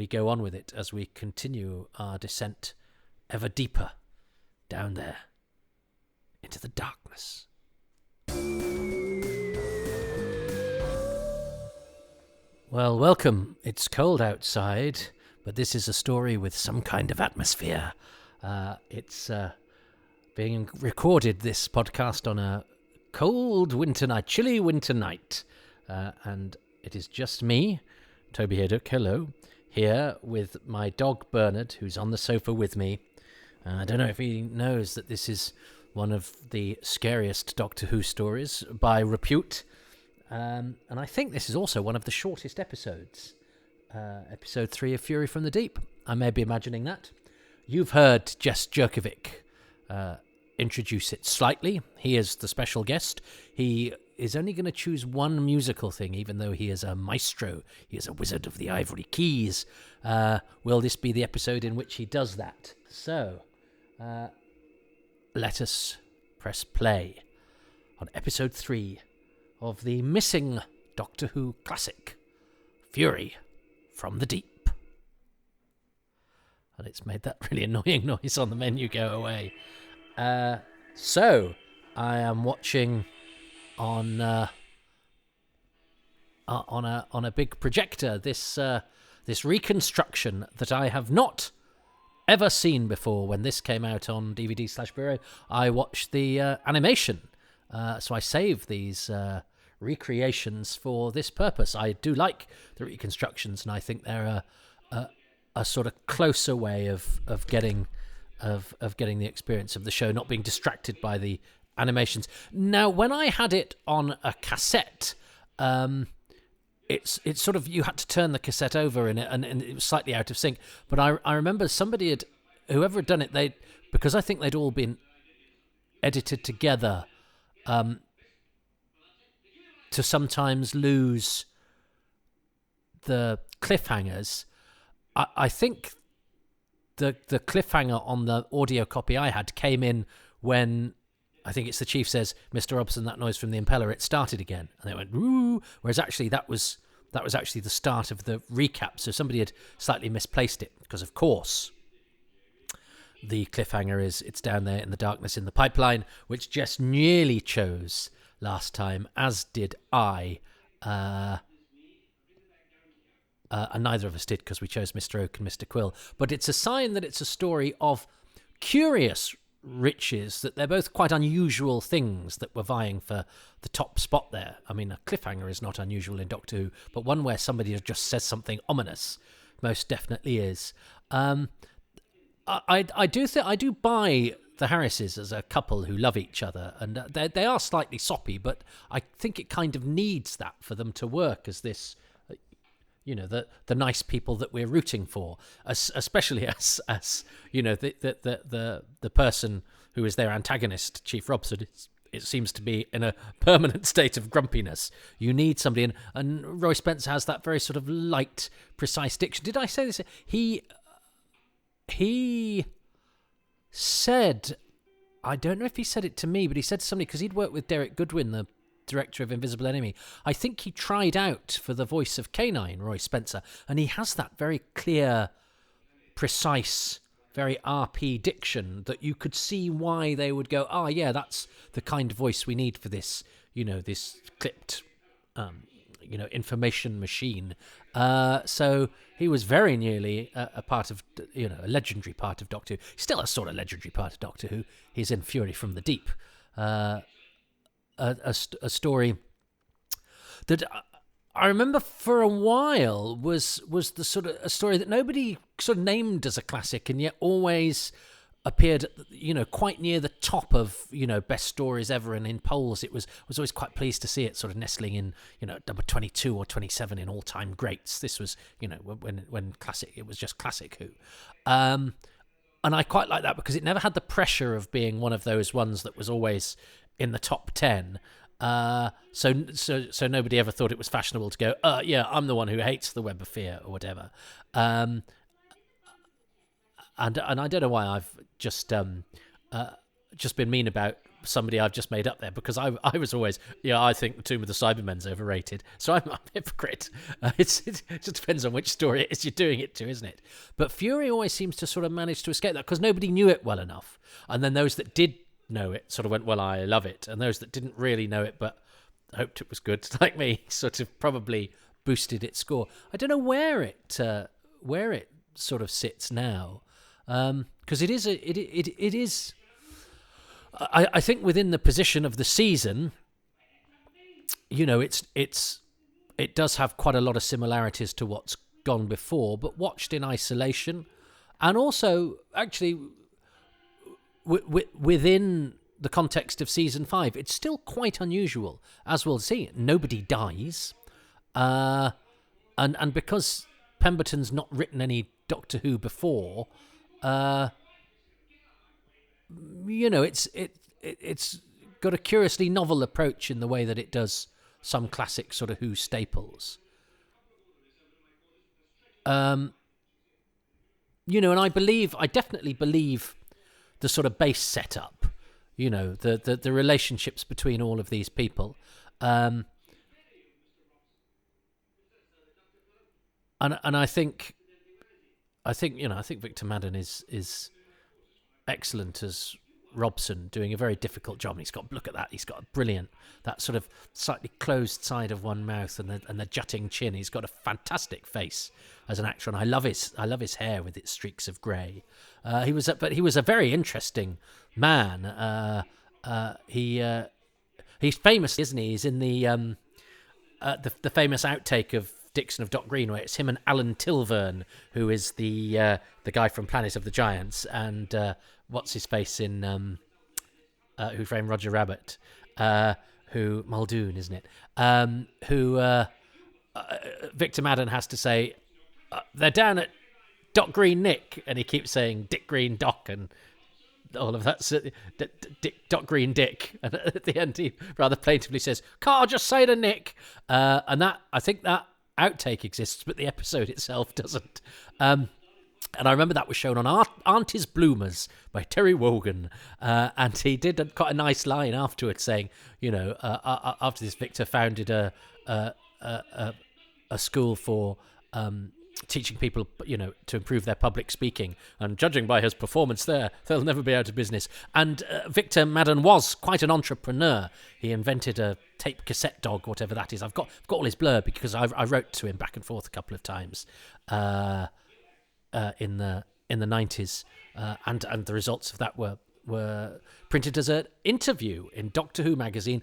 go on with it as we continue our descent ever deeper down there into the darkness. Well, welcome. It's cold outside, but this is a story with some kind of atmosphere. It's being recorded, this podcast, on a cold winter night, chilly winter night. And it is just me, Toby Haydock, hello, here with my dog Bernard, who's on the sofa with me. I don't know if he knows that this is one of the scariest Doctor Who stories by repute. And I think this is also one of the shortest episodes. Episode 3 of Fury from the Deep. I may be imagining that. You've heard Jess Jurkovic introduce it slightly. He is the special guest. He is only going to choose one musical thing, even though he is a maestro. He is a wizard of the ivory keys. Will this be the episode in which he does that? So, let us press play on episode 3 of the missing Doctor Who classic, Fury from the Deep. And it's made that really annoying noise on the menu go away. So, I am watching on a big projector this reconstruction that I have not ever seen before. When this came out on DVD/Blu-ray, I watched the animation, so I saved these recreations for this purpose. I do like the reconstructions, and I think they're a sort of closer way of getting the experience of the show, not being distracted by the animations. Now, when I had it on a cassette, it's sort of, you had to turn the cassette over in it, and it was slightly out of sync. But I remember whoever had done it, because I think they'd all been edited together, to sometimes lose the cliffhangers. I think the cliffhanger on the audio copy I had came in when, I think it's the chief says, "Mr. Robson, that noise from the impeller, it started again." And they went, "Woo!" Whereas actually that was actually the start of the recap. So somebody had slightly misplaced it, because of course the cliffhanger is, it's down there in the darkness in the pipeline, which Jess nearly chose last time, as did I. And neither of us did, because we chose Mr. Oak and Mr. Quill. But it's a sign that it's a story of curious riches, that they're both quite unusual things that were vying for the top spot there. I mean, a cliffhanger is not unusual in Doctor Who, but one where somebody just says something ominous most definitely is. I do buy the Harrises as a couple who love each other, and they are slightly soppy, but I think it kind of needs that for them to work as this, the nice people that we're rooting for, especially as the person who is their antagonist, Chief Robson. It seems to be in a permanent state of grumpiness. You need somebody, and Roy Spencer has that very sort of light, precise diction. Did I say this? He said, I don't know if he said it to me, but he said to somebody, because he'd worked with Derek Goodwin, the director of Invisible Enemy. I think he tried out for the voice of K9, Roy Spencer, and he has that very clear, precise, very RP diction that you could see why they would go, oh yeah, that's the kind of voice we need for this, this clipped, information machine. So he was very nearly a part of, a legendary part of Doctor Who. Still a sort of legendary part of Doctor Who. He's in Fury from the Deep. A story that I remember for a while was the sort of a story that nobody sort of named as a classic, and yet always appeared, quite near the top of, best stories ever. And in polls, I was always quite pleased to see it sort of nestling in, number 22 or 27 in all-time greats. This was, when classic, it was just Classic Who. And I quite like that because it never had the pressure of being one of those ones that was always in the top 10. So nobody ever thought it was fashionable to go, yeah, I'm the one who hates the Web of Fear or whatever. And I don't know why I've just been mean about somebody I've just made up there, because I was always, I think the Tomb of the Cybermen's overrated, so I'm a hypocrite. It just depends on which story it is you're doing it to, isn't it? But Fury always seems to sort of manage to escape that, because nobody knew it well enough, and then those that did know it sort of went, well, I love it, and those that didn't really know it but hoped it was good, like me, sort of probably boosted its score. I don't know where it sort of sits now, because it is. I think within the position of the season, it does have quite a lot of similarities to what's gone before, but watched in isolation, and also actually within the context of season 5, it's still quite unusual, as we'll see. Nobody dies, and because Pemberton's not written any Doctor Who before, it's got a curiously novel approach in the way that it does some classic sort of Who staples. And I definitely believe the sort of base setup, the relationships between all of these people. And I think Victor Madden is excellent as Robson, doing a very difficult job. And he's got, look at that, he's got a brilliant, that sort of slightly closed side of one mouth and the jutting chin. He's got a fantastic face as an actor, and I love his hair with its streaks of grey. He was a very interesting man. He's famous, isn't he? He's in the famous outtake of Dixon of Dock Green, where it's him and Alan Tilvern, who is the guy from Planet of the Giants, and what's his face in Who Framed Roger Rabbit, who Muldoon, isn't it? Who Victor Madden has to say, they're down at Dock Green Nick, and he keeps saying Dick Green Dock and all of that. Dock Green Dick, and at the end he rather plaintively says, "Can't I just say to Nick?" And that, I think that outtake exists, but the episode itself doesn't. And I remember that was shown on Auntie's Bloomers by Terry Wogan, and he did quite a nice line afterwards saying, after this, Victor founded a school for teaching people, to improve their public speaking, and judging by his performance there, they'll never be out of business. And Victor Madden was quite an entrepreneur. He invented a tape cassette dog, whatever that is. I've got all his blurb because I wrote to him back and forth a couple of times in the 90s, and the results of that were printed as an interview in Doctor Who magazine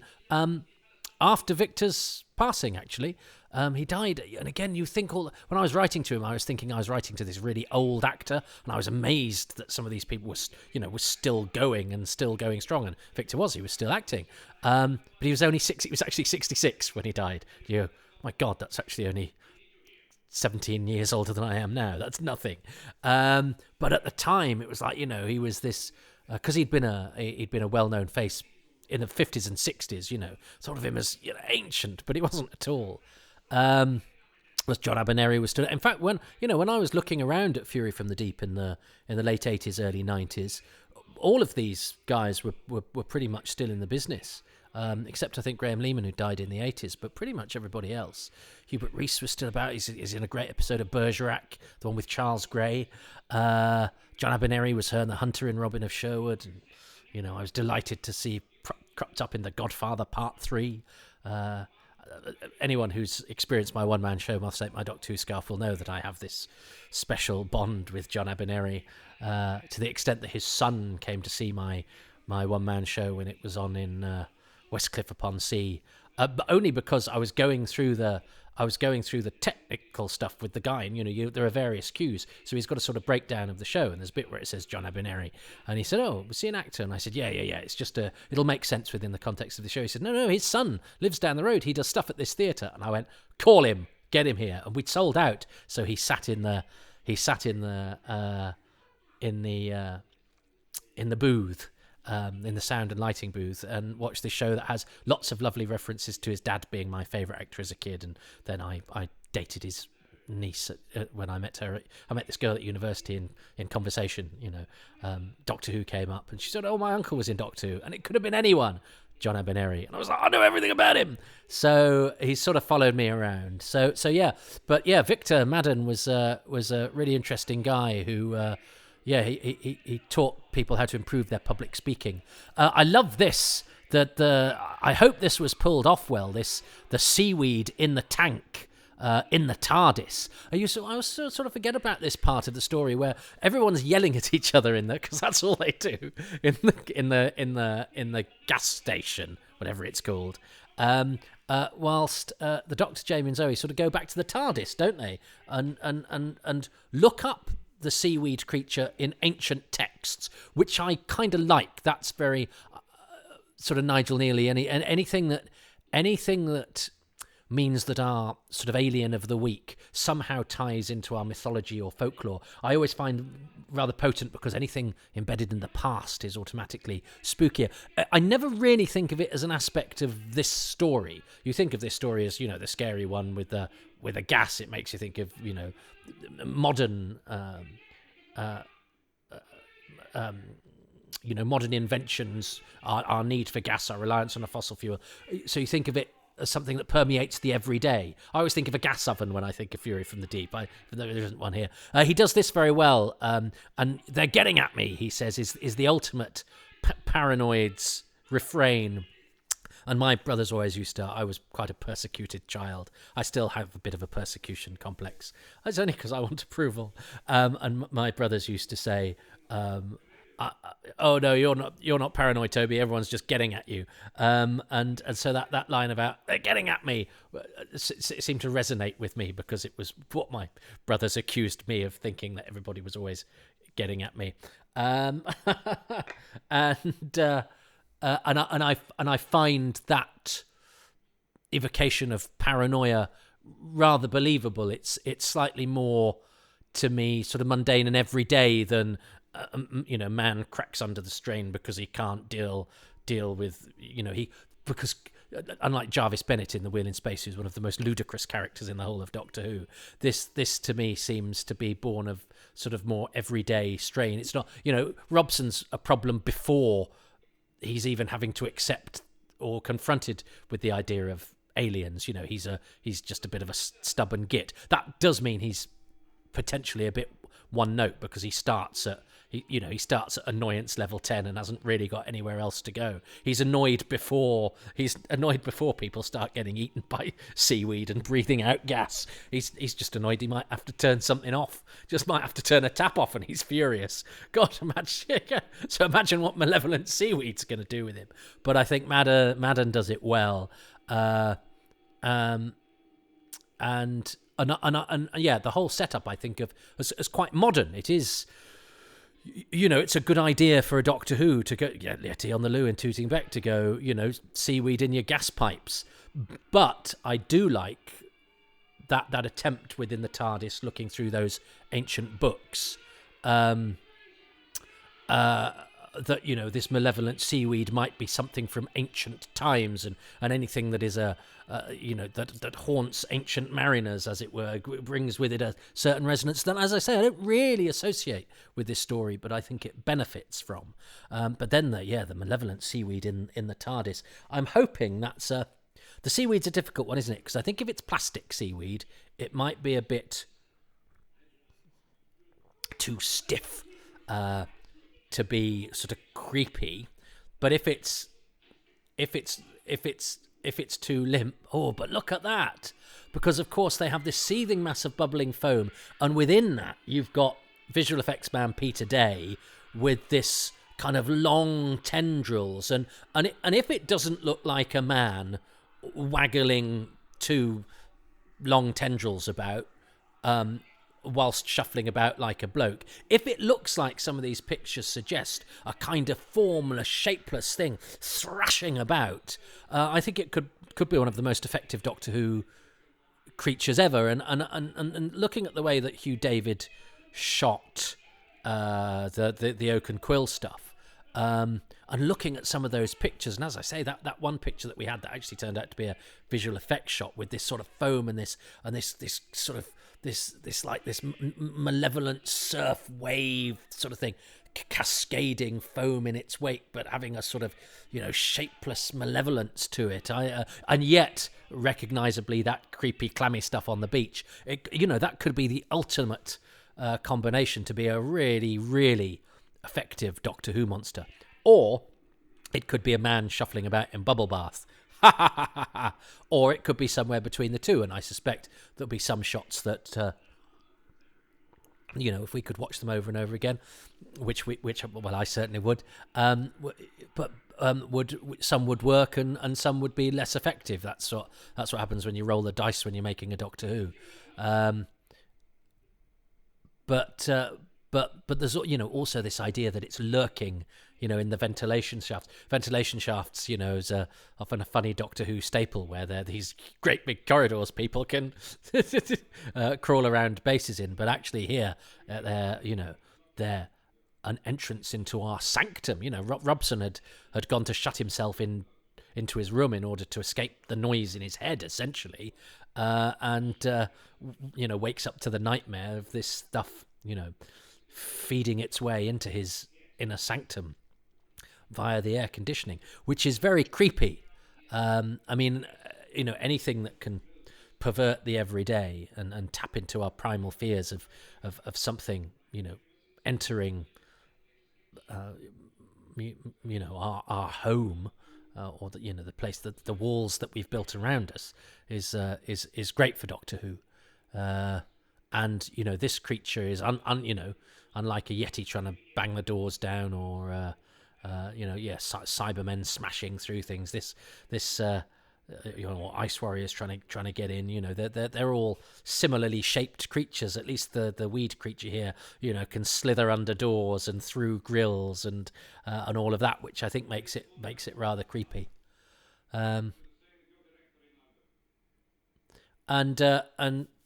after Victor's passing, actually. He died, and again, you think when I was writing to him, I was thinking I was writing to this really old actor, and I was amazed that some of these people were still going and still going strong. And Victor he was still acting, but he was only he was actually 66 when he died. My God, that's actually only 17 years older than I am now. That's nothing. But at the time, it was like, he was this, because he'd been a well-known face in the 50s and 60s, thought of him as ancient, but he wasn't at all. Was John Abernethy was still. In fact, when I was looking around at Fury from the Deep in the late 80s, early 90s, all of these guys were pretty much still in the business, except I think Graham Lehman, who died in the 80s, but pretty much everybody else. Hubert Rees was still about. He's in a great episode of Bergerac, the one with Charles Gray. John Abernethy was Herne the Hunter in Robin of Sherwood, and I was delighted to see cropped up in The Godfather Part 3. Anyone who's experienced my one-man show, Must Take My Doctor Who Scarf, will know that I have this special bond with John Abernethy, to the extent that his son came to see my one-man show when it was on in Westcliff-upon-Sea, but only because I was going through the technical stuff with the guy, and there are various cues, so he's got a sort of breakdown of the show, and there's a bit where it says John Abernethy, and he said, "Oh, was he an actor?" And I said, yeah, it's just it'll make sense within the context of the show. He said, no, his son lives down the road, he does stuff at this theatre. And I went, "Call him, get him here." And we'd sold out, so he sat in the booth, in the sound and lighting booth, and watched this show that has lots of lovely references to his dad being my favourite actor as a kid. And then I dated his niece when I met her. I met this girl at university in conversation. Doctor Who came up, and she said, "Oh, my uncle was in Doctor Who," and it could have been anyone, John Abernethy. And I was like, "I know everything about him." So he sort of followed me around. So yeah, but yeah, Victor Madden was a really interesting guy who. He taught people how to improve their public speaking. I love this. I hope this was pulled off well. The seaweed in the tank, in the TARDIS. I was sort of forget about this part of the story where everyone's yelling at each other because that's all they do in the gas station, whatever it's called. Whilst the Doctor, Jamie, and Zoe sort of go back to the TARDIS, don't they? And look up the seaweed creature in ancient texts, which I kind of like. That's very sort of Nigel Neely. Anything that means that our sort of alien of the week somehow ties into our mythology or folklore, I always find rather potent, because anything embedded in the past is automatically spookier. I never really think of it as an aspect of this story. You think of this story as, the scary one with a gas. It makes you think of, modern modern inventions, our need for gas, our reliance on a fossil fuel. So you think of it as something that permeates the everyday. I always think of a gas oven when I think of Fury from the Deep, even though there isn't one here. He does this very well, and they're getting at me, he says, is the ultimate paranoid's refrain. And my brothers always used to, I was quite a persecuted child. I still have a bit of a persecution complex. It's only because I want approval. And my brothers used to say, oh no, you're not paranoid, Toby. Everyone's just getting at you. And so that line about they're getting at me seemed to resonate with me, because it was what my brothers accused me of, thinking that everybody was always getting at me. And I find that evocation of paranoia rather believable. It's slightly more, to me, sort of mundane and everyday than man cracks under the strain because he can't deal with because unlike Jarvis Bennett in The Wheel in Space, who's one of the most ludicrous characters in the whole of Doctor Who, this to me seems to be born of sort of more everyday strain. It's not, Robson's a problem before he's even having to accept or confronted with the idea of aliens. He's just a bit of a stubborn git. That does mean he's potentially a bit one note, because he starts at annoyance level 10 and hasn't really got anywhere else to go. He's annoyed before people start getting eaten by seaweed and breathing out gas. He's just annoyed he might have to turn something off. Just might have to turn a tap off, and he's furious. God, imagine what malevolent seaweed's going to do with him. But I think Madden does it well. And yeah, the whole setup I think of as quite modern. It is, it's a good idea for a Doctor Who to go, Letty on the loo and Tooting Beck to go, seaweed in your gas pipes. But I do like that attempt within the TARDIS, looking through those ancient books, that this malevolent seaweed might be something from ancient times, and anything that is that haunts ancient mariners, as it were, brings with it a certain resonance that, as I say, I don't really associate with this story, but I think it benefits from. But then the malevolent seaweed in the TARDIS, I'm hoping that's the seaweed's a difficult one, isn't it? Because I think if it's plastic seaweed, it might be a bit too stiff to be sort of creepy. But if it's too limp, but look at that, because of course they have this seething mass of bubbling foam, and within that you've got visual effects man Peter Day with this kind of long tendrils, and if it doesn't look like a man waggling two long tendrils about whilst shuffling about like a bloke, if it looks like some of these pictures suggest, a kind of formless, shapeless thing thrashing about, I think it could be one of the most effective Doctor Who creatures ever. And looking at the way that Hugh David shot the Oak and Quill stuff, and looking at some of those pictures, and as I say, that one picture that we had that actually turned out to be a visual effects shot with this sort of foam and this sort of this malevolent surf wave sort of thing, cascading foam in its wake, but having a sort of shapeless malevolence to it. And yet recognizably that creepy clammy stuff on the beach. That could be the ultimate combination to be a really, really effective Doctor Who monster. Or it could be a man shuffling about in bubble bath. Or it could be somewhere between the two, and I suspect there'll be some shots that if we could watch them over and over again, which I certainly would, but some would work and some would be less effective. That's what happens when you roll the dice when you're making a Doctor Who. But but there's also this idea that it's lurking, in the ventilation shafts. Ventilation shafts, is often a funny Doctor Who staple, where there are these great big corridors people can crawl around bases in. But actually here, they're an entrance into our sanctum. Robson had gone to shut himself into his room in order to escape the noise in his head, essentially, and wakes up to the nightmare of this stuff, feeding its way into his inner sanctum via the air conditioning, which is very creepy. Anything that can pervert the everyday and tap into our primal fears of something, entering, our home, or the place, that the walls that we've built around us is great for Doctor Who. And this creature is unlike a Yeti trying to bang the doors down, or Cybermen smashing through things. This Ice Warriors trying to get in. They're all similarly shaped creatures. At least the weed creature here, can slither under doors and through grills and all of that, which I think makes it rather creepy. And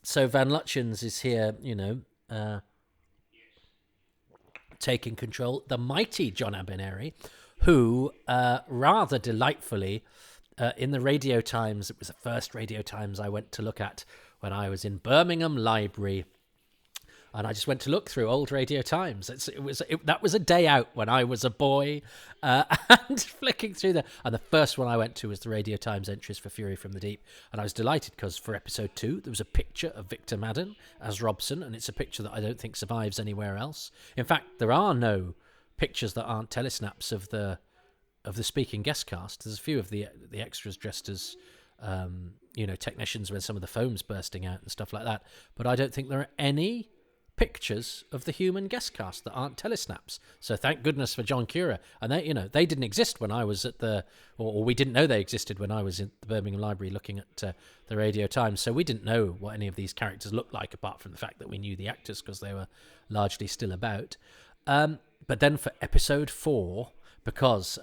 so Van Lutyens is here, taking control. The mighty John Abineri, who rather delightfully, in the Radio Times, it was the first Radio Times I went to look at when I was in Birmingham Library, and I just went to look through old Radio Times. That was a day out when I was a boy, and flicking through and the first one I went to was the Radio Times entries for Fury from the Deep, and I was delighted because for episode 2 there was a picture of Victor Madden as Robson, and it's a picture that I don't think survives anywhere else. In fact, there are no pictures that aren't telesnaps of the speaking guest cast. There's a few of the extras dressed as technicians when some of the foam's bursting out and stuff like that, but I don't think there are any pictures of the human guest cast that aren't telesnaps. So thank goodness for John Cura. And they didn't exist when I was at or we didn't know they existed when I was in the Birmingham Library looking at the Radio Times. So we didn't know what any of these characters looked like, apart from the fact that we knew the actors because they were largely still about. But then for episode 4,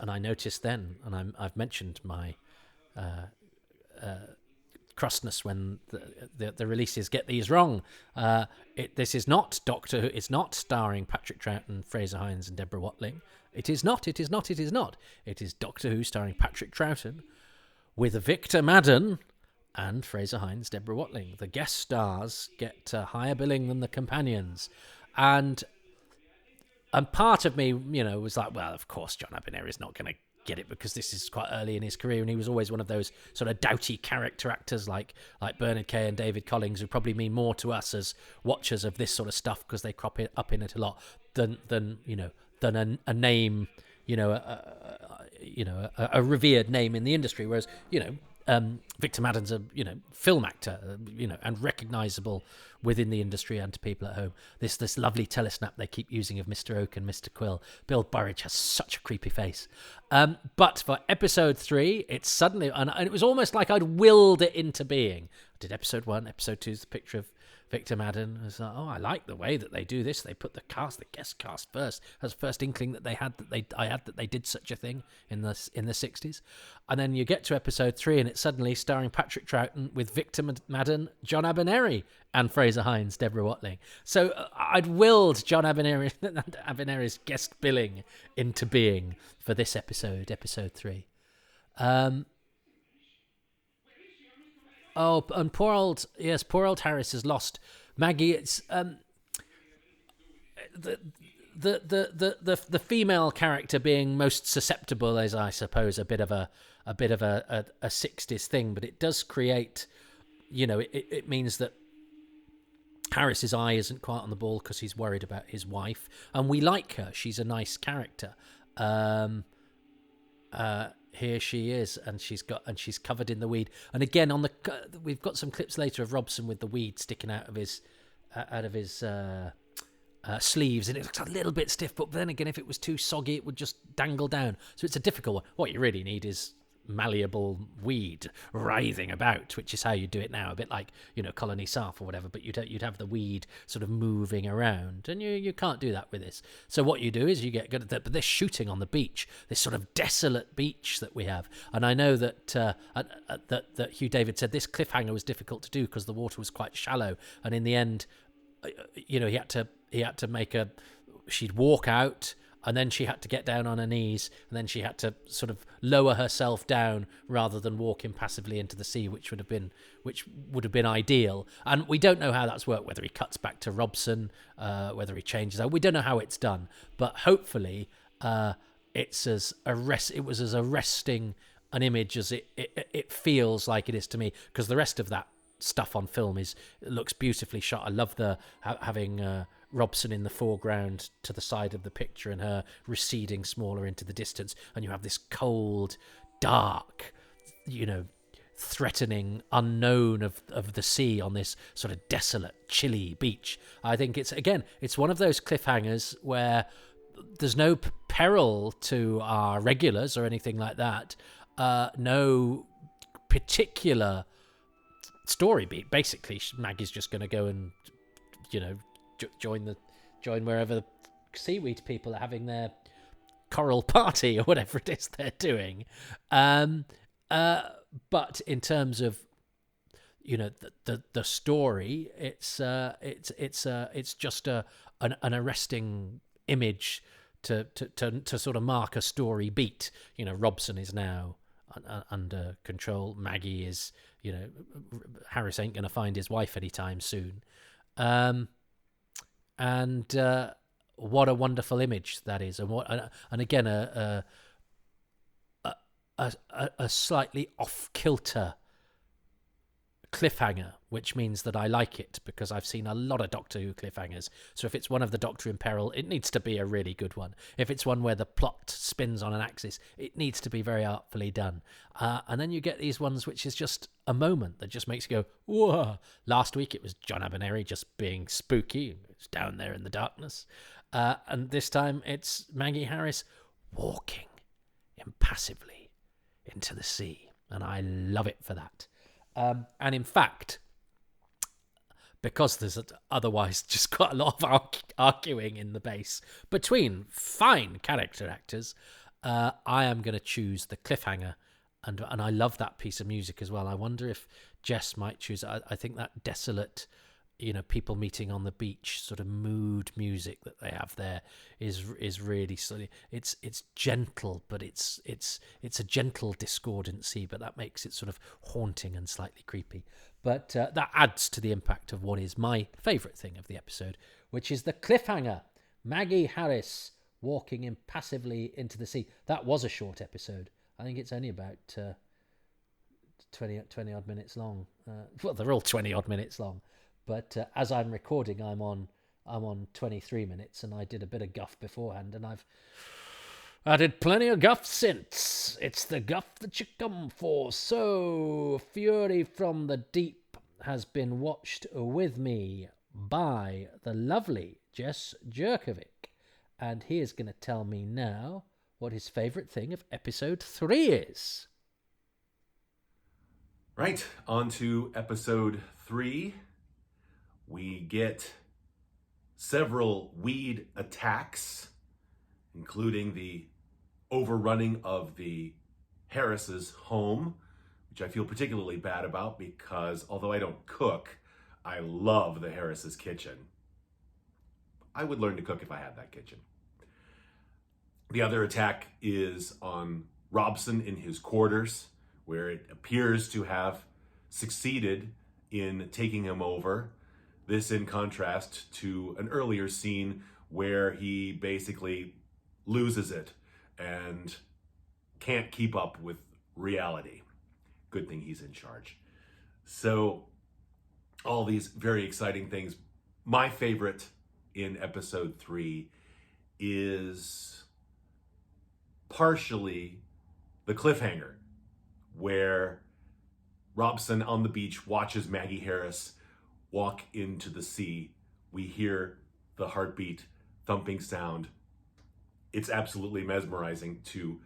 and I noticed then, and I've mentioned my crossness when the releases get these wrong. This is not Doctor Who. It's not starring Patrick Troughton, Fraser Hines, and Deborah Watling. It is not. It is not. It is not. It is Doctor Who starring Patrick Troughton with Victor Madden and Fraser Hines, Deborah Watling. The guest stars get higher billing than the companions, and part of me, was like, well, of course, John Abineri is not going to get it because this is quite early in his career, and he was always one of those sort of doughty character actors like Bernard Kay and David Collings, who probably mean more to us as watchers of this sort of stuff because they crop it up in it a lot than a name, a revered name in the industry. Whereas Victor Madden's a film actor, and recognisable within the industry and to people at home. This lovely telesnap they keep using of Mr. Oak and Mr. Quill. Bill Burridge has such a creepy face. But for episode 3, it's suddenly, and it was almost like I'd willed it into being. I did episode 1, episode 2 is the picture of Victor Madden. I was like, I like the way that they do this. They put the guest cast first. That's the first inkling that I had that they did such a thing in the 60s. And then you get to episode 3, and it's suddenly starring Patrick Troughton with Victor Madden, John Abineri, and Fraser Hines, Deborah Watling. So I'd willed John Abineri's guest billing into being for this episode 3. Oh, and poor old Harris has lost Maggie. It's the female character being most susceptible is, I suppose, a bit of a 60s thing, but it does create, it means that Harris's eye isn't quite on the ball because he's worried about his wife, and we like her. She's a nice character. Here she is, and she's covered in the weed. And again, we've got some clips later of Robson with the weed sticking out of his sleeves, and it looks a little bit stiff. But then again, if it was too soggy, it would just dangle down. So it's a difficult one. What you really need is malleable weed writhing about, which is how you do it now, a bit like, Colony Surf or whatever, but you'd have the weed sort of moving around, and you can't do that with this. So what you do is you get good at that, but they're shooting on the beach, this sort of desolate beach that we have. And I know that that Hugh David said this cliffhanger was difficult to do because the water was quite shallow, and in the end, he had to make she'd walk out, and then she had to get down on her knees, and then she had to sort of lower herself down rather than walk impassively into the sea, which would have been ideal. And we don't know how that's worked, whether he cuts back to Robson, whether he changes that. We don't know how it's done, but hopefully it was as arresting an image as it feels like it is to me, because the rest of that stuff on film looks beautifully shot. I love having Robson in the foreground to the side of the picture and her receding smaller into the distance, and you have this cold, dark, threatening unknown of the sea on this sort of desolate, chilly beach. I think it's one of those cliffhangers where there's no peril to our regulars or anything like that. No particular story beat. Basically, Maggie's just going to go and join wherever the seaweed people are having their coral party or whatever it is they're doing. But in terms of the story, it's just an arresting image to sort of mark a story beat. Robson is now under control. Maggie is, Harris ain't gonna find his wife anytime soon. And what a wonderful image that is, and again a slightly off kilter cliffhanger, which means that I like it, because I've seen a lot of Doctor Who cliffhangers. So if it's one of the Doctor in peril, it needs to be a really good one. If it's one where the plot spins on an axis, it needs to be very artfully done. And then you get these ones which is just a moment that just makes you go, whoa. Last week it was John Abernethy just being spooky. It's down there in the darkness. And this time it's Maggie Harris walking impassively into the sea. And I love it for that. And in fact, because there's otherwise just quite a lot of arguing in the base between fine character actors, I am going to choose the cliffhanger. And I love that piece of music as well. I wonder if Jess might choose it. I think that desolate, people meeting on the beach sort of mood music that they have there is really sort of, it's gentle, but it's a gentle discordancy, but that makes it sort of haunting and slightly creepy. But that adds to the impact of what is my favourite thing of the episode, which is the cliffhanger. Maggie Harris walking impassively into the sea. That was a short episode. I think it's only about 20 odd minutes long. Well, they're all 20 odd minutes long. But as I'm recording, I'm on 23 minutes, and I did a bit of guff beforehand, and I've added plenty of guff since. It's the guff that you come for. So, Fury from the Deep has been watched with me by the lovely Jess Jurkovic, and he is going to tell me now what his favourite thing of episode 3 is. Right, on to episode 3. We get several weed attacks, including the overrunning of the Harris's home, which I feel particularly bad about because although I don't cook, I love the Harris's kitchen. I would learn to cook if I had that kitchen. The other attack is on Robson in his quarters, where it appears to have succeeded in taking him over. This in contrast to an earlier scene where he basically loses it and can't keep up with reality. Good thing he's in charge. So all these very exciting things. My favorite in episode 3 is partially the cliffhanger where Robson on the beach watches Maggie Harris walk into the sea. We hear the heartbeat, thumping sound. It's absolutely mesmerizing to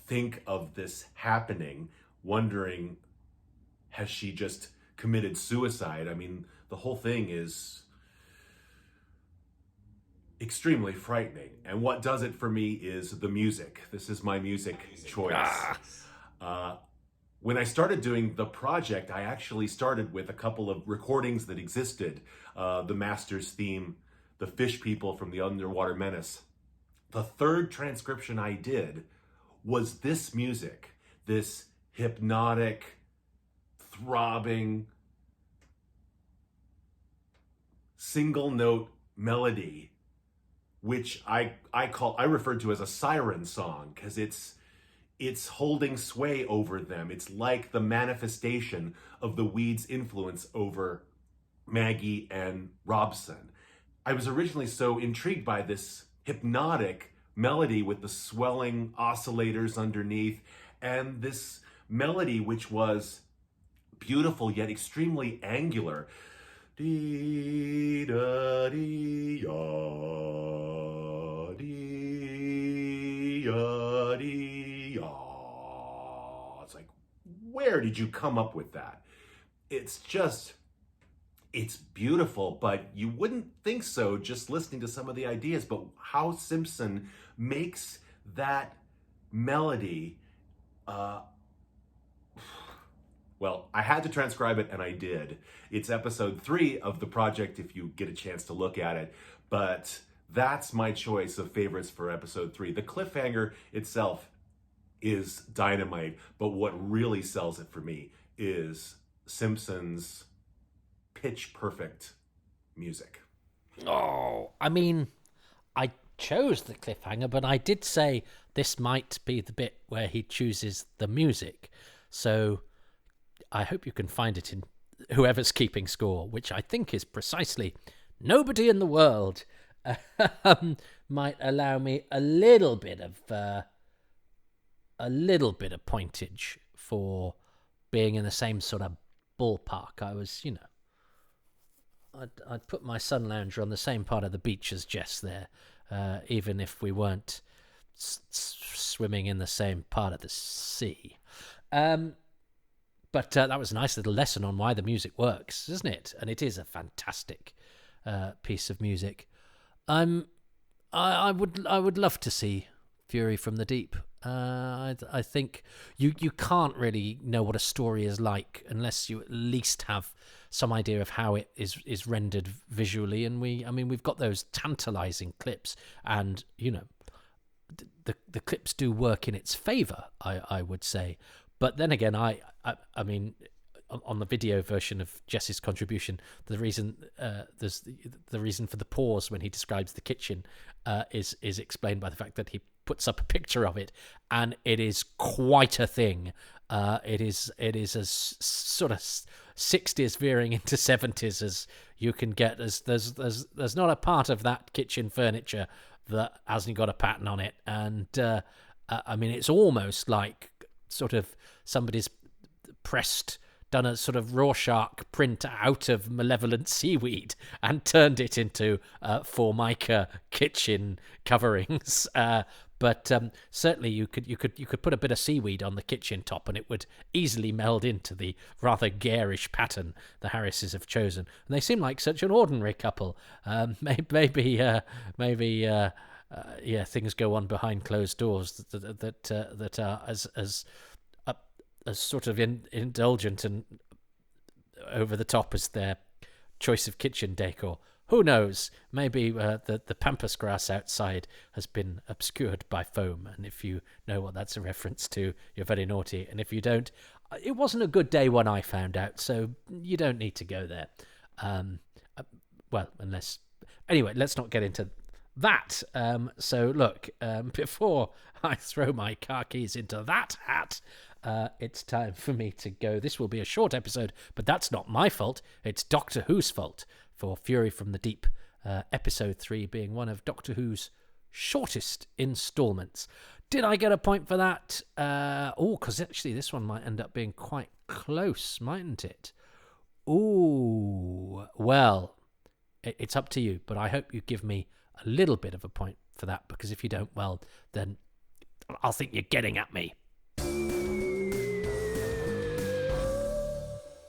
think of this happening, wondering, has she just committed suicide? I mean, the whole thing is extremely frightening. And what does it for me is the music. This is my music choice. When I started doing the project, I actually started with a couple of recordings that existed. The Master's theme, The Fish People from the Underwater Menace. The third transcription I did was this music, this hypnotic, throbbing, single note melody, which I referred to as a siren song, because it's holding sway over them. It's like the manifestation of the weed's influence over Maggie and Robson. I was originally so intrigued by this hypnotic melody with the swelling oscillators underneath, and this melody which was beautiful yet extremely angular. Dee da dee ya, dee ya, dee ya. It's like, where did you come up with that? It's beautiful, but you wouldn't think so just listening to some of the ideas. But how Simpson makes that melody, well, I had to transcribe it, and I did. It's episode 3 of the project if you get a chance to look at it. But that's my choice of favorites for episode 3. The cliffhanger itself is dynamite, but what really sells it for me is Simpson's pitch perfect music. Oh, I mean, I chose the cliffhanger, but I did say this might be the bit where he chooses the music. So I hope you can find it in whoever's keeping score, which I think is precisely nobody in the world. Might allow me a little bit of pointage for being in the same sort of ballpark. I was, I'd put my sun lounger on the same part of the beach as Jess there, even if we weren't swimming in the same part of the sea. But that was a nice little lesson on why the music works, isn't it? And it is a fantastic piece of music. I would love to see Fury from the Deep. I think you can't really know what a story is like unless you at least have some idea of how it is rendered visually. And we've got those tantalizing clips, and the clips do work in its favor, I would say. But then again, I mean, on the video version of Jess's contribution, the reason there's the reason for the pause when he describes the kitchen is explained by the fact that he puts up a picture of it, and it is quite a thing. It is as sort of 60s veering into 70s as you can get. There's not a part of that kitchen furniture that hasn't got a pattern on it, and I mean, it's almost like sort of somebody's done a sort of Rorschach print out of malevolent seaweed and turned it into Formica kitchen coverings. But certainly you could put a bit of seaweed on the kitchen top, and it would easily meld into the rather garish pattern the Harrises have chosen. And they seem like such an ordinary couple. Maybe things go on behind closed doors that are as sort of indulgent and over the top as their choice of kitchen decor. Who knows? Maybe the pampas grass outside has been obscured by foam, and if you know what that's a reference to, you're very naughty. And if you don't, it wasn't a good day when I found out, so you don't need to go there. Well, unless... Anyway, let's not get into that. So look, before I throw my car keys into that hat, it's time for me to go. This will be a short episode, but that's not my fault. It's Doctor Who's fault for Fury from the Deep, episode 3 being one of Doctor Who's shortest installments. Did I get a point for that? Because actually this one might end up being quite close, mightn't it? Ooh, well, it's up to you, but I hope you give me a little bit of a point for that, because if you don't, well, then I'll think you're getting at me.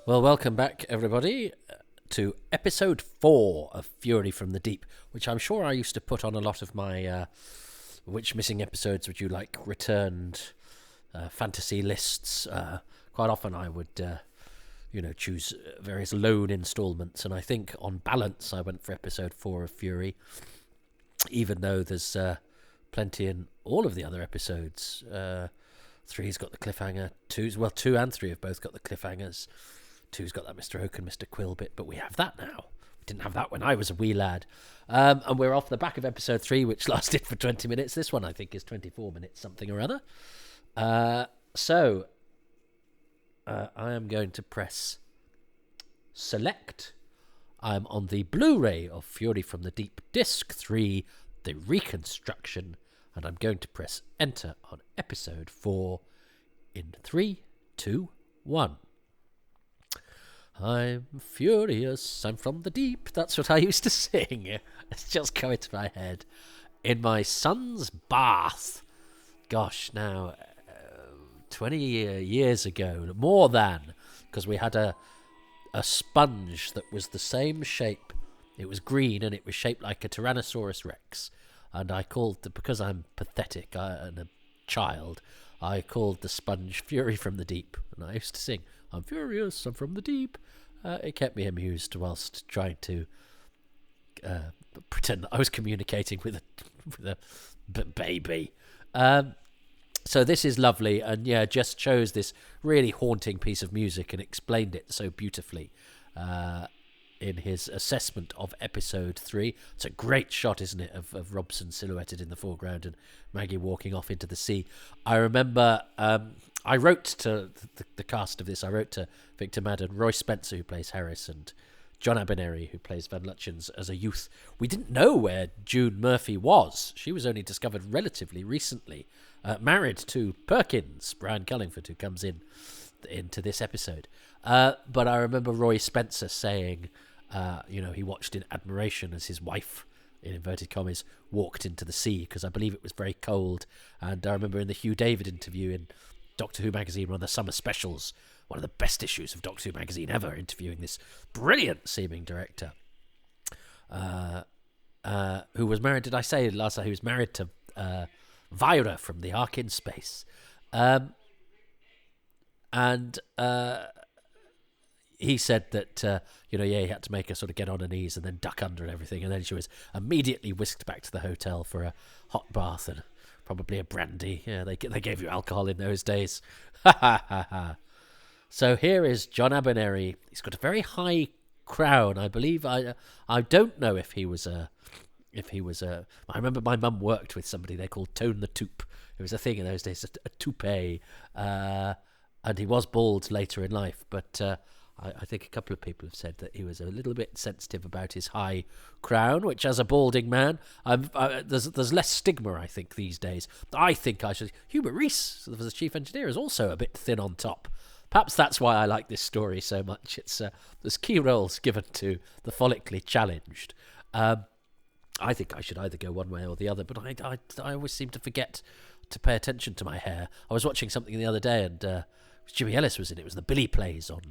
Well, welcome back, everybody, to episode 4 of Fury from the Deep, which I'm sure I used to put on a lot of my which missing episodes would you like returned fantasy lists. Quite often I would, choose various loan installments, and I think on balance I went for episode 4 of Fury, even though there's plenty in all of the other episodes. 3's got the cliffhanger, 2 and 3 have both got the cliffhangers. 2's got that Mr. Oak and Mr. Quill bit, but we have that now. We didn't have that when I was a wee lad. And we're off the back of episode 3, which lasted for 20 minutes. This one, I think, is 24 minutes, something or other. So I am going to press select. I'm on the Blu-ray of Fury from the Deep, Disc 3, The Reconstruction, and I'm going to press enter on episode 4 in 3, 2, 1. I'm furious, I'm from the deep. That's what I used to sing. It's just coming to my head. In my son's bath. Gosh, now, 20 years ago, more than, because we had a sponge that was the same shape. It was green and it was shaped like a Tyrannosaurus Rex. And I called, because I'm pathetic and a child, I called the sponge Fury from the Deep. And I used to sing, I'm furious, I'm from the deep. It kept me amused whilst trying to pretend that I was communicating with a baby. So this is lovely, and yeah, Jess chose this really haunting piece of music and explained it so beautifully in his assessment of episode 3. It's a great shot, isn't it, of Robson silhouetted in the foreground and Maggie walking off into the sea. I remember I wrote to the cast of this. I wrote to Victor Madden, Roy Spencer, who plays Harris, and John Abineri, who plays Van Lutyens, as a youth. We didn't know where June Murphy was. She was only discovered relatively recently, married to Perkins, Brian Cullingford, who comes into this episode. But I remember Roy Spencer saying, he watched in admiration as his wife, in inverted commas, walked into the sea, because I believe it was very cold. And I remember in the Hugh David interview in Doctor Who magazine, one of the summer specials, one of the best issues of Doctor Who magazine ever, interviewing this brilliant seeming director, who was married, did I say last time, he was married to Vyra from The Ark in Space. And he said that, he had to make her sort of get on her knees and then duck under and everything. And then she was immediately whisked back to the hotel for a hot bath and probably a brandy. Yeah, they gave you alcohol in those days. Ha ha ha ha. So here is John Abineri. He's got a very high crown, I believe. I don't know if he was a. I remember my mum worked with somebody they called Tone the Toop. It was a thing in those days, a toupee. And he was bald later in life, but I think a couple of people have said that he was a little bit sensitive about his high crown, which, as a balding man, there's less stigma, I think, these days. I think I should. Hubert Rees, as the chief engineer, is also a bit thin on top. Perhaps that's why I like this story so much. It's there's key roles given to the follically challenged. I think I should either go one way or the other, but I always seem to forget to pay attention to my hair. I was watching something the other day, and Jimmy Ellis was in it. It was the Billy Plays on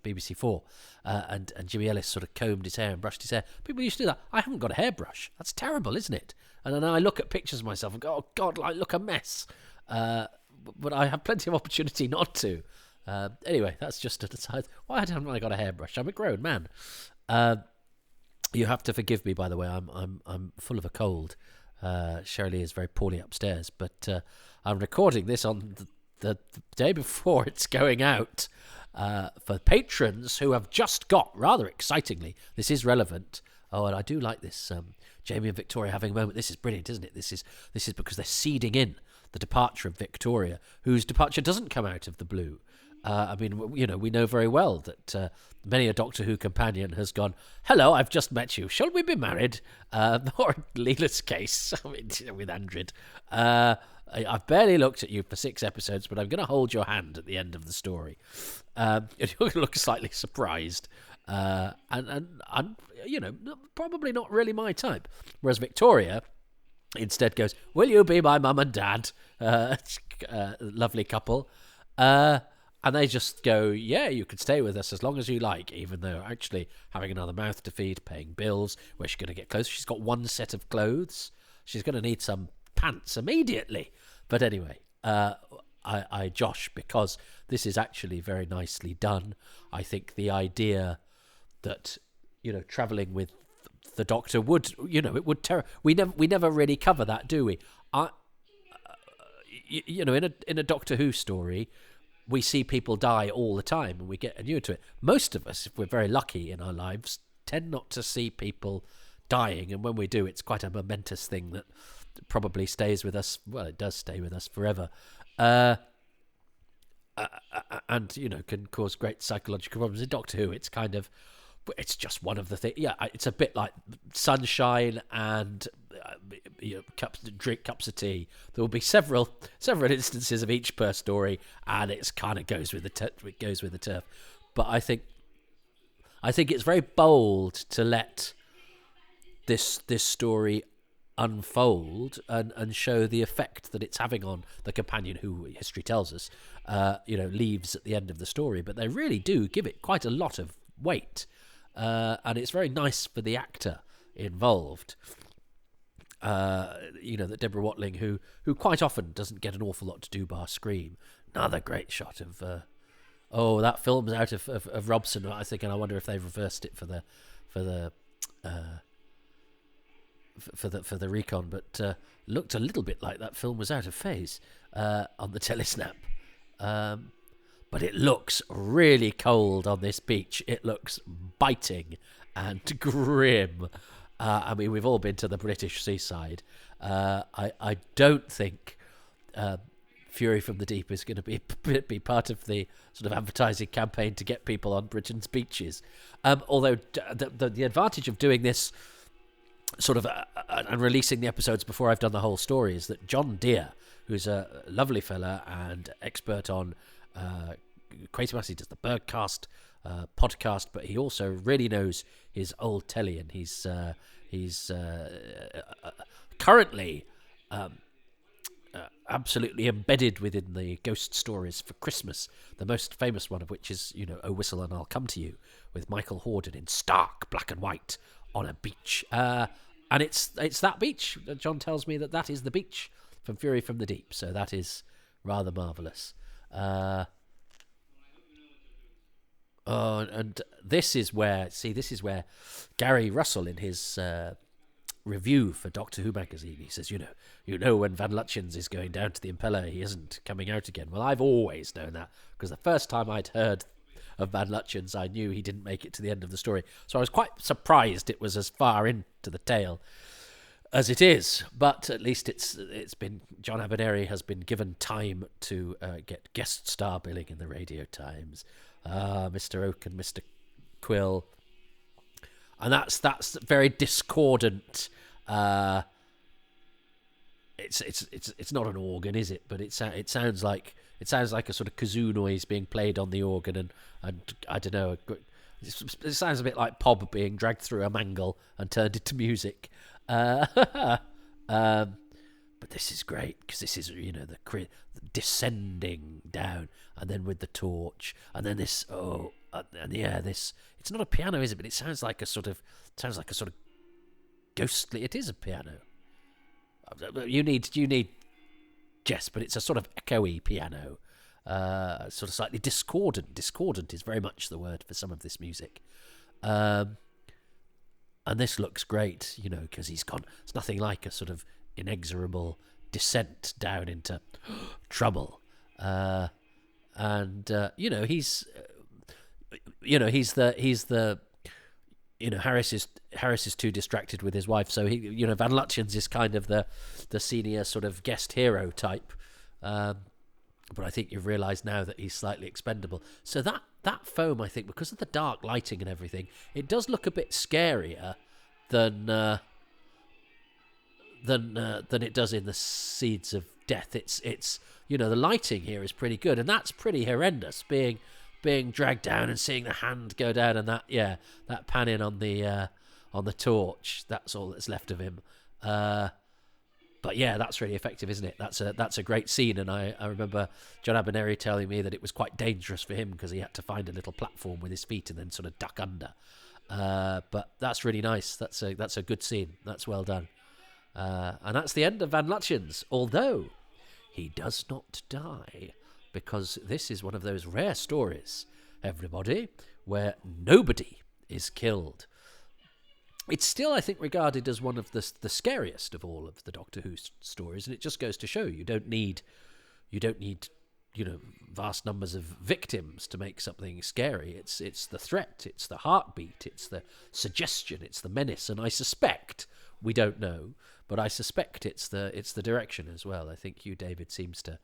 BBC 4, and Jimmy Ellis sort of combed his hair and brushed his hair. People used to do that. I haven't got a hairbrush. That's terrible, isn't it? And then I look at pictures of myself and go, oh God, I look a mess. But I have plenty of opportunity not to. Anyway, that's just an aside. Why haven't I got a hairbrush? I'm a grown man. You have to forgive me, by the way. I'm full of a cold. Shirley is very poorly upstairs, but I'm recording this on the day before it's going out. For patrons who have just got, rather excitingly, this is relevant. Oh, and I do like this. Jamie and Victoria having a moment. This is brilliant, isn't it? This is because they're seeding in the departure of Victoria, whose departure doesn't come out of the blue. I mean, we know very well that many a Doctor Who companion has gone, hello, I've just met you. Shall we be married? Or in Leela's case, with Andred. I've barely looked at you for 6 episodes, but I'm going to hold your hand at the end of the story. You're going to look slightly surprised. And probably not really my type. Whereas Victoria instead goes, will you be my mum and dad? lovely couple. And they just go, yeah, you could stay with us as long as you like, even though actually having another mouth to feed, paying bills, where's she going to get clothes? She's got one set of clothes. She's going to need some pants immediately. But anyway, I josh because this is actually very nicely done. I think the idea that, travelling with the Doctor would, it would we never really cover that, do we? In a Doctor Who story, we see people die all the time and we get inured to it. Most of us, if we're very lucky in our lives, tend not to see people dying, and when we do, it's quite a momentous thing that probably stays with us. Well, it does stay with us forever, and can cause great psychological problems. In Doctor Who, it's just one of the things. Yeah, it's a bit like sunshine and cups of tea. There will be several instances of each per story, and it kind of goes with the turf. But I think it's very bold to let this story unfold and show the effect that it's having on the companion, who history tells us, leaves at the end of the story. But they really do give it quite a lot of weight. And it's very nice for the actor involved. That Deborah Watling, who quite often doesn't get an awful lot to do bar scream. Another great shot of that film's out of Robson, I think, and I wonder if they've reversed it for the recon, but looked a little bit like that film was out of phase on the telesnap. But it looks really cold on this beach. It looks biting and grim. We've all been to the British seaside. I don't think Fury from the Deep is going to be part of the sort of advertising campaign to get people on Britain's beaches. Although the advantage of doing this sort of and releasing the episodes before I've done the whole story is that John Deere, who's a lovely fella and expert on Quatermass, he does the Bergcast podcast, but he also really knows his old telly, and he's currently absolutely embedded within the ghost stories for Christmas, the most famous one of which is, Oh Whistle and I'll Come to You, with Michael Hordern in stark black and white on a beach. And it's that beach. John tells me that is the beach from Fury from the Deep, so that is rather marvellous. And this is where Gary Russell, in his review for Doctor Who magazine, he says, when Van Lutyens is going down to the impeller, he isn't coming out again. Well, I've always known that, because the first time I'd heard of Van Lutyens, I knew he didn't make it to the end of the story. So I was quite surprised it was as far into the tale as it is. But at least it's been, John Abernethy has been given time to get guest star billing in the Radio Times. Mr. Oak and Mr. Quill, and that's very discordant. It's not an organ, is it? But it sounds like a sort of kazoo noise being played on the organ, and I don't know. It sounds a bit like Pob being dragged through a mangle and turned into music. But this is great, because this is the descending down, and then with the torch, and then this this. It's not a piano, is it? But it sounds like a sort of ghostly. It is a piano. You need Jess, but it's a sort of echoey piano, sort of slightly discordant. Discordant is very much the word for some of this music. And this looks great, because he's gone. It's nothing like a sort of inexorable descent down into trouble. Harris is too distracted with his wife, so he, Van Lutyens is kind of the senior sort of guest hero type. But I think you've realised now that he's slightly expendable. So that foam, I think, because of the dark lighting and everything, it does look a bit scarier than it does in the Seeds of Death. It's the lighting here is pretty good, and that's pretty horrendous, being dragged down and seeing the hand go down, and that panning on the torch. That's all that's left of him. But like, yeah, that's really effective, isn't it? That's a great scene. And I remember John Abernethy telling me that it was quite dangerous for him because he had to find a little platform with his feet and then sort of duck under. But that's really nice. That's a good scene. That's well done. And that's the end of Van Lutyens, although he does not die, because this is one of those rare stories, everybody, where nobody is killed. It's still, I think, regarded as one of the scariest of all of the Doctor Who stories, and it just goes to show you don't need vast numbers of victims to make something scary. It's the threat, it's the heartbeat, it's the suggestion, it's the menace, and I suspect, we don't know, but I suspect it's the direction as well. I think Hugh David seems to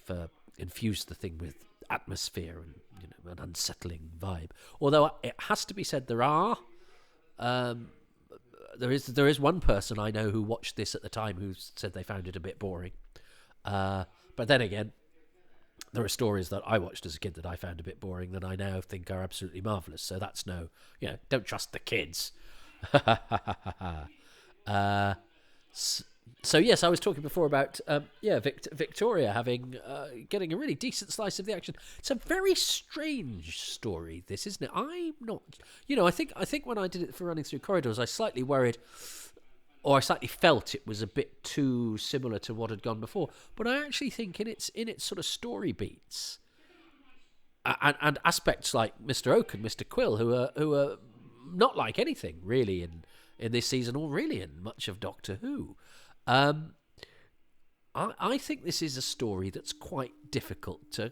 have infused the thing with atmosphere and an unsettling vibe. Although it has to be said, there is one person I know who watched this at the time who said they found it a bit boring. But then again, there are stories that I watched as a kid that I found a bit boring that I now think are absolutely marvellous. So that's don't trust the kids. So yes, I was talking before about Victoria getting a really decent slice of the action. It's a very strange story, this, isn't it? I'm not, I think when I did it for Running Through Corridors, I slightly worried, or I slightly felt it was a bit too similar to what had gone before. But I actually think in its sort of story beats and aspects like Mr. Oak and Mr. Quill, who are not like anything really in this season, or really in much of Doctor Who. I think this is a story that's quite difficult to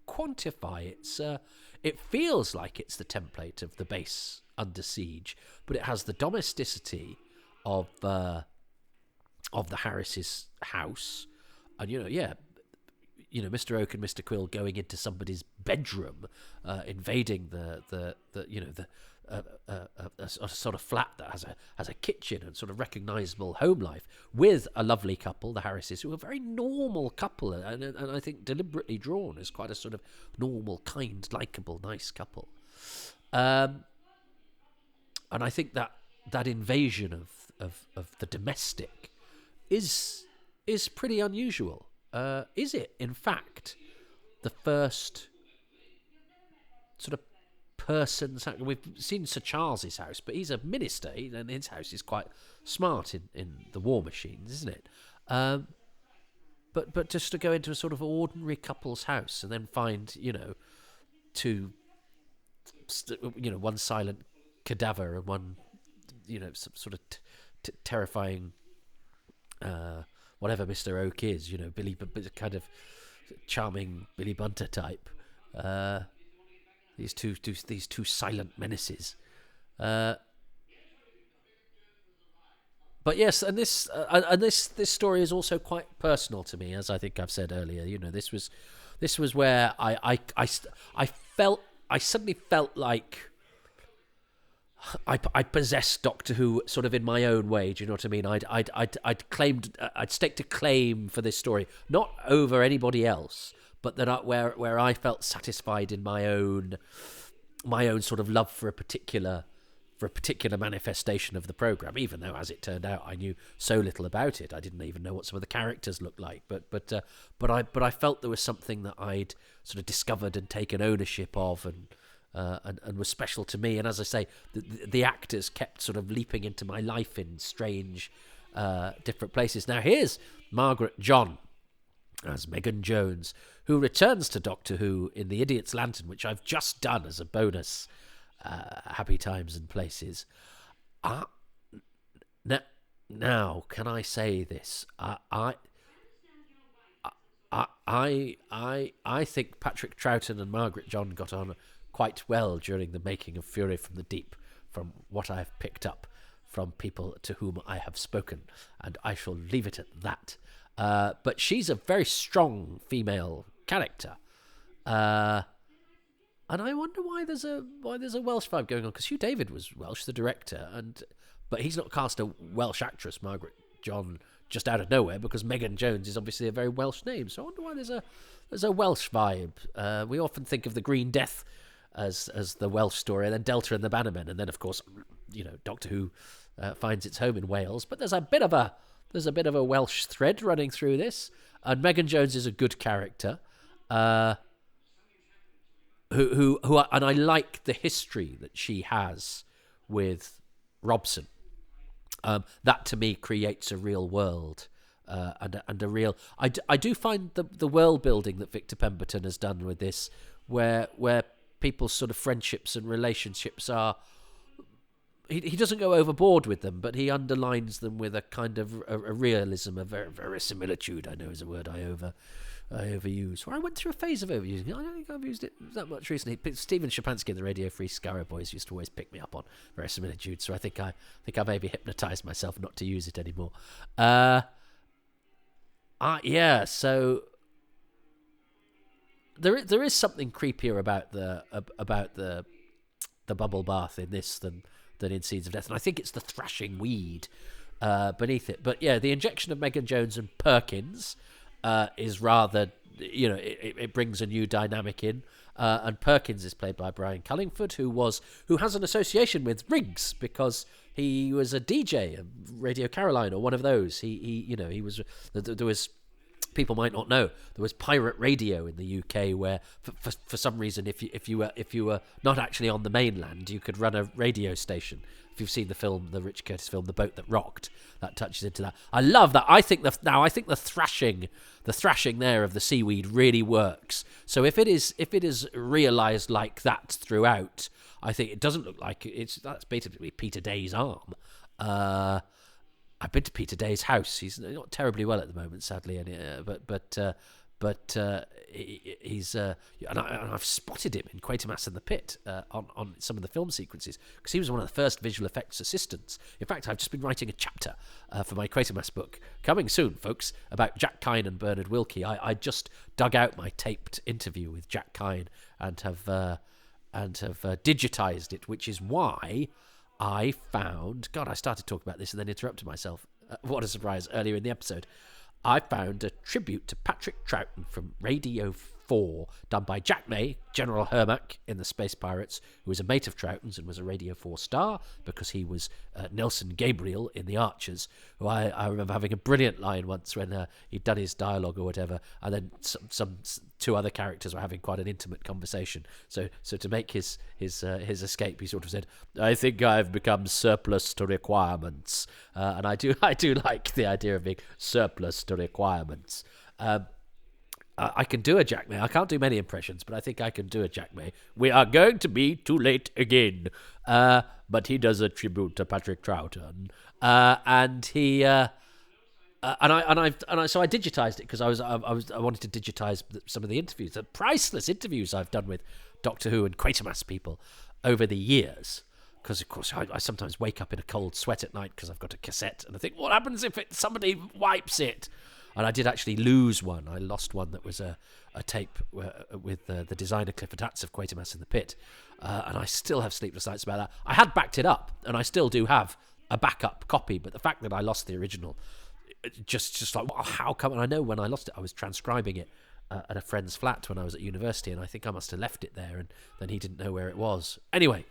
quantify. It feels like it's the template of the base Under Siege, but it has the domesticity of the Harris's house, and Mr. Oak and Mr. Quill going into somebody's bedroom, invading a sort of flat that has a kitchen and sort of recognisable home life, with a lovely couple, the Harrises, who are a very normal couple, and I think deliberately drawn as quite a sort of normal, kind, likeable, nice couple. And I think that invasion of the domestic is pretty unusual. Is it, in fact, the first sort of person's house? We've seen Sir Charles's house, but he's a minister, and his house is quite smart in the War Machines, isn't it? But just to go into a sort of ordinary couple's house and then find, one silent cadaver and one, some sort of terrifying, whatever Mr. Oak is, Billy, kind of charming Billy Bunter type. These two silent menaces. But yes, and this story is also quite personal to me, as I think I've said earlier. This was where I suddenly felt like I possessed Doctor Who sort of in my own way. Do you know what I mean? I'd staked a claim for this story, not over anybody else, but that where I felt satisfied in my own sort of love for a particular manifestation of the program. Even though, as it turned out, I knew so little about it, I didn't even know what some of the characters looked like. But I felt there was something that I'd sort of discovered and taken ownership of, and was special to me. And as I say, the actors kept sort of leaping into my life in strange, different places. Now here's Margaret John as Megan Jones, who returns to Doctor Who in The Idiot's Lantern, which I've just done as a bonus, Happy Times and Places. Now, can I say this? I think Patrick Troughton and Margaret John got on quite well during the making of Fury from the Deep, from what I've picked up from people to whom I have spoken, and I shall leave it at that. But she's a very strong female character, and I wonder why there's a Welsh vibe going on, because Hugh David was Welsh, the director, but he's not cast a Welsh actress, Margaret John, just out of nowhere, because Megan Jones is obviously a very Welsh name. So I wonder why there's a Welsh vibe. We often think of the Green Death as the Welsh story, and then Delta and the Bannermen, and then of course Doctor Who finds its home in Wales. But there's a bit of a there's a bit of a Welsh thread running through this, and Megan Jones is a good character. And I like the history that she has with Robson. That to me creates a real world, and a real. I do find the world building that Victor Pemberton has done with this, where people's sort of friendships and relationships are. He doesn't go overboard with them, but he underlines them with a kind of a realism, a verisimilitude. I know is a word I overuse. Or I went through a phase of overusing it. I don't think I've used it that much recently. Stephen Shapansky and the Radio Free Scarrow Boys used to always pick me up on verisimilitude, so I think I maybe hypnotised myself not to use it anymore. So there is something creepier about the bubble bath in this than in Scenes of Death, and I think it's the thrashing weed beneath it. But yeah, the injection of Megan Jones and Perkins is rather, it brings a new dynamic in. And Perkins is played by Brian Cullingford, who has an association with Riggs because he was a DJ, Radio Caroline or one of those. He was. There was. People might not know there was pirate radio in the UK where, for some reason, if you were not actually on the mainland, you could run a radio station. If you've seen the film, the Richard Curtis film, The Boat That Rocked, that touches into that. I love that. I think the thrashing there of the seaweed really works. So if it is realised like that throughout, I think it doesn't look like that's basically Peter Day's arm. I've been to Peter Day's house. He's not terribly well at the moment, sadly, but he's and I've spotted him in Quatermass in the Pit on some of the film sequences because he was one of the first visual effects assistants. In fact, I've just been writing a chapter for my Quatermass book coming soon, folks, about Jack Kine and Bernard Wilkie. I just dug out my taped interview with Jack Kine and have digitized it, which is why I found... God, I started talking about this and then interrupted myself. What a surprise, earlier in the episode. I found a tribute to Patrick Troughton from Radio 4, done by Jack May, General Hermack in the Space Pirates, who was a mate of Troughton's and was a Radio 4 star because he was Nelson Gabriel in The Archers, who I remember having a brilliant line once when he'd done his dialogue or whatever, and then some two other characters were having quite an intimate conversation. So to make his escape, he sort of said, "I think I've become surplus to requirements," and I do like the idea of being surplus to requirements. I can do a Jack May. I can't do many impressions, but I think I can do a Jack May. "We are going to be too late again," but he does a tribute to Patrick Troughton, and he so I digitized it because I wanted to digitize some of the interviews, the priceless interviews I've done with Doctor Who and Quatermass people over the years. Because, of course, I sometimes wake up in a cold sweat at night because I've got a cassette, and I think, what happens if somebody wipes it? And I did actually lose one. I lost one that was a tape with the designer Clifford Hatts of Quatermass in the Pit. And I still have sleepless nights about that. I had backed it up, and I still do have a backup copy, but the fact that I lost the original, just like, well, how come? And I know when I lost it, I was transcribing it at a friend's flat when I was at university, and I think I must have left it there, and then he didn't know where it was. Anyway,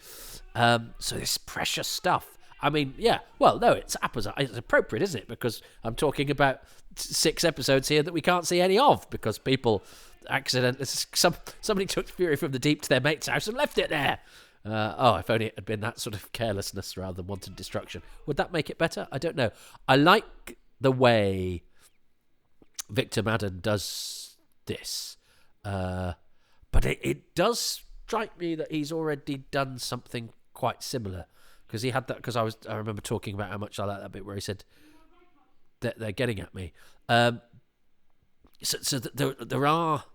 so this precious stuff. I mean, yeah, well, no, it's appropriate, isn't it? Because I'm talking about 6 episodes here that we can't see any of because people accidentally... Somebody took Fury from the Deep to their mate's house and left it there. If only it had been that sort of carelessness rather than wanton destruction. Would that make it better? I don't know. I like the way Victor Madden does this. But it does strike me that he's already done something quite similar. Because he had that. Because I remember talking about how much I like that bit where he said that they're getting at me. So there are,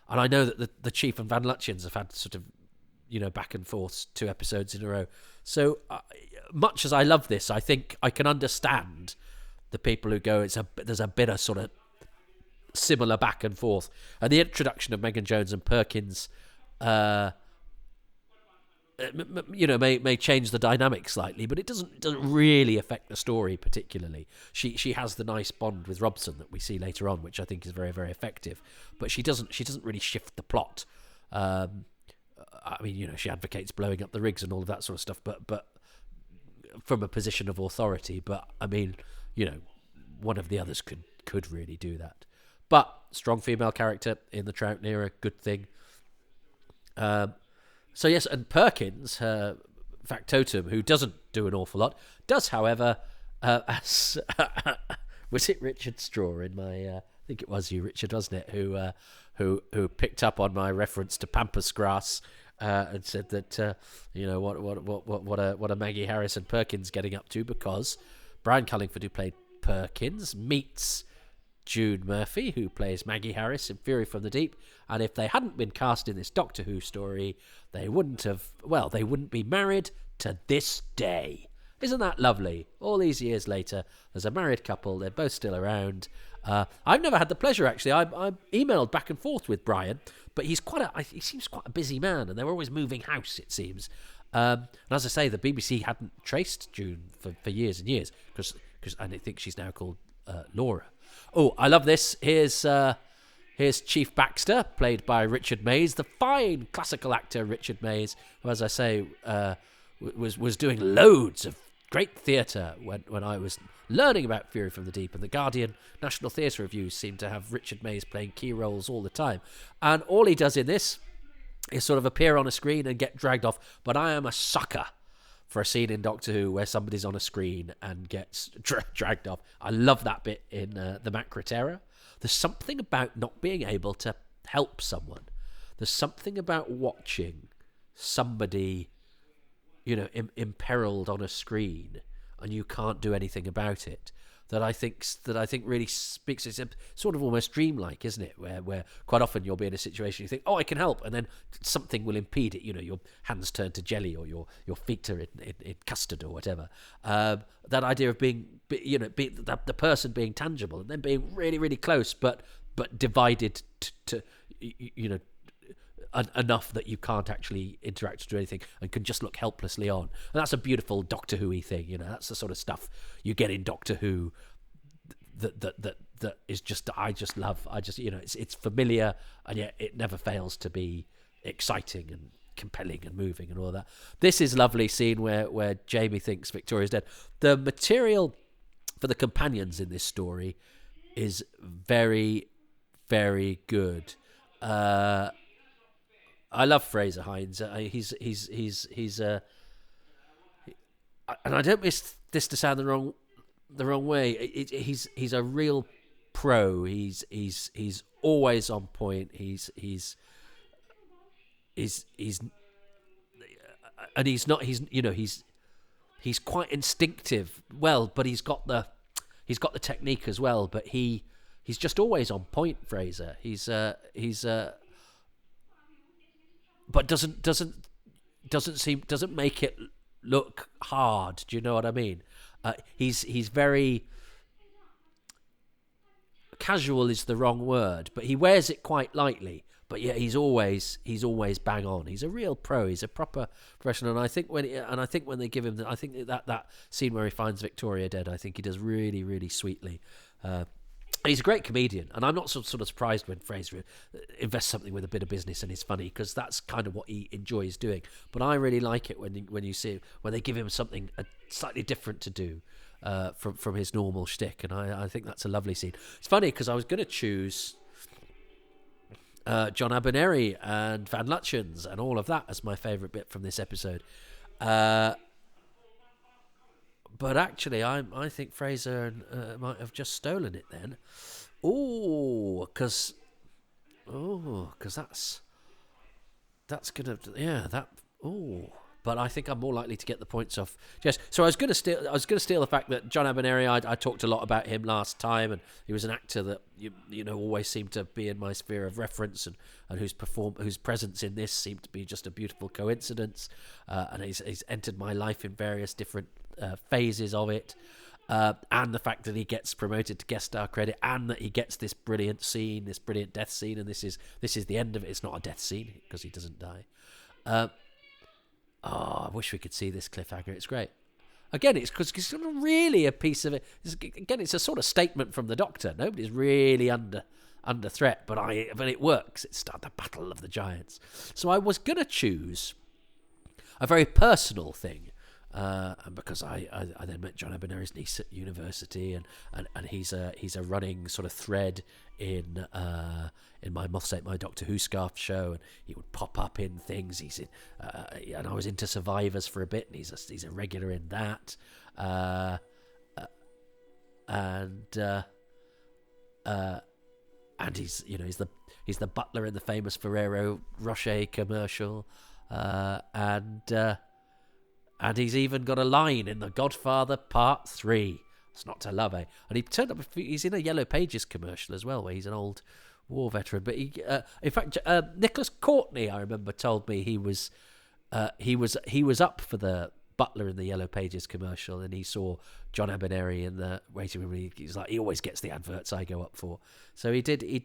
and I know that the Chief and Van Lutjens have had sort of, back and forth 2 episodes in a row. So much as I love this, I think I can understand the people who go, there's a bit of sort of similar back and forth, and the introduction of Megan Jones and Perkins. May change the dynamic slightly, but it doesn't really affect the story particularly. She has the nice bond with Robson that we see later on, which I think is very, very effective. But she doesn't really shift the plot. She advocates blowing up the rigs and all of that sort of stuff, but from a position of authority. But I mean, one of the others could really do that. But strong female character in the Troughton era, good thing. So yes, and Perkins, her factotum, who doesn't do an awful lot, does, however, as was it Richard Straw in my? I think it was you, Richard, wasn't it? Who picked up on my reference to pampas grass and said that what are Maggie Harris and Perkins getting up to, because Brian Cullingford, who played Perkins, meets June Murphy, who plays Maggie Harris in Fury from the Deep, and if they hadn't been cast in this Doctor Who story, they wouldn't be married to this day. Isn't that lovely? All these years later, there's a married couple, they're both still around. I've never had the pleasure, actually. I emailed back and forth with Brian, but he seems quite a busy man, and they're always moving house, it seems. And as I say, the BBC hadn't traced June for years and years, because I think she's now called Laura. Oh, I love this. Here's Chief Baxter, played by Richard Mays, the fine classical actor Richard Mays, who, as I say, was doing loads of great theatre when I was learning about Fury from the Deep, and the Guardian National Theatre Reviews seem to have Richard Mays playing key roles all the time. And all he does in this is sort of appear on a screen and get dragged off. But I am a sucker for a scene in Doctor Who where somebody's on a screen and gets dragged off. I love that bit in the Macra Terror. There's something about not being able to help someone. There's something about watching somebody, imperiled on a screen and you can't do anything about it, that I think really speaks. It's sort of almost dreamlike, isn't it? Where quite often you'll be in a situation you think, oh, I can help, and then something will impede it. Your hands turn to jelly, or your feet are in custard, or whatever. That idea of being the person being tangible and then being really, really close, but divided to enough that you can't actually interact or do anything and can just look helplessly on. And that's a beautiful Doctor Who-y thing. That's the sort of stuff you get in Doctor Who that is just, I just love. It's familiar, and yet it never fails to be exciting and compelling and moving and all that. This is a lovely scene where Jamie thinks Victoria's dead. The material for the companions in this story is very, very good. I love Fraser Hines. He's and I don't miss this to sound the wrong way. He's a real pro. He's always on point. He's quite instinctive. Well, but he's got the technique as well. But he's just always on point. Fraser. But doesn't make it look hard. Do you know what I mean? He's very casual is the wrong word, but he wears it quite lightly. But yeah, he's always bang on. He's a real pro. He's a proper professional. And I think when they give him that scene where he finds Victoria dead, I think he does really, really sweetly. He's a great comedian, and I'm not sort of surprised when Fraser invests something with a bit of business and is funny, because that's kind of what he enjoys doing. But I really like it when you see when they give him something slightly different to do from his normal shtick, and I think that's a lovely scene. It's funny because I was going to choose John Abernethy and Van Lutyens and all of that as my favourite bit from this episode. But actually, I think Fraser might have just stolen it then. Because that's gonna that. But I think I'm more likely to get the points off Jess. So I was gonna steal the fact that John Abernethy. I talked a lot about him last time, and he was an actor that always seemed to be in my sphere of reference, and whose presence in this seemed to be just a beautiful coincidence. And he's entered my life in various different phases of it, and the fact that he gets promoted to guest star credit, and that he gets this brilliant scene, this brilliant death scene, and this is the end of it. It's not a death scene because he doesn't die. I wish we could see this cliffhanger. It's great. Again, it's because it's not really a piece of it. It's a sort of statement from the Doctor. Nobody's really under threat, but it works. It's the Battle of the Giants. So I was going to choose a very personal thing and because I then met John Abernethy's niece at university, and he's a running sort of thread in my Moths Ate My Doctor Who scarf show, and he would pop up in things. He's in, and I was into Survivors for a bit, and he's a regular in that, and he's the butler in the famous Ferrero Rocher commercial, and he's even got a line in The Godfather Part 3. It's not to love, eh? And he turned up. He's in a Yellow Pages commercial as well, where he's an old war veteran. But in fact, Nicholas Courtney, I remember, told me he was up for the butler in the Yellow Pages commercial, and he saw John Abernethy in the waiting room. He's like, he always gets the adverts I go up for. So he did. He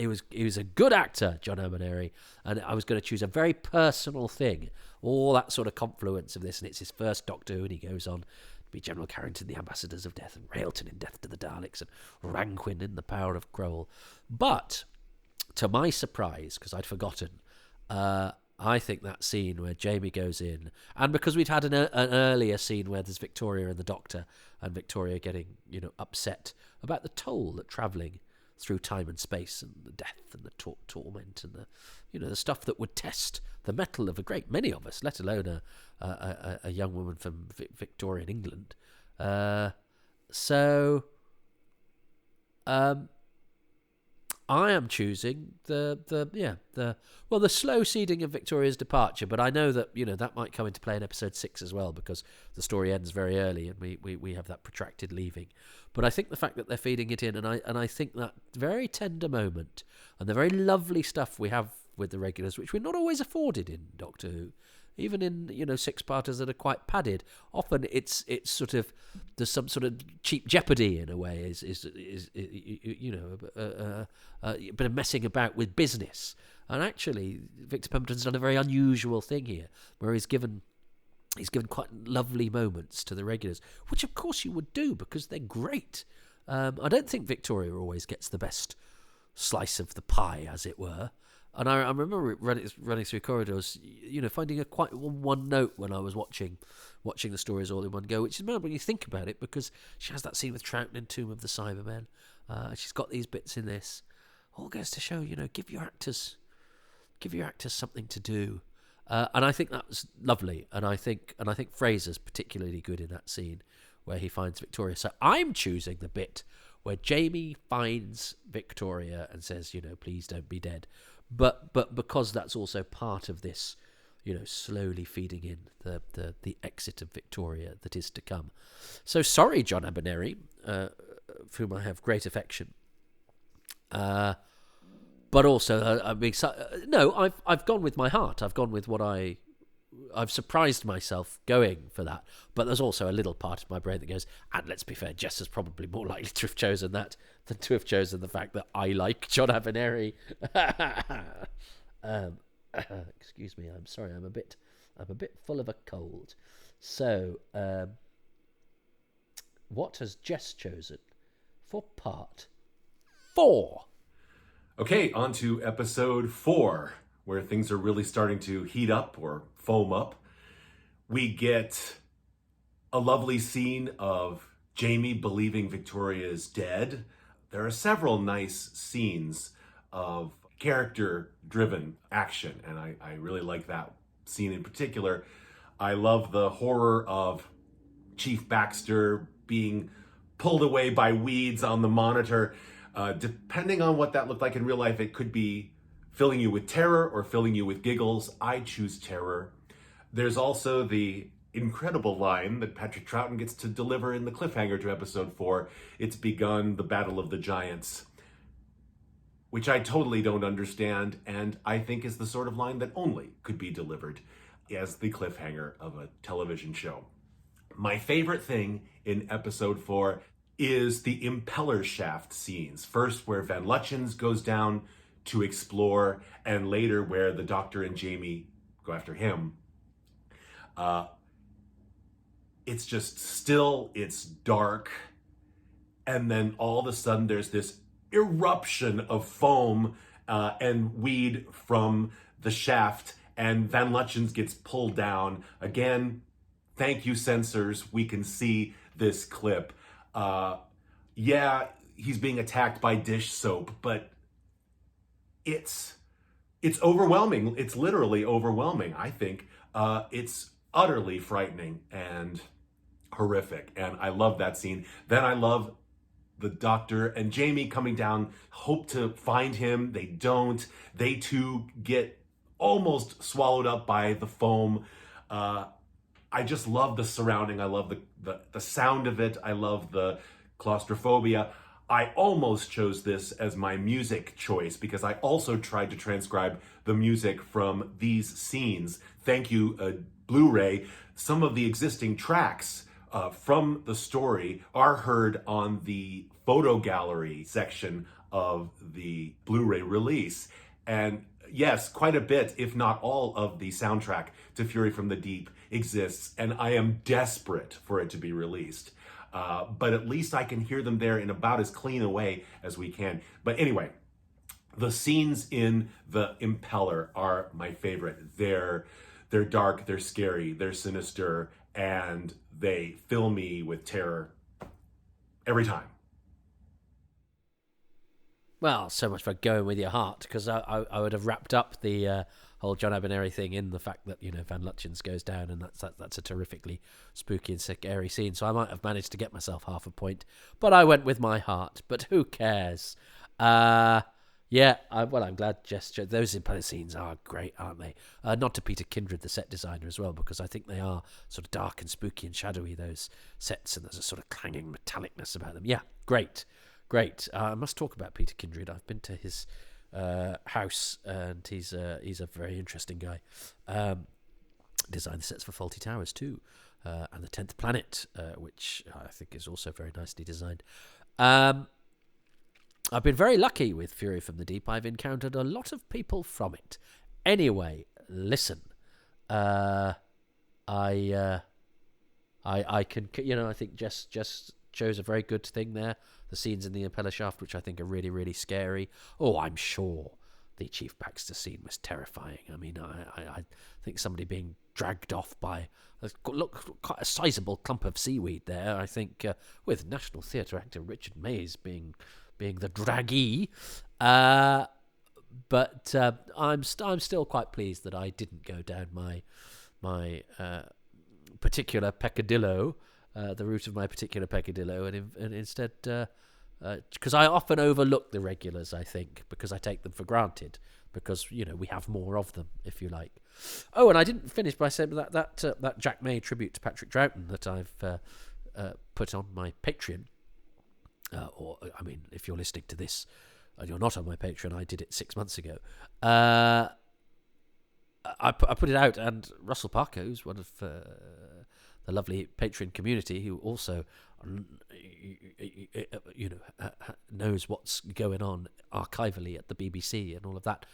was a good actor, John Abernethy, and I was going to choose a very personal thing. All that sort of confluence of this, and it's his first Doctor Who, and he goes on to be General Carrington, the Ambassadors of Death, and Railton in Death to the Daleks, and Ranquin in The Power of Kroll. But to my surprise, because I'd forgotten, I think that scene where Jamie goes in, and because we'd had an earlier scene where there's Victoria and the Doctor, and Victoria getting upset about the toll that travelling through time and space, and the death and the torment, and the stuff that would test the mettle of a great many of us, let alone a young woman from Victorian England. So I am choosing the slow seeding of Victoria's departure, but I know that that might come into play in episode 6 as well, because the story ends very early and we have that protracted leaving. But I think the fact that they're feeding it in, and I think that very tender moment and the very lovely stuff we have with the regulars, which we're not always afforded in Doctor Who, even in six-parters that are quite padded. Often it's sort of there's some sort of cheap jeopardy in a way, is a bit of messing about with business. And actually, Victor Pemberton's done a very unusual thing here, where he's given quite lovely moments to the regulars, which of course you would do because they're great. I don't think Victoria always gets the best slice of the pie, as it were. And I remember running through corridors, finding a quite one note when I was watching the stories all in one go, which is mad when you think about it, because she has that scene with Troughton in Tomb of the Cybermen. She's got these bits in this. All goes to show, give your actors something to do. And I think that was lovely. And I think Fraser's particularly good in that scene where he finds Victoria. So I'm choosing the bit where Jamie finds Victoria and says, please don't be dead. But because that's also part of this, slowly feeding in the exit of Victoria that is to come. So sorry, John Abernethy, for whom I have great affection. But also, I've gone with my heart. I've gone with what I've surprised myself going for that. But there's also a little part of my brain that goes, and let's be fair, Jess is probably more likely to have chosen that than to have chosen the fact that I like John Abernethy. Excuse me, I'm sorry, I'm a bit full of a cold. So, what has Jess chosen for part 4? Okay, on to episode 4, where things are really starting to heat up or foam up. We get a lovely scene of Jamie believing Victoria is dead. There are several nice scenes of character-driven action, and I really like that scene in particular. I love the horror of Chief Baxter being pulled away by weeds on the monitor. Depending on what that looked like in real life, it could be filling you with terror or filling you with giggles. I choose terror. There's also the incredible line that Patrick Troughton gets to deliver in the cliffhanger to episode 4. It's begun, the Battle of the Giants, which I totally don't understand, and I think is the sort of line that only could be delivered as the cliffhanger of a television show. My favorite thing in episode 4 is the impeller shaft scenes. First, where Van Lutyens goes down to explore, and later where the Doctor and Jamie go after him. It's just still, it's dark, and then all of a sudden there's this eruption of foam and weed from the shaft, and Van Lutyens gets pulled down. Again, thank you, censors. We can see this clip. Yeah, he's being attacked by dish soap, but it's overwhelming. It's literally overwhelming, I think. It's utterly frightening and horrific. And I love that scene. Then I love the doctor and Jamie coming down, hope to find him. They don't. They too get almost swallowed up by the foam. I just love the surrounding. I love the sound of it. I love the claustrophobia. I almost chose this as my music choice because I also tried to transcribe the music from these scenes. Thank you, Blu-ray. Some of the existing tracks from the story are heard on the photo gallery section of the Blu-ray release. And yes, quite a bit, if not all, of the soundtrack to Fury from the Deep exists, and I am desperate for it to be released. But at least I can hear them there in about as clean a way as we can. But anyway, the scenes in the Impeller are my favorite. They're dark, they're scary, they're sinister, and they fill me with terror every time. Well, so much for going with your heart, because I would have wrapped up the whole John Abernethy thing in the fact that, Van Lutyens goes down, and that's a terrifically spooky and scary scene. So I might have managed to get myself half a point, but I went with my heart. But who cares? I'm glad Jess. Those Impeller scenes are great, aren't they? Not to Peter Kindred, the set designer, as well, because I think they are sort of dark and spooky and shadowy, those sets, and there's a sort of clanging metallicness about them. Yeah, great. I must talk about Peter Kindred. I've been to his house, and he's a very interesting guy. Designed the sets for Fawlty Towers too, and the 10th Planet, which I think is also very nicely designed. I've been very lucky with Fury from the Deep. I've encountered a lot of people from it. Anyway, listen. I can, I think Jess chose a very good thing there. The scenes in the Impeller shaft, which I think are really, really scary. Oh, I'm sure the Chief Baxter scene was terrifying. I mean, I think somebody being dragged off by, quite a sizable clump of seaweed there. I think with National Theatre actor Richard Mays being the draggee. But I'm still quite pleased that I didn't go down my particular peccadillo, the route of my particular peccadillo, and instead, because I often overlook the regulars, I think, because I take them for granted, because we have more of them, if you like. Oh, and I didn't finish by saying that Jack May tribute to Patrick Troughton that I've put on my Patreon. If you're listening to this and you're not on my Patreon, I did it 6 months ago. I put it out, and Russell Parker, who's one of the lovely Patreon community, who also knows what's going on archivally at the BBC and all of that,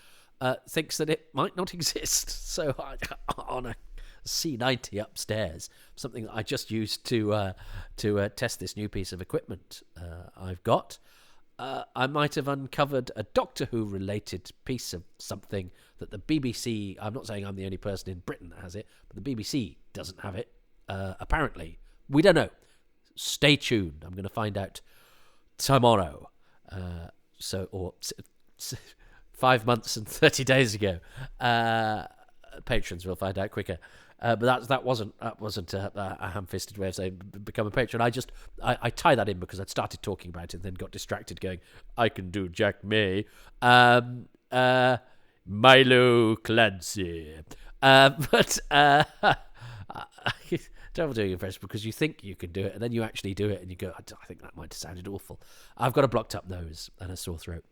thinks that it might not exist. So on a C90 upstairs, something that I just used to test this new piece of equipment I've got, I might have uncovered a Doctor Who related piece of something that the BBC, I'm not saying I'm the only person in Britain that has it, but the BBC doesn't have it, apparently. We don't know. Stay tuned. I'm going to find out tomorrow. 5 months and 30 days ago. Patrons will find out quicker. But that wasn't a ham-fisted way of saying become a patron. I tie that in because I'd started talking about it and then got distracted going, I can do Jack May. Milo Clancy. Trouble doing impressions because you think you can do it and then you actually do it and you go, I think that might have sounded awful. I've got a blocked up nose and a sore throat.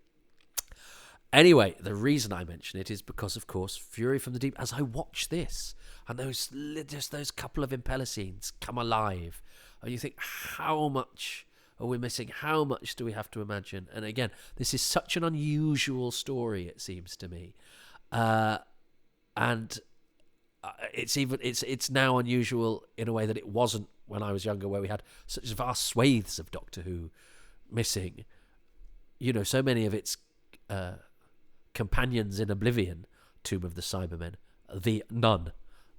Anyway, the reason I mention it is because, of course, Fury from the Deep, as I watch this, and those couple of Impeller scenes come alive, and you think, how much are we missing? How much do we have to imagine? And again, this is such an unusual story, it seems to me. And it's now unusual in a way that it wasn't when I was younger, where we had such vast swathes of Doctor Who missing. So many of its companions in Oblivion, Tomb of the Cybermen, the Nun,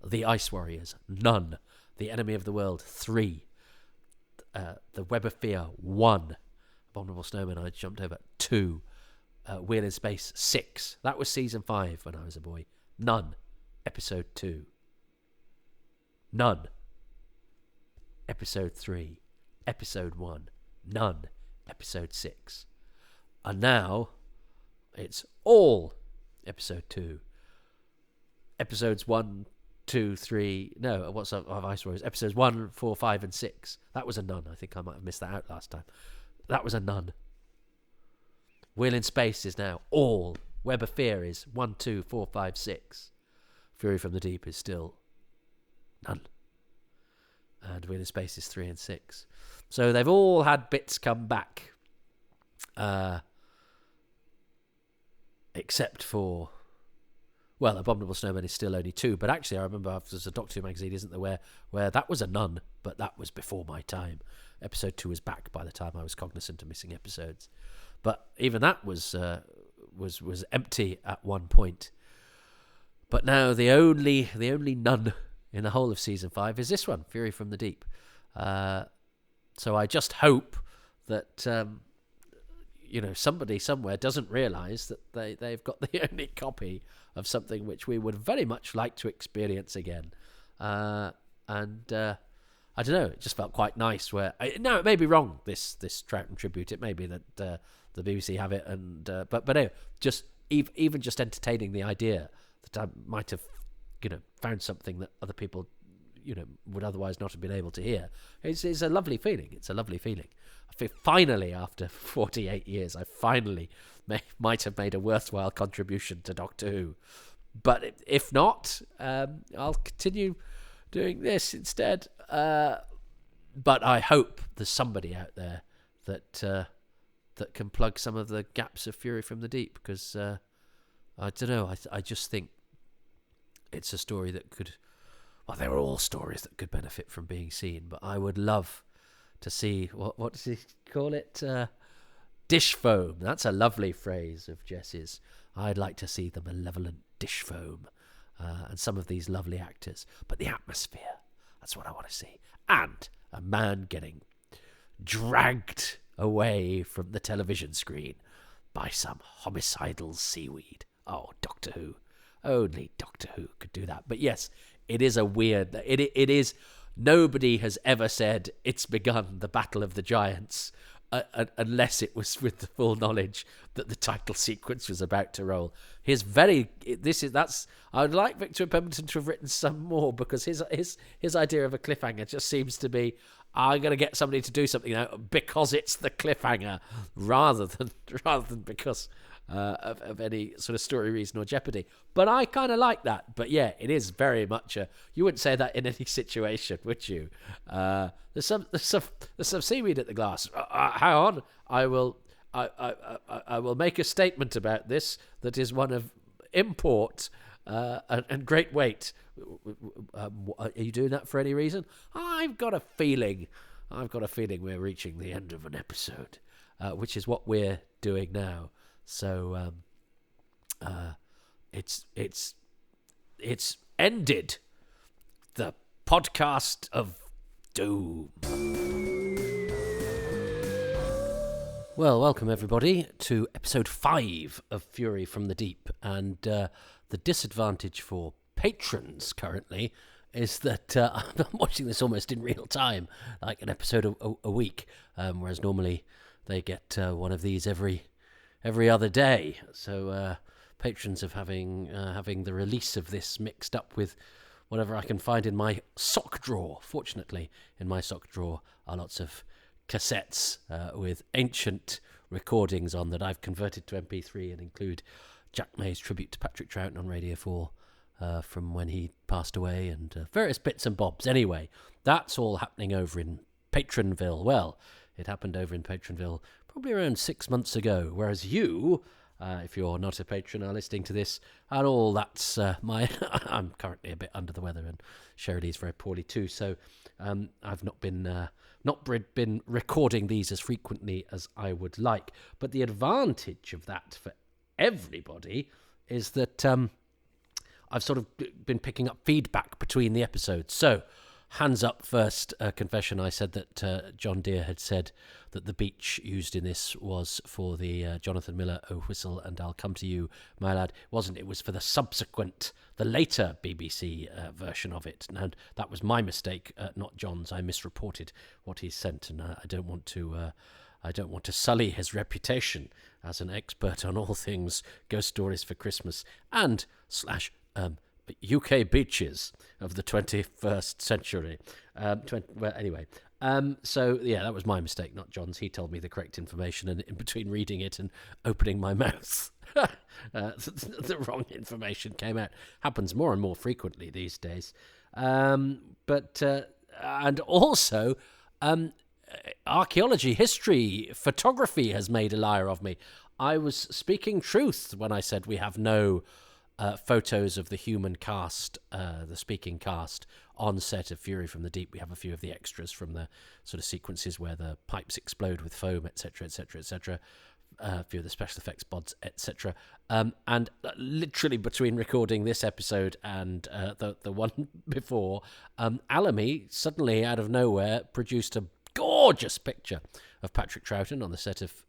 the Ice Warriors, none. The Enemy of the World 3, The Web of Fear 1, Abominable Snowman I jumped over 2, Wheel in Space 6. That was season 5 when I was a boy. None. Episode 2. None. Episode 3. Episode 1. None. Episode 6. And now it's all episode 2. Episodes 1, 2, 3. No, what's up? Ice Warriors. Episodes 1, 4, 5, and 6. That was a none. I think I might have missed that out last time. That was a none. Wheel in Space is now all. Web of Fear is 1, 2, 4, 5, 6. Fury from the Deep is still none. And Wheel in Space is 3 and 6. So they've all had bits come back. Except for... Well, Abominable Snowman is still only 2. But actually, I remember there's a Doctor Who magazine, isn't there, where that was a none. But that was before my time. Episode 2 was back by the time I was cognizant of missing episodes. But even that was empty at one point. But now the only none in the whole of season 5 is this one, Fury from the Deep. So I just hope that somebody somewhere doesn't realise that they've got the only copy of something which we would very much like to experience again. I don't know, it just felt quite nice. Now it may be wrong, this Troughton tribute. It may be that the BBC have it, but no, just even just entertaining the idea that I might have found something that other people would otherwise not have been able to hear. It's a lovely feeling. It's a lovely feeling. I feel finally, after 48 years, I finally might have made a worthwhile contribution to Doctor Who. But if not, I'll continue doing this instead. But I hope there's somebody out there that can plug some of the gaps of Fury from the Deep, because I don't know. I just think it's a story that could... Well, there are all stories that could benefit from being seen, but I would love to see... What does he call it? Dish foam. That's a lovely phrase of Jess's. I'd like to see the malevolent dish foam and some of these lovely actors. But the atmosphere, that's what I want to see. And a man getting dragged away from the television screen by some homicidal seaweed. Oh, Doctor Who. Only Doctor Who could do that. But yes, it is a weird... It is... Nobody has ever said it's begun, the Battle of the Giants, unless it was with the full knowledge that the title sequence was about to roll. I would like Victor Pemberton to have written some more, because his idea of a cliffhanger just seems to be, I'm going to get somebody to do something now because it's the cliffhanger, rather than because of any sort of story reason or jeopardy. But I kind of like that. But yeah, it is very much you wouldn't say that in any situation, would you? There's some seaweed at the glass. Hang on, I will make a statement about this that is one of import and great weight. Are you doing that for any reason? I've got a feeling we're reaching the end of an episode, which is what we're doing now. So it's ended. The podcast of doom. Well, welcome everybody to episode 5 of Fury from the Deep. And the disadvantage for patrons currently is that I'm watching this almost in real time, like an episode a week, whereas normally they get one of these every other day. So patrons of having the release of this mixed up with whatever I can find in my sock drawer. Fortunately, in my sock drawer are lots of cassettes with ancient recordings on that I've converted to MP3 and include Jack May's tribute to Patrick Troughton on Radio 4 from when he passed away, and various bits and bobs. Anyway, that's all happening over in Patronville. Well, it happened over in Patronville probably around 6 months ago, whereas you, if you're not a patron, are listening to this, and all that's I'm currently a bit under the weather, and Sheridan's very poorly too, so I've not been recording these as frequently as I would like. But the advantage of that for everybody is that I've sort of been picking up feedback between the episodes. So hands up first confession. I said that John Deere had said that the beach used in this was for the Jonathan Miller "Oh Whistle and I'll Come to You, My Lad." It wasn't. It was for the later BBC version of it. And that was my mistake, not John's. I misreported what he sent, and I don't want to sully his reputation as an expert on all things ghost stories for Christmas and / UK beaches of the 21st century. So yeah, that was my mistake, not John's. He told me the correct information, and in between reading it and opening my mouth, the wrong information came out. Happens more and more frequently these days. And also, archaeology, history, photography has made a liar of me. I was speaking truth when I said we have no photos of the human cast, the speaking cast, on set of Fury from the Deep. We have a few of the extras from the sort of sequences where the pipes explode with foam, etc., etc., etc. A few of the special effects bods, etc. And literally between recording this episode and the one before, Alamy suddenly out of nowhere produced a gorgeous picture of Patrick Troughton on the set of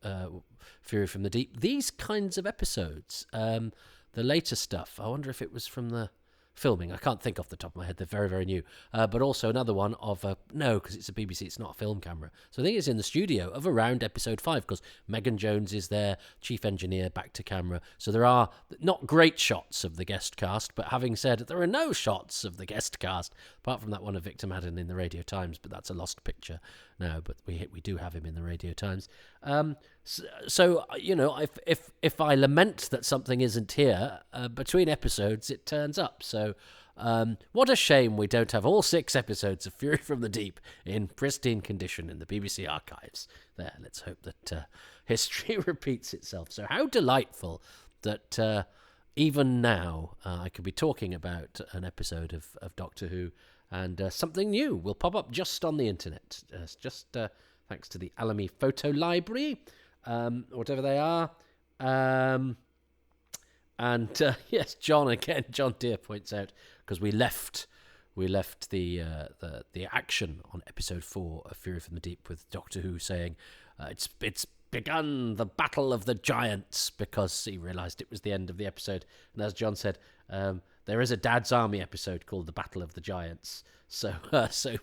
Fury from the Deep. These kinds of episodes, the later stuff, I wonder if it was from the filming. I can't think off the top of my head. They're very, very new. But also another one of, no, because it's a BBC, it's not a film camera. So I think it's in the studio of around episode 5, because Megan Jones is there, chief engineer, back to camera. So there are not great shots of the guest cast, but having said, there are no shots of the guest cast, apart from that one of Victor Madden in the Radio Times, but that's a lost picture now, but we do have him in the Radio Times. So you know, if I lament that something isn't here, between episodes it turns up. So what a shame we don't have all 6 episodes of Fury from the Deep in pristine condition in the BBC archives. There, let's hope that history repeats itself. So how delightful that even now I could be talking about an episode of Doctor Who, and something new will pop up just on the internet, just thanks to the Alamy Photo Library, whatever they are. Yes, John Deere points out, because we left the action on episode 4 of Fury from the Deep with Doctor Who saying it's begun the Battle of the Giants, because he realised it was the end of the episode. And as John said, there is a Dad's Army episode called The Battle of the Giants. So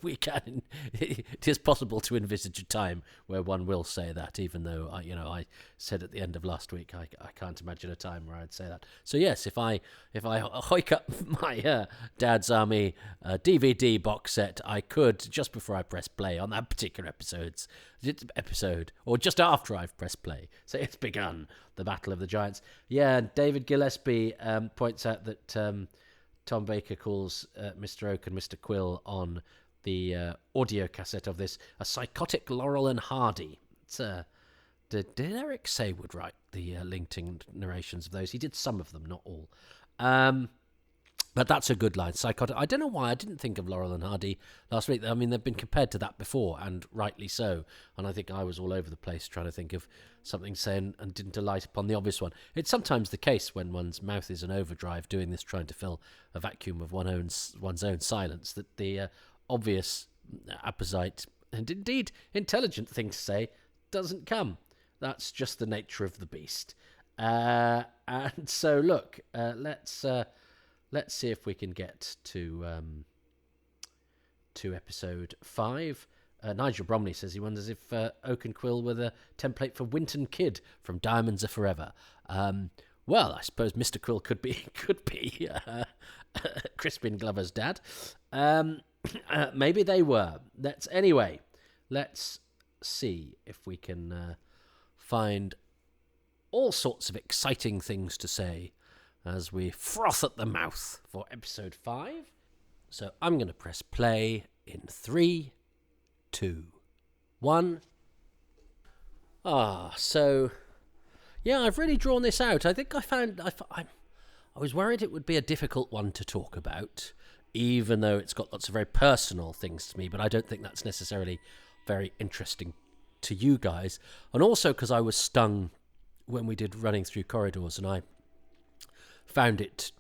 we can. It is possible to envisage a time where one will say that, even though I said at the end of last week I can't imagine a time where I'd say that. So yes, if I hike up my Dad's Army DVD box set, I could, just before I press play on that particular episode, or just after I've pressed play, say it's begun, the Battle of the Giants. Yeah, David Gillespie points out that Tom Baker calls Mr. Oak and Mr. Quill on the audio cassette of this a psychotic Laurel and Hardy. It's did Eric Saywood write the linked narrations of those? He did some of them, not all. But that's a good line. Psychotic. I don't know why I didn't think of Laurel and Hardy last week. I mean, they've been compared to that before, and rightly so. And I think I was all over the place trying to think of something saying and didn't alight upon the obvious one. It's sometimes the case when one's mouth is in overdrive doing this, trying to fill a vacuum of one's own silence, that the obvious, apposite, and indeed intelligent thing to say doesn't come. That's just the nature of the beast. And so, look, let's see if we can get to episode 5. Nigel Bromley says he wonders if Oak and Quill were the template for Winton Kid from Diamonds Are Forever. Well, I suppose Mr. Quill could be Crispin Glover's dad. Maybe they were. Let's see if we can find all sorts of exciting things to say as we froth at the mouth for episode 5. So I'm going to press play in 3, 2, 1. So yeah, I've really drawn this out. I think I was worried it would be a difficult one to talk about, even though it's got lots of very personal things to me, but I don't think that's necessarily very interesting to you guys. And also because I was stung when we did Running Through Corridors, and I found it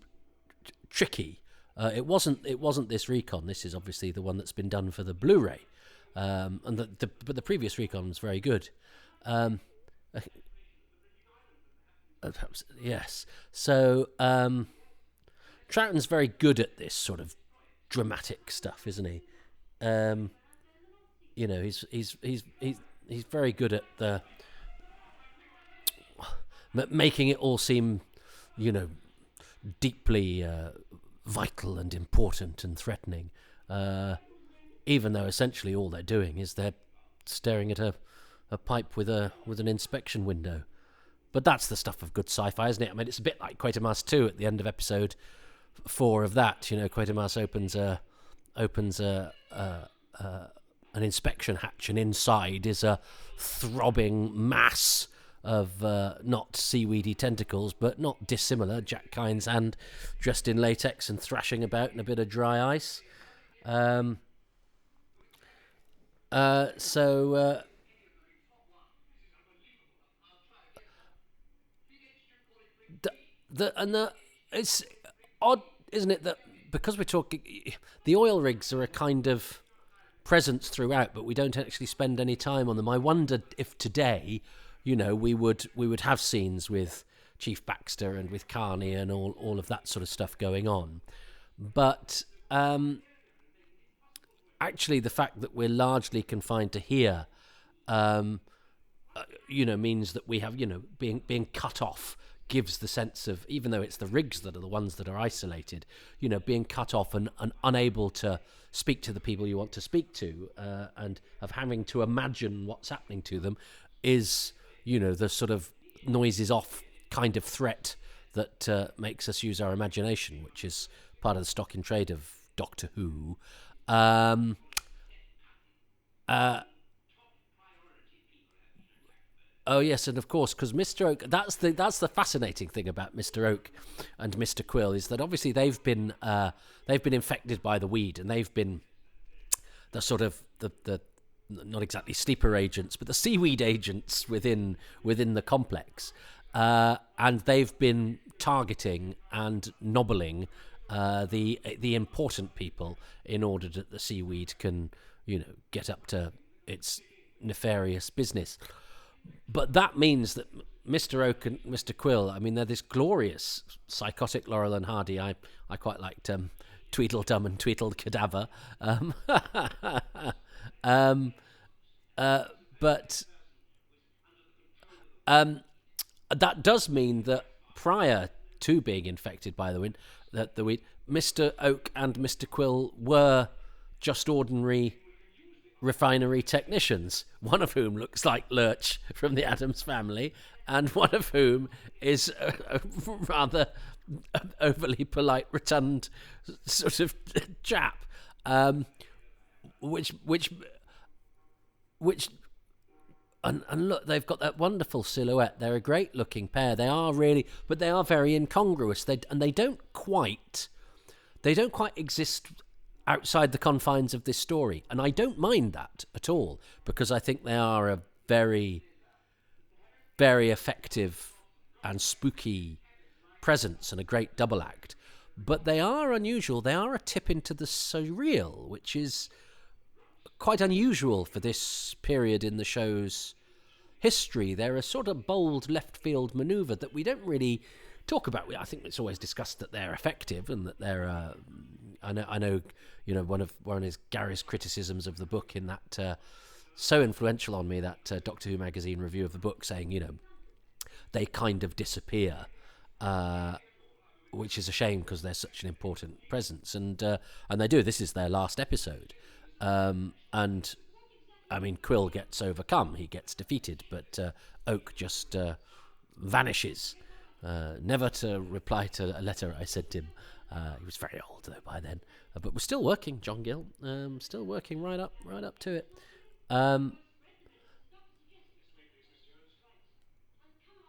tricky It wasn't this recon. This is obviously the one that's been done for the Blu-ray, but the previous recon was very good. Yes. So Troughton's very good at this sort of dramatic stuff, isn't he? He's very good at the making it all seem, deeply vital and important and threatening, even though essentially all they're doing is they're staring at a pipe with an inspection window. But that's the stuff of good sci-fi, isn't it? I mean, it's a bit like Quatermass 2 at the end of episode 4 of that. Quatermass opens an inspection hatch, and inside is a throbbing mass of not seaweedy tentacles, but not dissimilar. Jack Kyne's hand dressed in latex and thrashing about in a bit of dry ice. It's odd, isn't it, that because we're talking, the oil rigs are a kind of presence throughout, but we don't actually spend any time on them. I wondered if today, we would have scenes with Chief Baxter and with Carney and all of that sort of stuff going on. But actually, the fact that we're largely confined to here, means that we have, being cut off gives the sense of, even though it's the rigs that are the ones that are isolated, being cut off and unable to speak to the people you want to speak to, and of having to imagine what's happening to them is, the sort of noises off kind of threat that makes us use our imagination, which is part of the stock in trade of Doctor Who. Oh yes, and of course, because Mr. Oak, that's the fascinating thing about Mr. Oak and Mr. Quill, is that obviously they've been infected by the weed, and they've been the sort of the not exactly sleeper agents, but the seaweed agents within the complex, and they've been targeting and nobbling the important people in order that the seaweed can get up to its nefarious business. But that means that Mr. Oak and Mr. Quill, I mean, they're this glorious psychotic Laurel and Hardy. I quite liked Tweedledum and Tweedle Cadaver. But that does mean that prior to being infected by the weed, Mr. Oak and Mr. Quill were just ordinary refinery technicians, one of whom looks like Lurch from the Addams Family, and one of whom is a rather overly polite, rotund sort of chap, which and look, they've got that wonderful silhouette. They're a great looking pair. They are really, but they are very incongruous. They don't quite exist outside the confines of this story, and I don't mind that at all, because I think they are a very, very effective and spooky presence and a great double act. But they are unusual. They are a tip into the surreal, which is quite unusual for this period in the show's history. They're a sort of bold left field maneuver that we don't really talk about. I think it's always discussed that they're effective and that they're I know one of Gary's criticisms of the book in that so influential on me, that Doctor Who magazine review of the book, saying they kind of disappear, which is a shame because they're such an important presence, and they do. This is their last episode, and I mean, Quill gets overcome, he gets defeated, but Oak just vanishes, never to reply to a letter I sent him. He was very old though by then, but we're still working, John Gill, still working right up to it.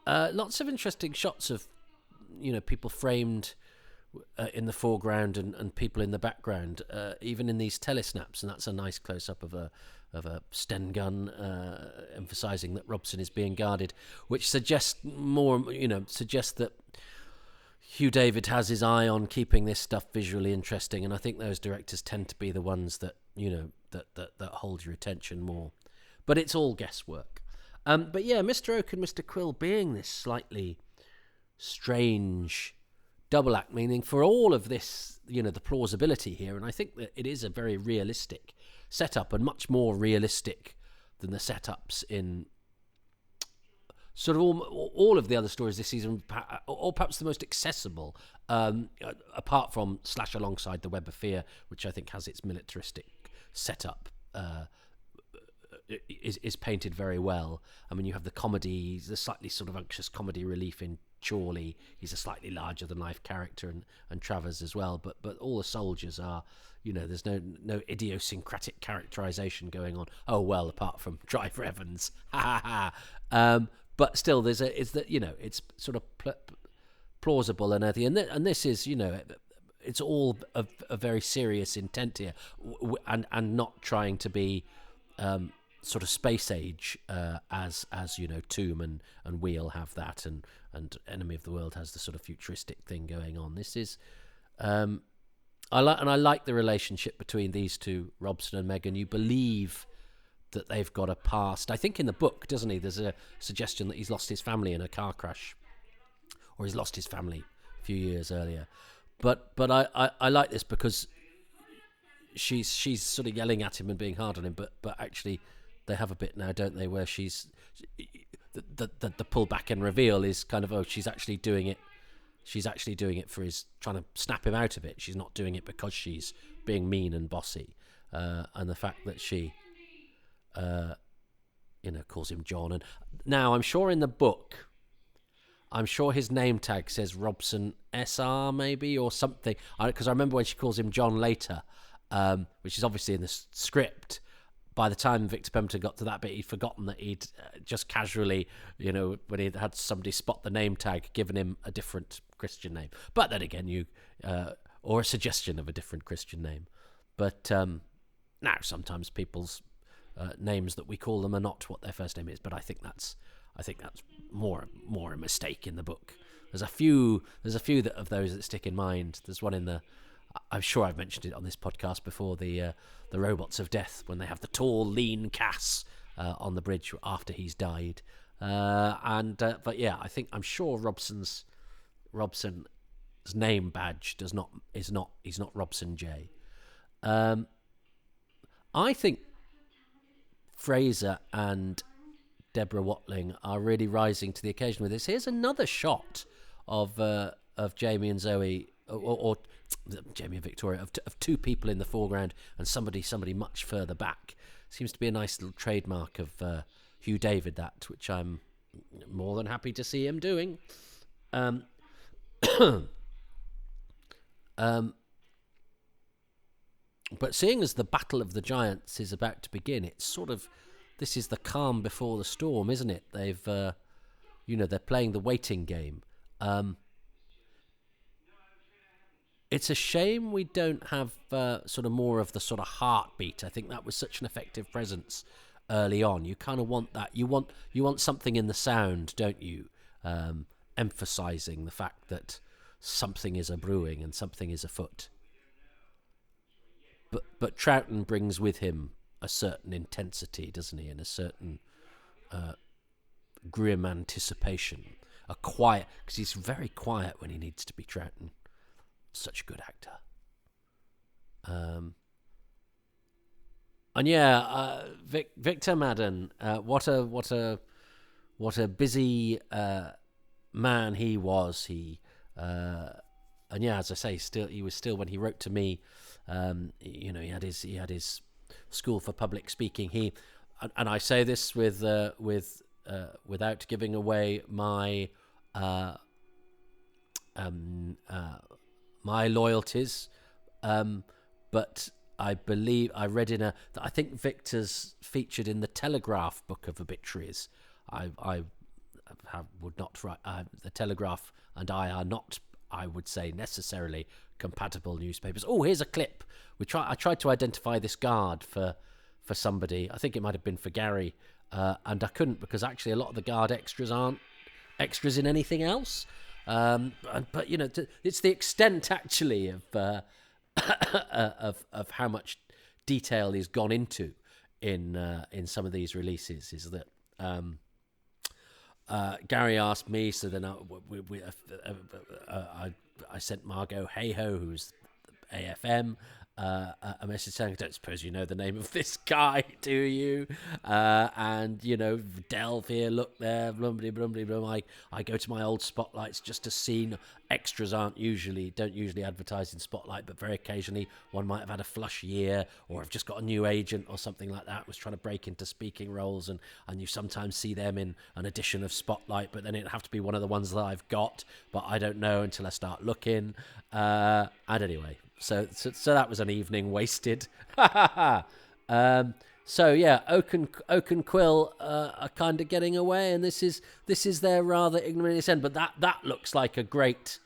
Lots of interesting shots of people framed in the foreground and people in the background, even in these telesnaps, and that's a nice close up of a Sten gun, emphasizing that Robson is being guarded, which suggests that Hugh David has his eye on keeping this stuff visually interesting, and I think those directors tend to be the ones that that hold your attention more. But it's all guesswork. But yeah, Mr. Oak and Mr. Quill being this slightly strange double act, meaning for all of this, the plausibility here, and I think that it is a very realistic setup, and much more realistic than the setups in sort of all of the other stories this season, or perhaps the most accessible, apart from / alongside the Web of Fear, which I think has its militaristic setup, is painted very well. I mean, you have the comedy, the slightly sort of anxious comedy relief in Chorley. He's a slightly larger than life character, and Travers as well. But all the soldiers are, there's no idiosyncratic characterization going on. Oh well, apart from Driver Evans, ha ha ha. But still, it's sort of plausible and earthy, and this is, it's all a very serious intent here, and not trying to be sort of space age, as Tomb and Wheel have that, and Enemy of the World has the sort of futuristic thing going on. This is, I like the relationship between these two, Robson and Megan. You believe that they've got a past. I think in the book, doesn't he? There's a suggestion that he's lost his family in a car crash, or he's lost his family a few years earlier. But I like this because she's sort of yelling at him and being hard on him, but actually they have a bit now, don't they, where she's the pullback and reveal is kind of, she's actually doing it for his, trying to snap him out of it. She's not doing it because she's being mean and bossy, and the fact that she calls him John. And now I'm sure in the book, his name tag says Robson SR maybe, or something, because I remember when she calls him John later, which is obviously in the script. By the time Victor Pemberton got to that bit, he'd forgotten that he'd just casually, when he'd had somebody spot the name tag, given him a different Christian name. But then again, or a suggestion of a different Christian name. But now sometimes people's names that we call them are not what their first name is. But I think that's more a mistake in the book. There's a few of those that stick in mind. There's one in the, I'm sure I've mentioned it on this podcast before, the Robots of Death, when they have the tall, lean Cass on the bridge after he's died. But yeah, I'm sure Robson's name badge he's not Robson J. I think Fraser and Deborah Watling are really rising to the occasion with this. Here's another shot of Jamie and Zoe, or Jamie and Victoria, of two people in the foreground and somebody much further back. Seems to be a nice little trademark of Hugh David, that, which I'm more than happy to see him doing. But seeing as the Battle of the Giants is about to begin, it's sort of, this is the calm before the storm, isn't it? They've, they're playing the waiting game. It's a shame we don't have sort of more of the sort of heartbeat. I think that was such an effective presence early on. You kind of want that. You want something in the sound, don't you? Emphasizing the fact that something is a brewing and something is afoot. But Troughton brings with him a certain intensity, doesn't he? And a certain grim anticipation. A quiet, because he's very quiet when he needs to be, Troughton. Such a good actor. And yeah, Victor Madden, what a busy man he was. And yeah, as I say, he was still when he wrote to me. He had his school for public speaking. And I say this without giving away my my loyalties, but I believe I read I think Victor's featured in the Telegraph book of obituaries. I would not write. The Telegraph and I are not, I would say, necessarily compatible newspapers. Oh, here's a clip. I tried to identify this guard for somebody. I think it might have been for Gary, and I couldn't, because actually a lot of the guard extras aren't extras in anything else. But it's the extent actually of of how much detail is gone into in some of these releases. Is that Gary asked me, so then I sent Margot Hayho, who's AFM, a message saying, I don't suppose you know the name of this guy, do you? And, delve here, look there, blumbly, blumbly, blum. I go to my old spotlights just to see. Extras don't usually advertise in Spotlight, but very occasionally one might have had a flush year, or have just got a new agent or something like that, was trying to break into speaking roles, and you sometimes see them in an edition of Spotlight, but then it'd have to be one of the ones that I've got, but I don't know until I start looking. And anyway, so that was an evening wasted. So yeah, Oak and Quill are kind of getting away, and this is their rather ignominious end. But that looks like a great,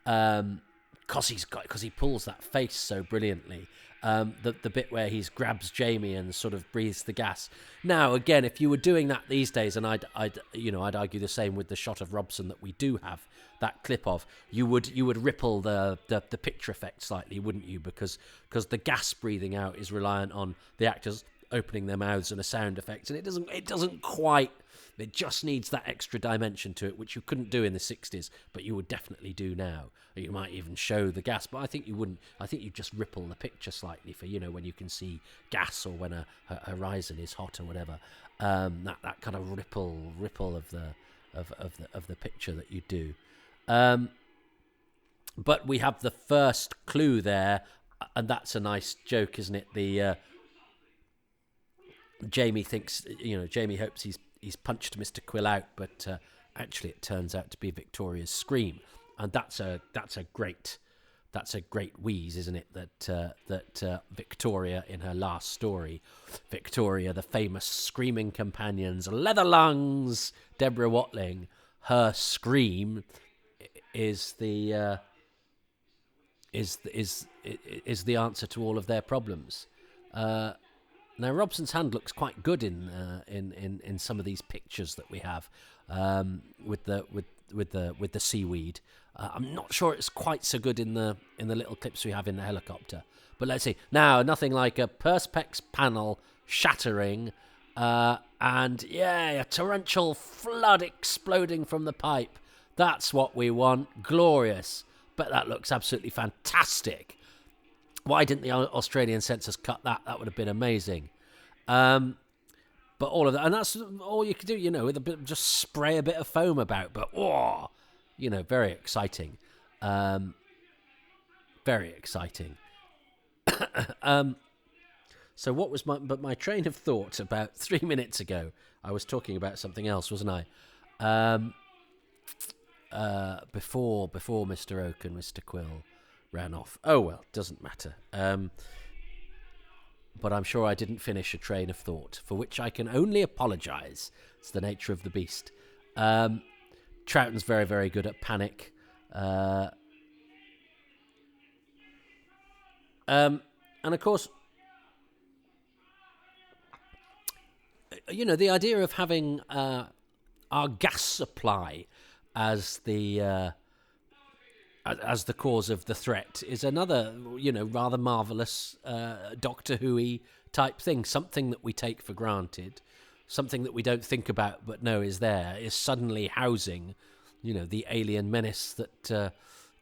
because he pulls that face so brilliantly. The bit where he grabs Jamie and sort of breathes the gas. Now again, if you were doing that these days, and I'd argue the same with the shot of Robson that we do have that clip of, you would ripple the picture effect slightly, wouldn't you? Because the gas breathing out is reliant on the actors opening their mouths and a sound effect, and it doesn't quite. It just needs that extra dimension to it, which you couldn't do in the 60s, but you would definitely do now. You might even show the gas, but I think you wouldn't. I think you just ripple the picture slightly for when you can see gas, or when a horizon is hot or whatever. That kind of ripple of the picture that you do. But we have the first clue there, and that's a nice joke, isn't it? The Jamie thinks, Jamie hopes he's punched Mr. Quill out, but actually it turns out to be Victoria's scream, and that's a great wheeze, isn't it? That Victoria, in her last story, Victoria, the famous screaming companions, leather lungs, Deborah Watling, her scream is the answer to all of their problems. Now Robson's hand looks quite good in some of these pictures that we have with the seaweed. I'm not sure it's quite so good in the little clips we have in the helicopter. But let's see. Now, nothing like a perspex panel shattering, and a torrential flood exploding from the pipe. That's what we want. Glorious. But that looks absolutely fantastic. Why didn't the Australian censors cut that? That would have been amazing. But all of that, and that's all you could do, with a bit, just spray a bit of foam about. But very exciting. Very exciting. So what was my train of thought about 3 minutes ago? I was talking about something else, wasn't I? Before Mr. Oak and Mr. Quill ran off. Oh well, doesn't matter. But I'm sure I didn't finish a train of thought, for which I can only apologise. It's the nature of the beast. Troughton's very, very good at panic. And of course, the idea of having our gas supply as the cause of the threat is another, rather marvellous Doctor Who-y type thing. Something that we take for granted, something that we don't think about but know is there, is suddenly housing, the alien menace that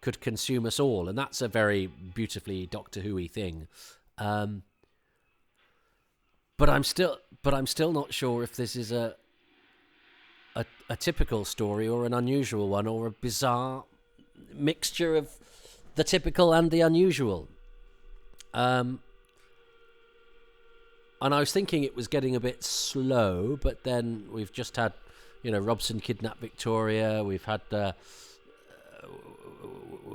could consume us all. And that's a very beautifully Doctor Who-y thing. But I'm still not sure if this is a typical story or an unusual one, or a bizarre mixture of the typical and the unusual. And I was thinking it was getting a bit slow, but then we've just had, Robson kidnap Victoria. We've had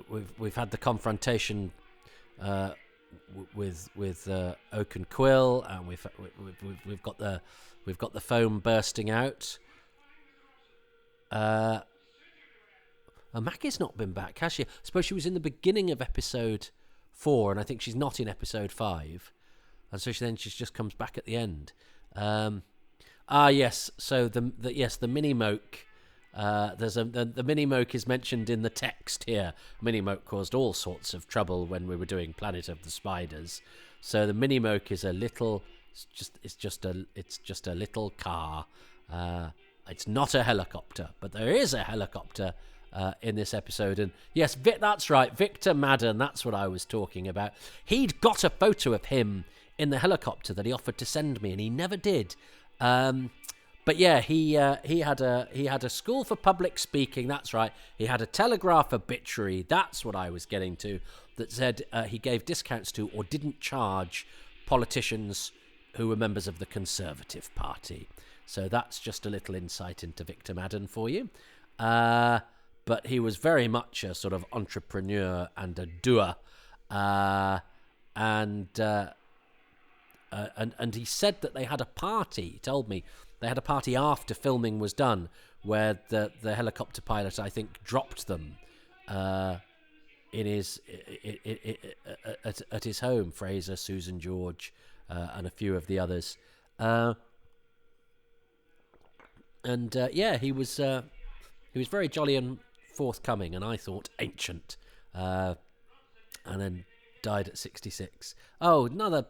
we've had the confrontation with Oak and Quill, and we've got the foam bursting out. Maggie's not been back, has she? I suppose she was in the beginning of episode 4, and I think she's not in episode 5, and so she just comes back at the end. Yes. So the mini moke The mini-moke is mentioned in the text here. Mini-moke caused all sorts of trouble when we were doing Planet of the Spiders. So the mini-moke is it's just a little car. It's not a helicopter, but there is a helicopter in this episode. And yes, that's right, Victor Madden, that's what I was talking about. He'd got a photo of him in the helicopter that he offered to send me, and he never did. But yeah, he had a school for public speaking. That's right. He had a Telegraph obituary. That's what I was getting to. That said he gave discounts to or didn't charge politicians who were members of the Conservative Party. So that's just a little insight into Victor Madden for you. But he was very much a sort of entrepreneur and a doer. And he said that they had a party. He told me they had a party after filming was done, where the helicopter pilot, I think, dropped them in his at his home. Fraser, Susan George, and a few of the others. He was very jolly and forthcoming, and I thought ancient, and then died at 66. Oh, another.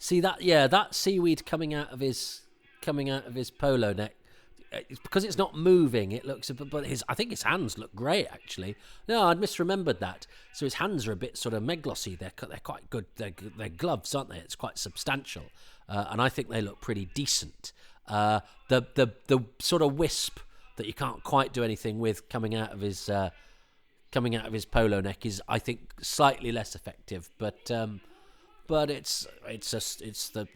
See that seaweed coming out of his polo neck. It's because it's not moving. It looks, but I think his hands look great actually. No, I'd misremembered that. So his hands are a bit sort of meglossy. They're quite good. They're gloves, aren't they? It's quite substantial, and I think they look pretty decent. The sort of wisp that you can't quite do anything with coming out of his polo neck is, I think, slightly less effective, but it's the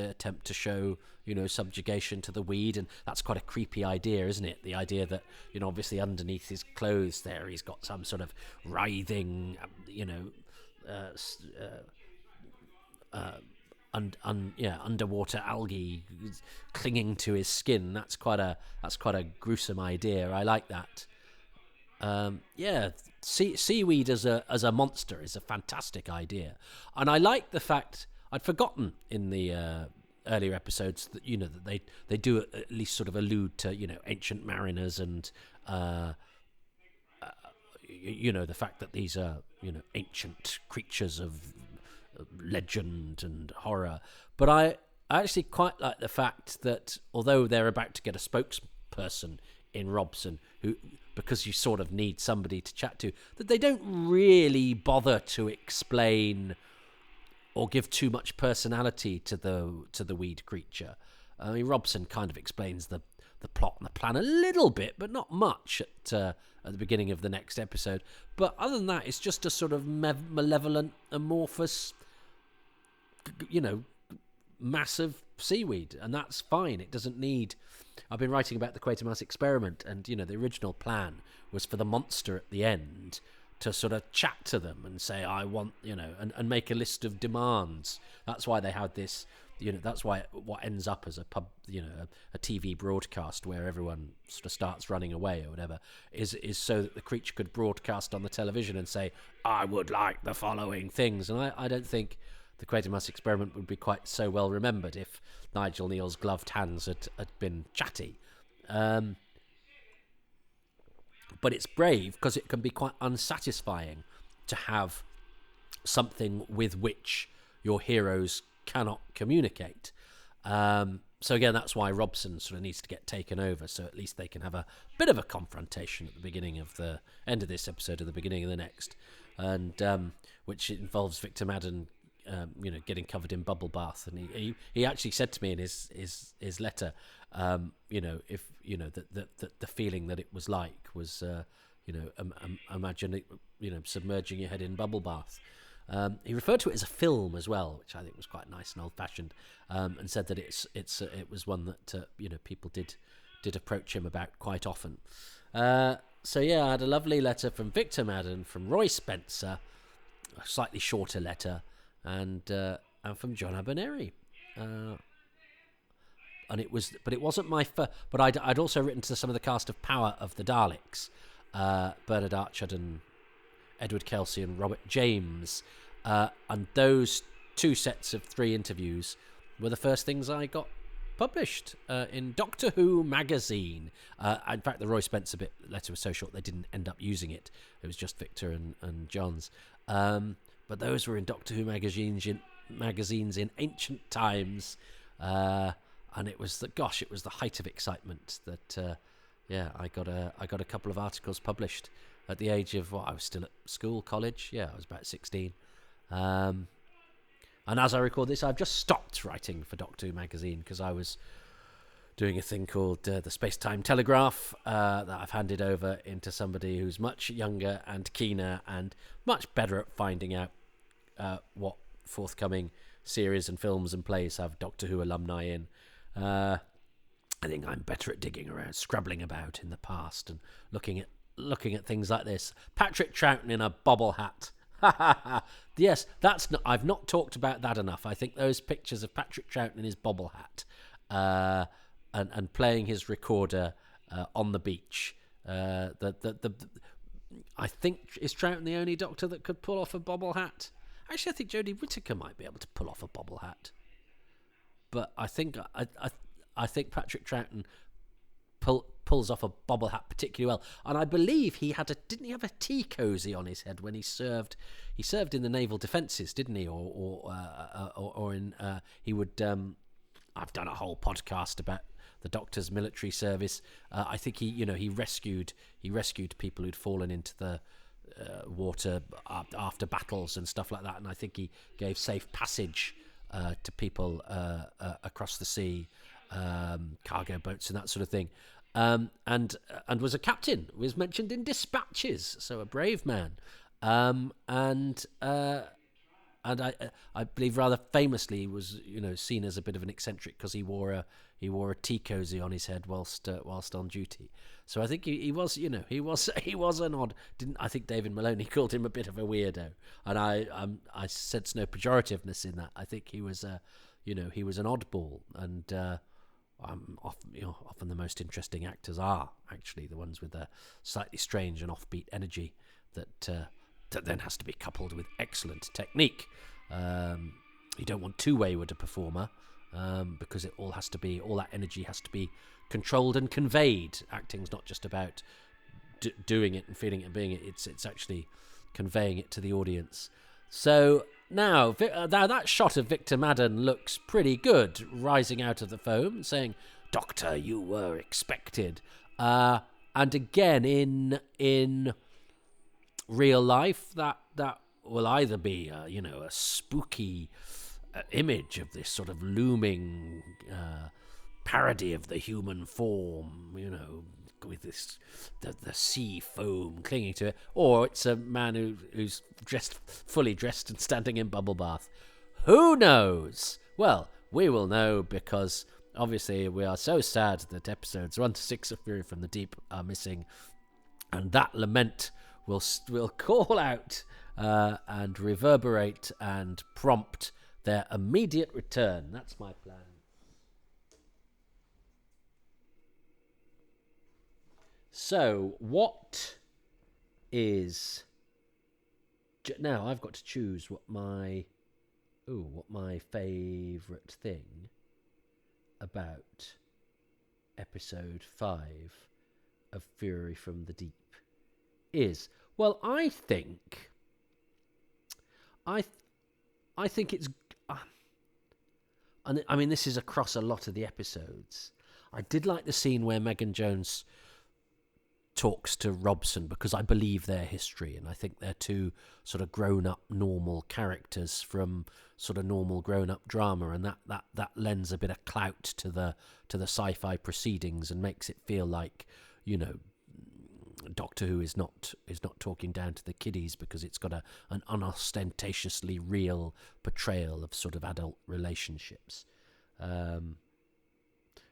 attempt to show, subjugation to the weed, and that's quite a creepy idea, isn't it? The idea that, obviously underneath his clothes there, he's got some sort of writhing, underwater algae clinging to his skin. That's quite a gruesome idea. I like that. Seaweed as a monster is a fantastic idea, and I like the fact I'd forgotten in the earlier episodes that that they do at least sort of allude to ancient mariners and the fact that these are ancient creatures of legend and horror. But I actually quite like the fact that although they're about to get a spokesperson in Robson, who, because you sort of need somebody to chat to, that they don't really bother to explain or give too much personality to the weed creature. I mean, Robson kind of explains the plot and the plan a little bit, but not much at the beginning of the next episode. But other than that, it's just a sort of malevolent, amorphous, massive seaweed, and that's fine. It doesn't need... I've been writing about the Quatermass experiment, and the original plan was for the monster at the end to sort of chat to them and say, I want, and make a list of demands. That's why they had this, that's why what ends up as a TV broadcast where everyone sort of starts running away or whatever is so that the creature could broadcast on the television and say, I would like the following things. And I don't think the Quatermass experiment would be quite so well remembered if Nigel Neal's gloved hands had been chatty. But it's brave because it can be quite unsatisfying to have something with which your heroes cannot communicate. So again, that's why Robson sort of needs to get taken over, so at least they can have a bit of a confrontation at the beginning of the end of this episode or the beginning of the next, and which involves Victor Madden getting covered in bubble bath. And he actually said to me in his letter, if the feeling that it was like was, imagine it, submerging your head in bubble bath. He referred to it as a film as well, which I think was quite nice and old fashioned, and said that it was one that people did approach him about quite often. So yeah, I had a lovely letter from Victor Madden, from Roy Spencer, a slightly shorter letter, and from John Aberneri. And it wasn't my first. But I'd also written to some of the cast of Power of the Daleks, Bernard Archard and Edward Kelsey and Robert James, and those two sets of 3 interviews were the first things I got published in Doctor Who magazine. In fact, the Roy Spencer letter was so short they didn't end up using it. It was just Victor and John's. But those were in Doctor Who magazines in ancient times, and it was the height of excitement that I got a couple of articles published at the age of I was still at school, college. I was about 16. And as I record this, I've just stopped writing for Doctor Who magazine because I was doing a thing called the Space-Time Telegraph that I've handed over into somebody who's much younger and keener and much better at finding out what forthcoming series and films and plays have Doctor Who alumni in. I think I'm better at digging around, scrabbling about in the past and looking at things like this. Patrick Troughton in a bobble hat. Yes, I've not talked about that enough. I think those pictures of Patrick Troughton in his bobble hat and playing his recorder on the beach. I think, is Troughton the only Doctor that could pull off a bobble hat? Actually, I think Jodie Whittaker might be able to pull off a bobble hat. But I think Patrick Troughton pulls off a bobble hat particularly well, and I believe didn't he have a tea cosy on his head when he served in the naval defences, didn't he? He would. I've done a whole podcast about the Doctor's military service. I think he rescued people who'd fallen into the water after battles and stuff like that, and I think he gave safe passage to people across the sea, cargo boats and that sort of thing. And was a captain, was mentioned in dispatches, so a brave man. And I believe rather famously he was seen as a bit of an eccentric because he wore a tea cosy on his head whilst on duty. So I think he was an odd. I think David Maloney called him a bit of a weirdo, and I sense no pejorativeness in that. I think he was an oddball, and often the most interesting actors are actually the ones with a slightly strange and offbeat energy that then has to be coupled with excellent technique. You don't want too wayward a performer because all that energy has to be controlled and conveyed. Acting's not just about doing it and feeling it and being it. It's actually conveying it to the audience. So now that shot of Victor Madden looks pretty good, rising out of the foam, saying, "Doctor, you were expected." And again, in real life, that will either be a spooky image of this sort of looming parody of the human form, with this the sea foam clinging to it, or it's a man who's fully dressed and standing in bubble bath. Who knows? Well, we will know, because obviously we are so sad that episodes 1 to 6 of Fury from the Deep are missing, and that lament will call out and reverberate and prompt their immediate return. That's my plan. So, what is... Now, I've got to choose what my favourite thing about episode 5 of Fury from the Deep is. Well, I think it's... and I mean, this is across a lot of the episodes. I did like the scene where Megan Jones talks to Robson, because I believe their history, and I think they're two sort of grown-up normal characters from sort of normal grown-up drama, and that lends a bit of clout to the sci-fi proceedings and makes it feel like, Doctor Who is not talking down to the kiddies, because it's got an unostentatiously real portrayal of sort of adult relationships.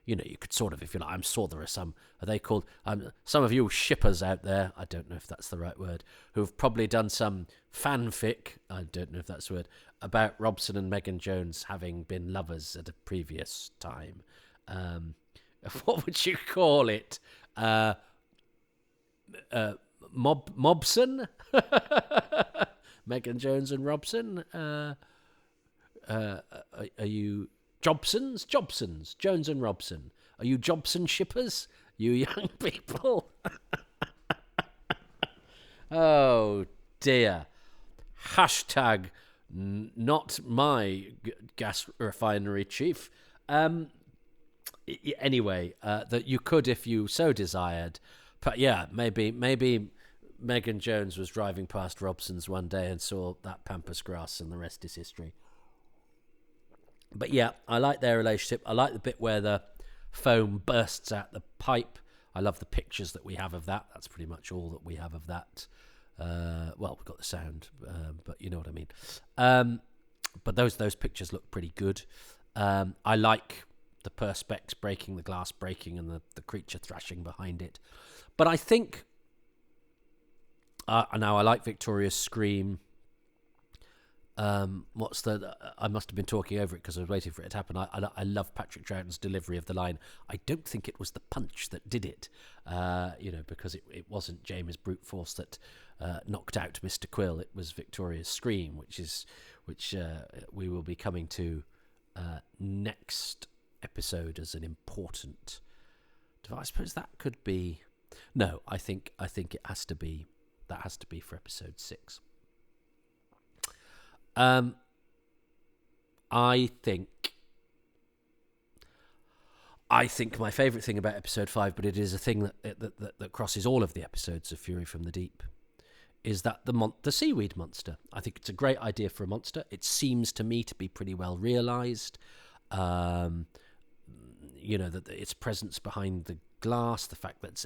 You could sort of, if you like, I'm sure there are some of you shippers out there, I don't know if that's the right word, who've probably done some fanfic, I don't know if that's the word, about Robson and Megan Jones having been lovers at a previous time. What would you call it? Mobson? Megan Jones and Robson? Are you Jobsons, Jones and Robson. Are you Jobson shippers? You young people. Oh dear. Hashtag not my gas refinery chief. Anyway, that you could if you so desired. But yeah, maybe Megan Jones was driving past Robson's one day and saw that pampas grass, and the rest is history. But yeah, I like their relationship. I like the bit where the foam bursts out the pipe. I love the pictures that we have of that. That's pretty much all that we have of that. Well, we've got the sound, but you know what I mean. But those pictures look pretty good. I like the perspex breaking, the glass breaking, and the creature thrashing behind it. But I think now I like Victoria's scream. I must have been talking over it because I was waiting for it to happen. I love Patrick Troughton's delivery of the line. I don't think it was the punch that did it, because it wasn't James' brute force that knocked out Mr. Quill. It was Victoria's scream, which we will be coming to next episode as an important. I suppose that could be. No, I think it has to be. That has to be for episode 6. I think my favourite thing about episode 5, but it is a thing that crosses all of the episodes of Fury from the Deep, is that the seaweed monster. I think it's a great idea for a monster. It seems to me to be pretty well realised. That its presence behind the glass, the fact that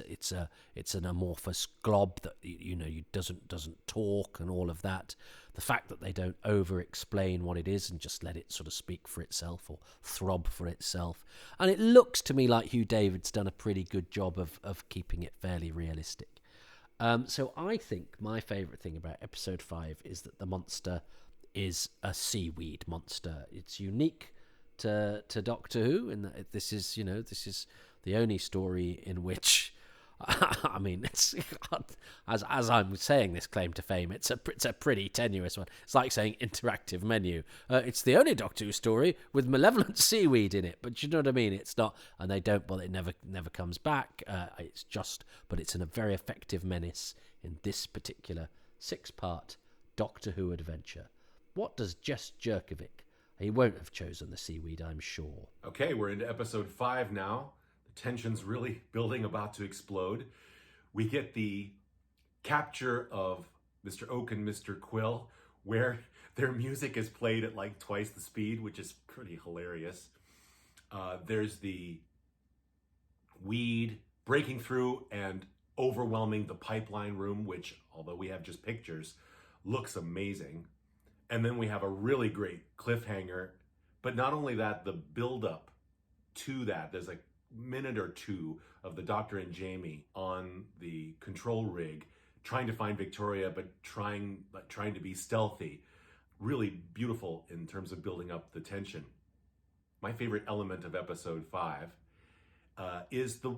it's an amorphous glob that doesn't talk, and all of that. The fact that they don't over-explain what it is and just let it sort of speak for itself or throb for itself. And it looks to me like Hugh David's done a pretty good job of keeping it fairly realistic. So I think my favourite thing about episode 5 is that the monster is a seaweed monster. It's unique to Doctor Who, and this is the only story in which, I mean, it's as I'm saying this claim to fame, it's a pretty tenuous one. It's like saying interactive menu. It's the only Doctor Who story with malevolent seaweed in it, but you know what I mean. It's not, and they don't. Well, it never comes back. But it's a very effective menace in this particular 6-part Doctor Who adventure. What does Jess Jurkovic? He won't have chosen the seaweed, I'm sure. Okay, we're into episode 5 now. The tension's really building, about to explode. We get the capture of Mr. Oak and Mr. Quill, where their music is played at like twice the speed, which is pretty hilarious. There's the weed breaking through and overwhelming the pipeline room, which, although we have just pictures, looks amazing. And then we have a really great cliffhanger. But not only that, the build-up to that, there's a minute or two of the Doctor and Jamie on the control rig trying to find Victoria, but trying to be stealthy. Really beautiful in terms of building up the tension. My favorite element of episode 5 is the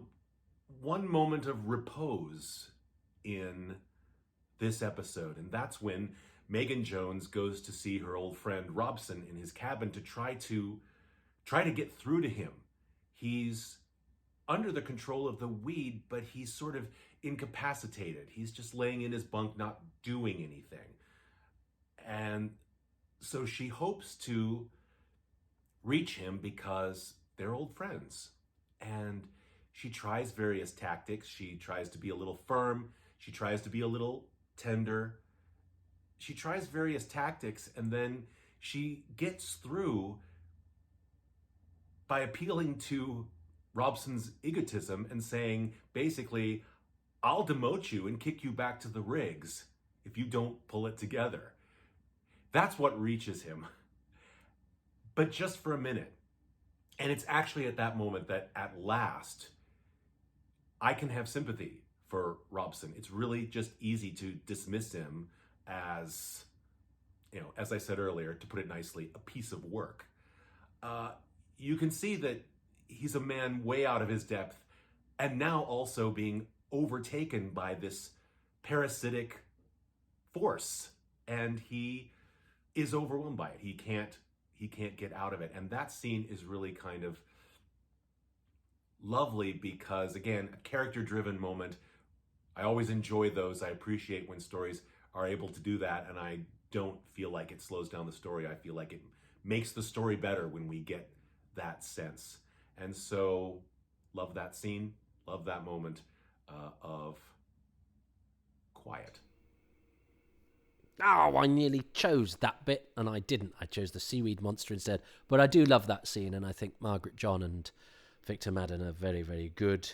one moment of repose in this episode. And that's when Megan Jones goes to see her old friend Robson in his cabin to try to get through to him. He's under the control of the weed, but he's sort of incapacitated. He's just laying in his bunk, not doing anything. And so she hopes to reach him because they're old friends. And she tries various tactics. She tries to be a little firm. She tries to be a little tender. She tries various tactics, and then she gets through by appealing to Robson's egotism and saying, basically, I'll demote you and kick you back to the rigs if you don't pull it together. That's what reaches him. But just for a minute. And it's actually at that moment that at last I can have sympathy for Robson. It's really just easy to dismiss him as, as I said earlier, to put it nicely, a piece of work. You can see that he's a man way out of his depth, and now also being overtaken by this parasitic force, and he is overwhelmed by it. he can't get out of it. And that scene is really kind of lovely because, again, a character-driven moment. I always enjoy those. I appreciate when stories are able to do that, and I don't feel like it slows down the story. I feel like it makes the story better when we get that sense. And so, love that scene, love that moment of quiet. Oh, I nearly chose that bit, and I didn't. I chose the seaweed monster instead. But I do love that scene, and I think Margaret John and Victor Madden are very, very good.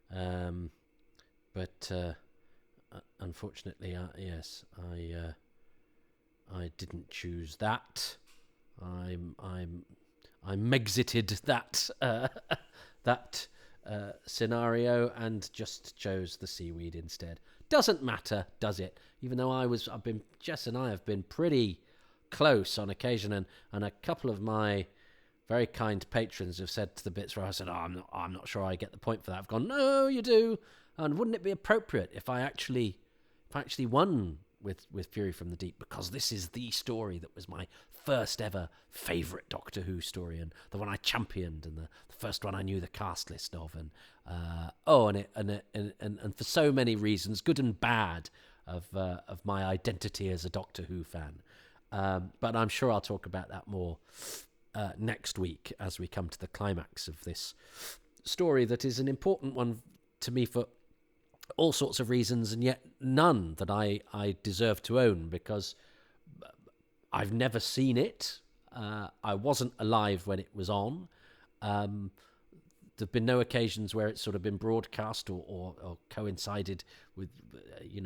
But unfortunately, yes, I didn't choose that. I exited that that scenario and just chose the seaweed instead. Doesn't matter, does it? Even though Jess and I have been pretty close on occasion, and a couple of my very kind patrons have said to the bits where I said, "Oh, I'm not sure I get the point for that." I've gone, "No, you do." And wouldn't it be appropriate if I actually won with Fury from the Deep, because this is the story that was my first ever favourite Doctor Who story, and the one I championed, and the first one I knew the cast list of, and for so many reasons, good and bad, of my identity as a Doctor Who fan. But I'm sure I'll talk about that more next week as we come to the climax of this story that is an important one to me for all sorts of reasons, and yet none that I deserve to own, because I've never seen it. I wasn't alive when it was on. There've been no occasions where it's sort of been broadcast or coincided with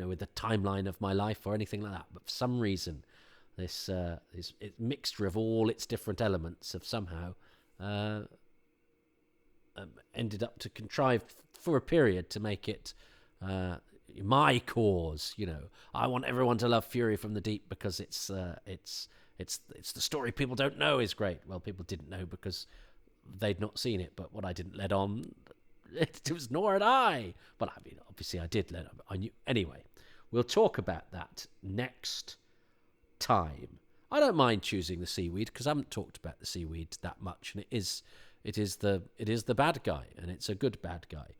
with the timeline of my life or anything like that. But for some reason, this mixture of all its different elements have somehow ended up to contrive for a period to make it my cause. I want everyone to love Fury from the Deep because it's the story people don't know is great. Well, people didn't know because they'd not seen it, but what I didn't let on, it was nor had I. But I mean, obviously I did let on. I knew. Anyway, we'll talk about that next time. I don't mind choosing the seaweed because I haven't talked about the seaweed that much, and it is the bad guy, and it's a good bad guy.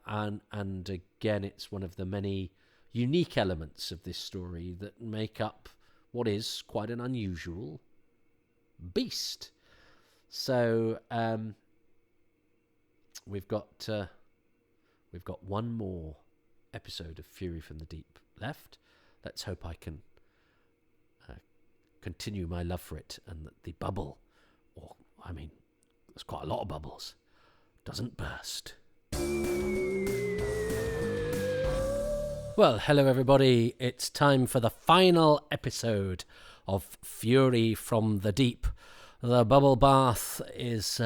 And again, it's one of the many unique elements of this story that make up what is quite an unusual beast. So we've got one more episode of Fury from the Deep left. Let's hope I can continue my love for it, and that the bubble, there's quite a lot of bubbles, doesn't burst. Well, hello everybody. It's time for the final episode of Fury from the Deep. The bubble bath is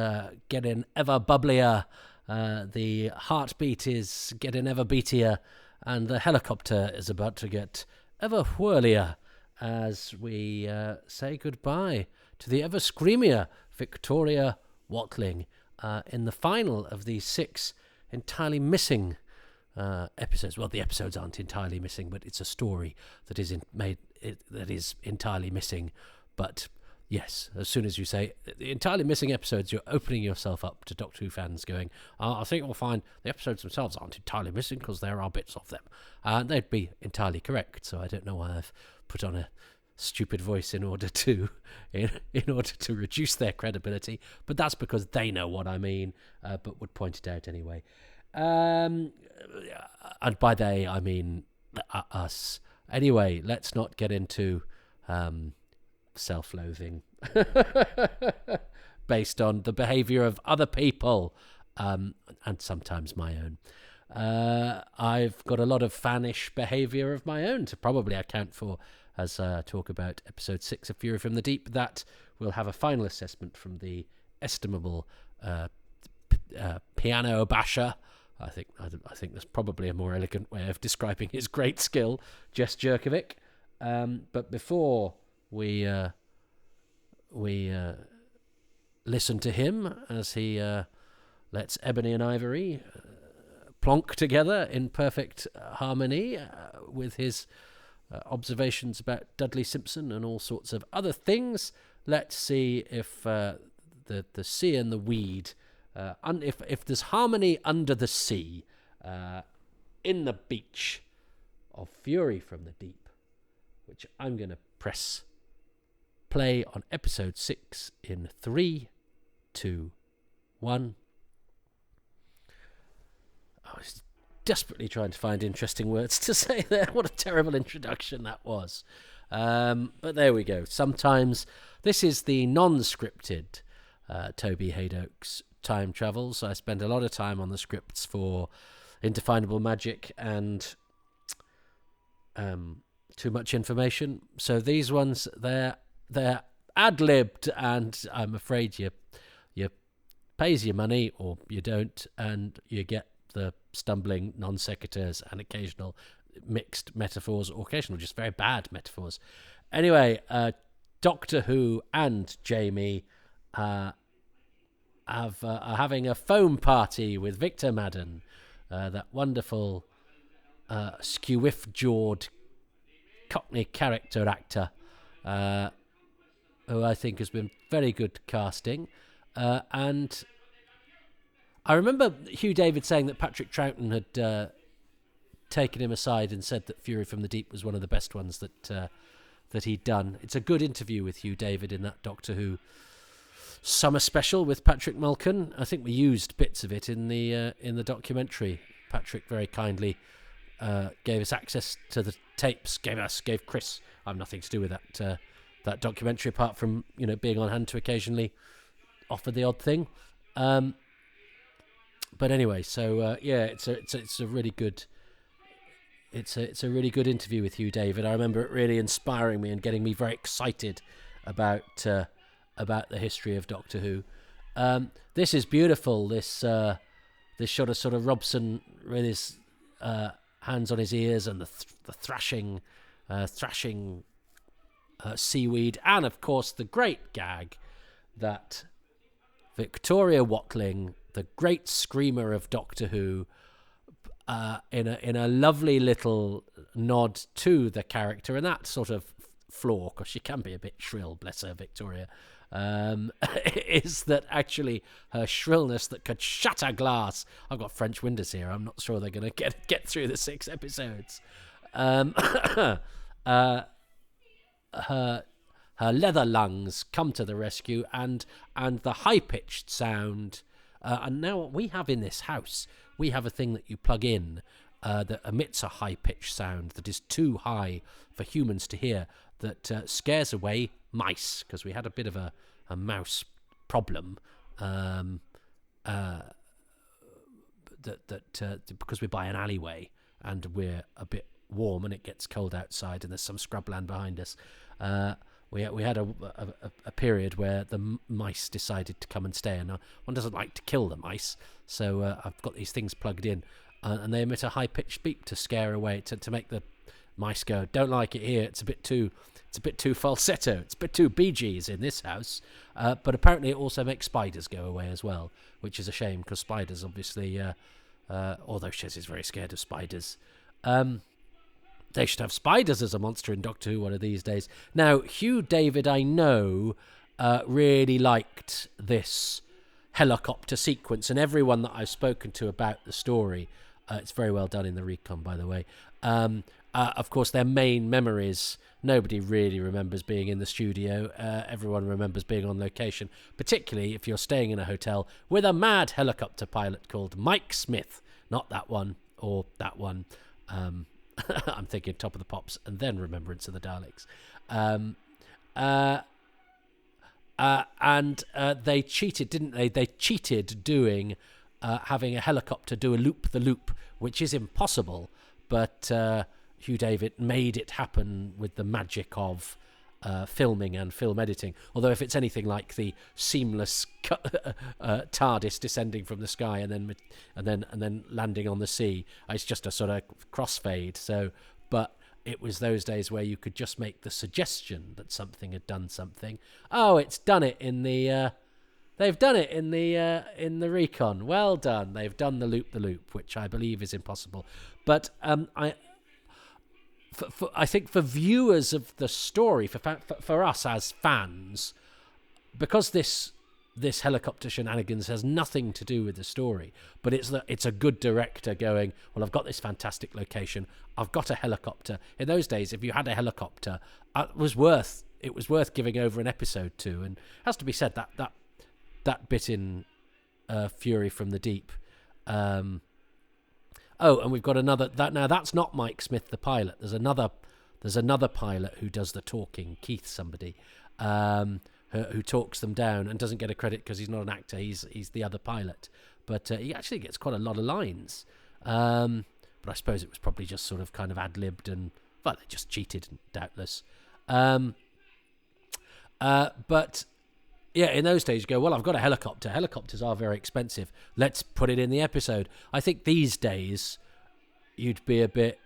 getting ever bubblier, the heartbeat is getting ever beatier, and the helicopter is about to get ever whirlier as we say goodbye to the ever screamier Victoria Watling in the final of these 6 entirely missing episodes. Well, the episodes aren't entirely missing, but it's a story that is that is entirely missing. But yes, as soon as you say the entirely missing episodes, you're opening yourself up to Doctor Who fans going, I think we'll find the episodes themselves aren't entirely missing because there are bits of them. They'd be entirely correct, so I don't know why I've put on a stupid voice in order to reduce their credibility, but that's because they know what I mean, but would point it out anyway. And by they I mean us. Anyway, let's not get into self-loathing based on the behaviour of other people, and sometimes my own. I've got a lot of fanish behaviour of my own to probably account for as I talk about episode 6 of Fury from the Deep. That will have a final assessment from the estimable piano basher. I think there's probably a more elegant way of describing his great skill, Jess Jurkovic. But before we listen to him as he lets Ebony and Ivory plonk together in perfect harmony with his observations about Dudley Simpson and all sorts of other things, let's see if the sea and the weed, if there's harmony under the sea, in the beach of Fury from the Deep, which I'm going to press play on episode 6 in 3, 2, 1. I was desperately trying to find interesting words to say there. What a terrible introduction that was. But there we go. Sometimes this is the non-scripted Toby Haydock's time travels. I spend a lot of time on the scripts for Indefinable Magic and Too Much Information. So these ones, they're ad-libbed, and I'm afraid you pays your money or you don't, and you get the stumbling non sequiturs and occasional mixed metaphors, or occasional just very bad metaphors. Anyway, Doctor Who and Jamie are having a foam party with Victor Madden, that wonderful skewiff-jawed Cockney character actor, who I think has been very good casting. And I remember Hugh David saying that Patrick Troughton had taken him aside and said that Fury from the Deep was one of the best ones that he'd done. It's a good interview with Hugh David in that Doctor Who summer special with Patrick Mulcan. I think we used bits of it in the documentary. Patrick very kindly gave us access to the tapes. Gave Chris. I have nothing to do with that documentary apart from being on hand to occasionally offer the odd thing. But anyway, so it's a really good. It's a really good interview with Hugh David. I remember it really inspiring me and getting me very excited about the history of Doctor Who. This is beautiful. This shot of sort of Robson with his hands on his ears and the thrashing seaweed, and of course the great gag that Victoria Watling, the great screamer of Doctor Who, in a lovely little nod to the character and that sort of flaw, because she can be a bit shrill, bless her, Victoria, is that actually her shrillness that could shatter glass. I've got French windows here. I'm not sure they're going to get through the 6 episodes. Her leather lungs come to the rescue, and the high-pitched sound. And now what we have in this house, we have a thing that you plug in that emits a high-pitched sound that is too high for humans to hear, that scares away mice, because we had a bit of a mouse problem, because we're by an alleyway and we're a bit warm and it gets cold outside and there's some scrubland behind us. We had a period where the mice decided to come and stay, and one doesn't like to kill the mice, so I've got these things plugged in, and they emit a high-pitched beep to scare away, to make the mice go, don't like it here, it's a bit too falsetto, it's a bit too Bee Gees in this house. But apparently it also makes spiders go away as well, which is a shame, because spiders obviously, although Shez is very scared of spiders, they should have spiders as a monster in Doctor Who one of these days. Now, Hugh David, I know, really liked this helicopter sequence, and everyone that I've spoken to about the story, it's very well done in the recon, by the way. Of course, their main memories, nobody really remembers being in the studio. Everyone remembers being on location, particularly if you're staying in a hotel with a mad helicopter pilot called Mike Smith. Not that one, or that one. I'm thinking Top of the Pops and then Remembrance of the Daleks. And they cheated, didn't they? They cheated doing having a helicopter do a loop-the-loop, which is impossible, but Hugh David made it happen with the magic of filming and film editing. Although if it's anything like the seamless TARDIS descending from the sky and then landing on the sea, it's just a sort of crossfade. So, but it was those days where you could just make the suggestion that something had done something. Oh, it's done it in the. They've done it in the recon. Well done. They've done the loop, which I believe is impossible. But I think for viewers of the story, for us as fans, because this helicopter shenanigans has nothing to do with the story, but it's a good director going, well, I've got this fantastic location, I've got a helicopter. In those days, if you had a helicopter, it was worth giving over an episode to. And it has to be said that bit in Fury from the Deep. And we've got another. Now that's not Mike Smith, the pilot. There's another pilot who does the talking, Keith somebody, who talks them down and doesn't get a credit because he's not an actor. He's the other pilot, but he actually gets quite a lot of lines. But I suppose it was probably just sort of kind of ad-libbed and, well, they just cheated, doubtless. But yeah, in those days you go, well, I've got a helicopter. Helicopters are very expensive. Let's put it in the episode. I think these days you'd be a bit,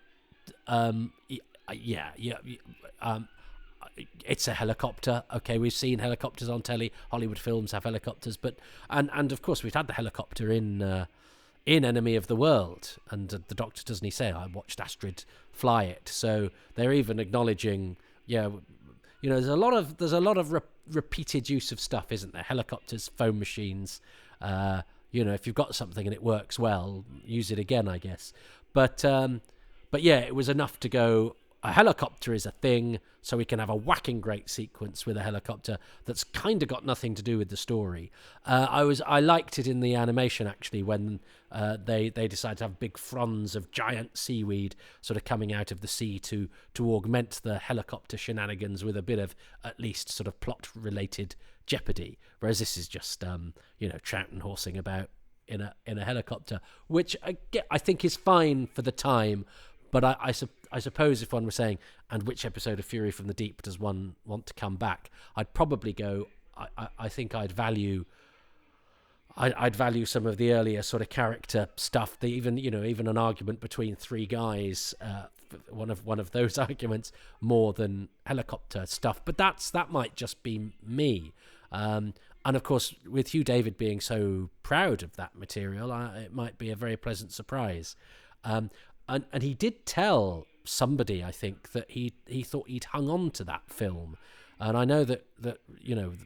it's a helicopter. Okay, we've seen helicopters on telly. Hollywood films have helicopters, but and of course we've had the helicopter in Enemy of the World, and the Doctor, doesn't he say, I watched Astrid fly it? So they're even acknowledging, there's a lot of repeated use of stuff, isn't there? Helicopters, foam machines. If you've got something and it works well, use it again, I guess. But yeah, it was enough to go, a helicopter is a thing, so we can have a whacking great sequence with a helicopter that's kind of got nothing to do with the story. I liked it in the animation, actually, when they decided to have big fronds of giant seaweed sort of coming out of the sea to augment the helicopter shenanigans with a bit of at least sort of plot-related jeopardy. Whereas this is just, trout and horsing about in a helicopter, which I think is fine for the time. But I suppose if one was saying, and which episode of Fury from the Deep does one want to come back, I'd probably go, I think I'd value some of the earlier sort of character stuff. Even an argument between three guys, one of those arguments, more than helicopter stuff. But that might just be me. And of course, with Hugh David being so proud of that material, it might be a very pleasant surprise. And he did tell somebody, I think, that he thought he'd hung on to that film. And I know that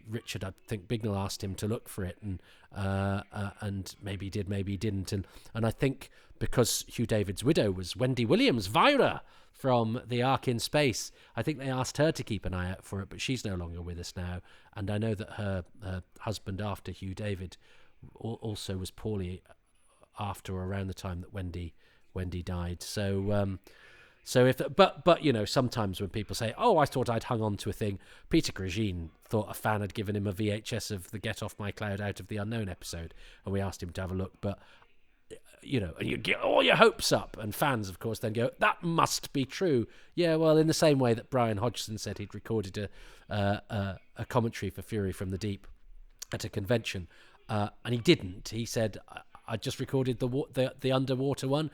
Richard, I think Bignell asked him to look for it, and maybe he did, maybe he didn't. And I think because Hugh David's widow was Wendy Williams, Vira from The Ark in Space, I think they asked her to keep an eye out for it, but she's no longer with us now. And I know that her husband after Hugh David also was poorly after or around the time that Wendy died. So sometimes when people say, oh, I thought I'd hung on to a thing, Peter Grigine thought a fan had given him a VHS of the Get Off My Cloud Out of the Unknown episode, and we asked him to have a look, but and you get all your hopes up, and fans of course then go, that must be true. Yeah, well, in the same way that Brian Hodgson said he'd recorded a commentary for Fury from the Deep at a convention, and he didn't. He said, I just recorded the underwater one,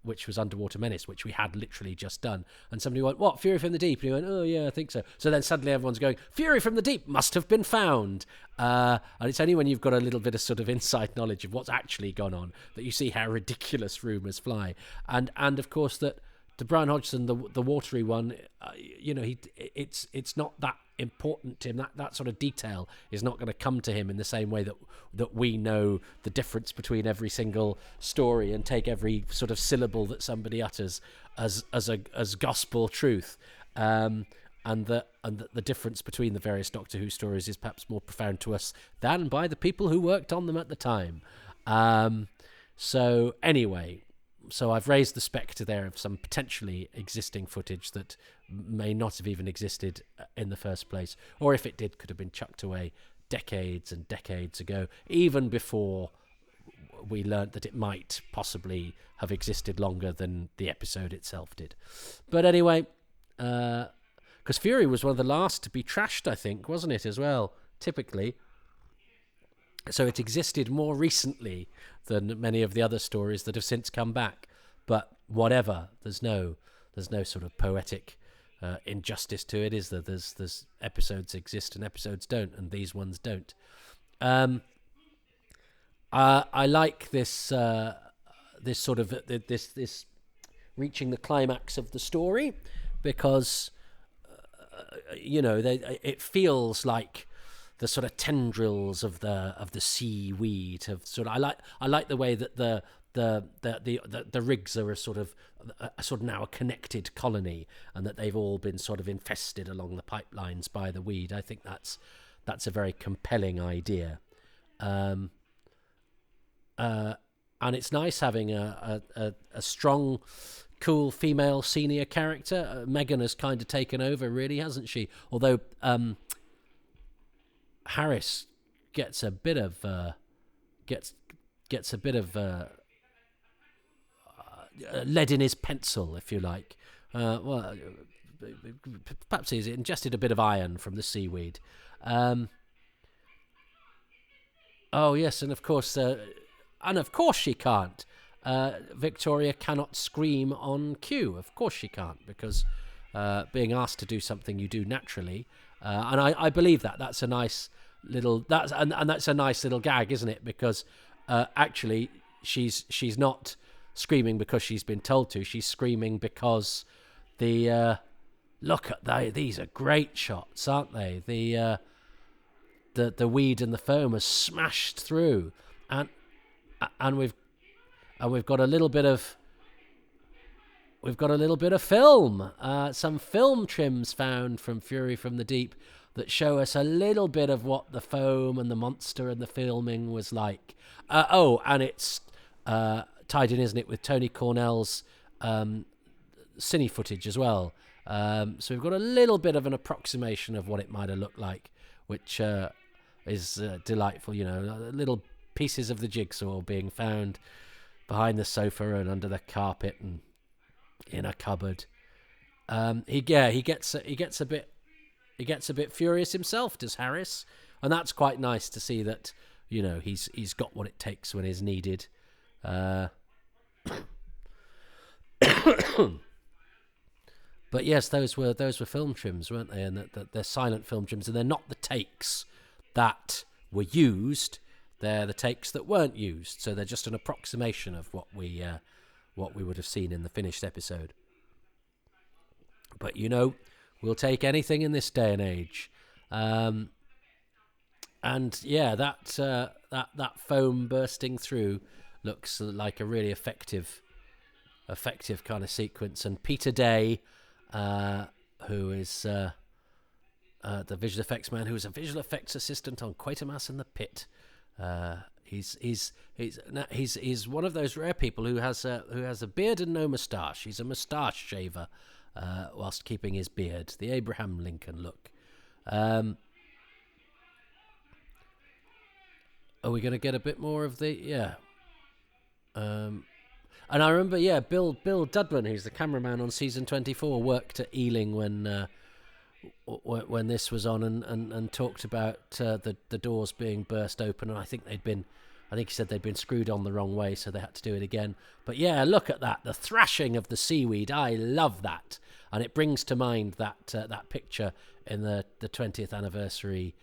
which was Underwater Menace, which we had literally just done. And somebody went, what, Fury from the Deep? And he went, oh, yeah, I think so. So then suddenly everyone's going, Fury from the Deep must have been found. And it's only when you've got a little bit of sort of inside knowledge of what's actually gone on that you see how ridiculous rumours fly. And of course, that to Brian Hodgson, the watery one, it's not that important to him. That sort of detail is not going to come to him in the same way that we know the difference between every single story and take every sort of syllable that somebody utters as gospel truth. And the difference between the various Doctor Who stories is perhaps more profound to us than by the people who worked on them at the time. So anyway, so I've raised the spectre there of some potentially existing footage that may not have even existed in the first place, or if it did, could have been chucked away decades and decades ago, even before we learnt that it might possibly have existed longer than the episode itself did. But anyway, because Fury was one of the last to be trashed, I think, wasn't it, as well, typically. So it existed more recently than many of the other stories that have since come back. But whatever, there's no sort of poetic injustice to it, is there? There's episodes exist and episodes don't, and these ones don't. I like this this sort of this reaching the climax of the story, because it feels like sort of tendrils of the seaweed have sort of. I like the way that the rigs are a sort of now a connected colony, and that they've all been sort of infested along the pipelines by the weed. I think that's a very compelling idea. And it's nice having a strong, cool female senior character. Megan has kind of taken over, really, hasn't she? Although Harris gets a bit of lead in his pencil, if you like. Well, perhaps he's ingested a bit of iron from the seaweed. Oh yes, and of course she can't. Victoria cannot scream on cue. Of course she can't, because being asked to do something you do naturally, and I believe that's a nice little that's a nice little gag, isn't it? Because actually she's not screaming because she's been told to. She's screaming because look at these are great shots, aren't they? The weed and the foam are smashed through, and we've got a little bit of film, some film trims found from Fury from the Deep that show us a little bit of what the foam and the monster and the filming was like. And it's tied in, isn't it, with Tony Cornell's cine footage as well. So we've got a little bit of an approximation of what it might have looked like, which is delightful. Little pieces of the jigsaw being found behind the sofa and under the carpet and in a cupboard. He gets a bit furious himself, does Harris, and that's quite nice to see that he's got what it takes when is needed. But yes, those were film trims, weren't they? And they're silent film trims, and they're not the takes that were used. They're the takes that weren't used. So they're just an approximation of what we would have seen in the finished episode. But we'll take anything in this day and age. And yeah, that foam bursting through looks like a really effective kind of sequence. And Peter Day, who is the visual effects man, who is a visual effects assistant on Quatermass and the Pit. He's one of those rare people who has a beard and no moustache. He's a moustache shaver, whilst keeping his beard. The Abraham Lincoln look. Are we going to get a bit more of the and I remember, Bill Dudlin, who's the cameraman on season 24, worked at Ealing when this was on, and talked about the doors being burst open, and I think he said they'd been screwed on the wrong way, so they had to do it again. But yeah, look at that, the thrashing of the seaweed. I love that, and it brings to mind that picture in the 20th anniversary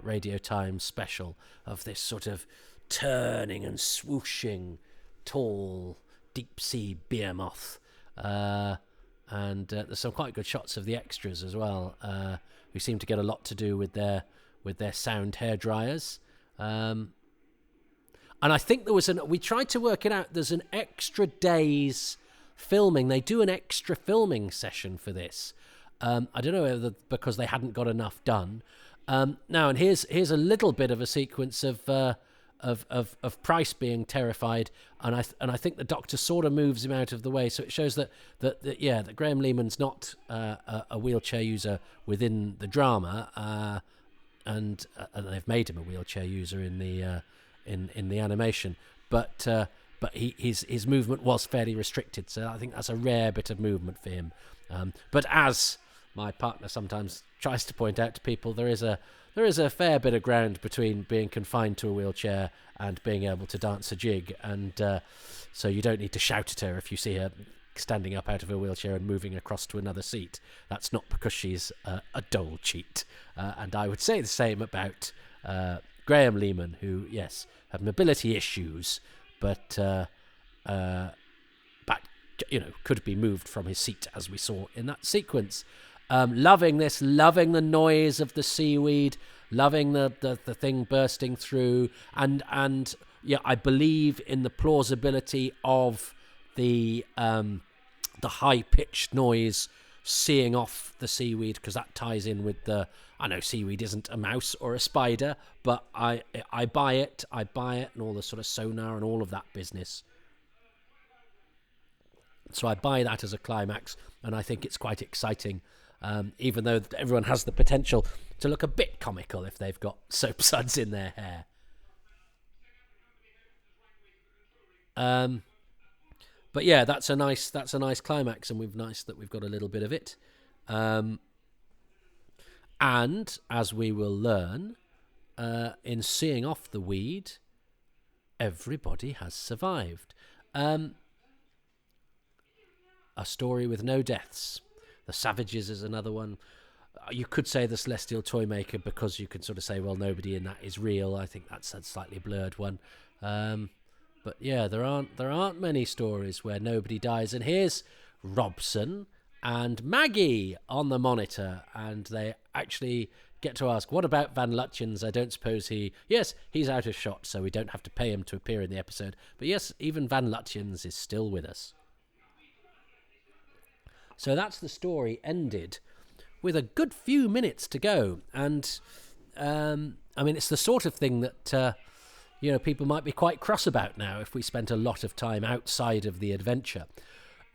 Radio Times special of this sort of turning and swooshing tall deep sea behemoth. And there's some quite good shots of the extras as well, who seem to get a lot to do with their sound hair dryers. And I think we tried to work it out. There's an extra day's filming. They do an extra filming session for this. I don't know whether because they hadn't got enough done. Now, and here's a little bit of a sequence of Price being terrified, and I think the Doctor sort of moves him out of the way, so it shows that Graham Lehman's not a wheelchair user within the drama, and they've made him a wheelchair user in the animation, but his movement was fairly restricted, so I think that's a rare bit of movement for him. But as my partner sometimes tries to point out to people, there is a fair bit of ground between being confined to a wheelchair and being able to dance a jig, and so you don't need to shout at her if you see her standing up out of her wheelchair and moving across to another seat. That's not because she's a dole cheat. And I would say the same about Graham Lehman, who, yes, have mobility issues, but could be moved from his seat, as we saw in that sequence. Loving this, loving the noise of the seaweed, loving the thing bursting through, and yeah, I believe in the plausibility of the high pitched noise seeing off the seaweed, because that ties in with the. I know seaweed isn't a mouse or a spider, but I buy it, and all the sort of sonar and all of that business. So I buy that as a climax, and I think it's quite exciting, even though everyone has the potential to look a bit comical if they've got soap suds in their hair. But yeah, that's a nice climax, and nice that we've got a little bit of it. And as we will learn, in seeing off the weed, everybody has survived. A story with no deaths. The Savages is another one. You could say the Celestial Toymaker, because you could sort of say, well, nobody in that is real. I think that's a slightly blurred one. But yeah, there aren't many stories where nobody dies. And here's Robson and Maggie on the monitor, and they actually get to ask, what about Van Lutyens? I don't suppose he's out of shot, so we don't have to pay him to appear in the episode. But yes, even Van Lutyens is still with us. So that's the story ended with a good few minutes to go. And, I mean, it's the sort of thing that, people might be quite cross about now if we spent a lot of time outside of the adventure.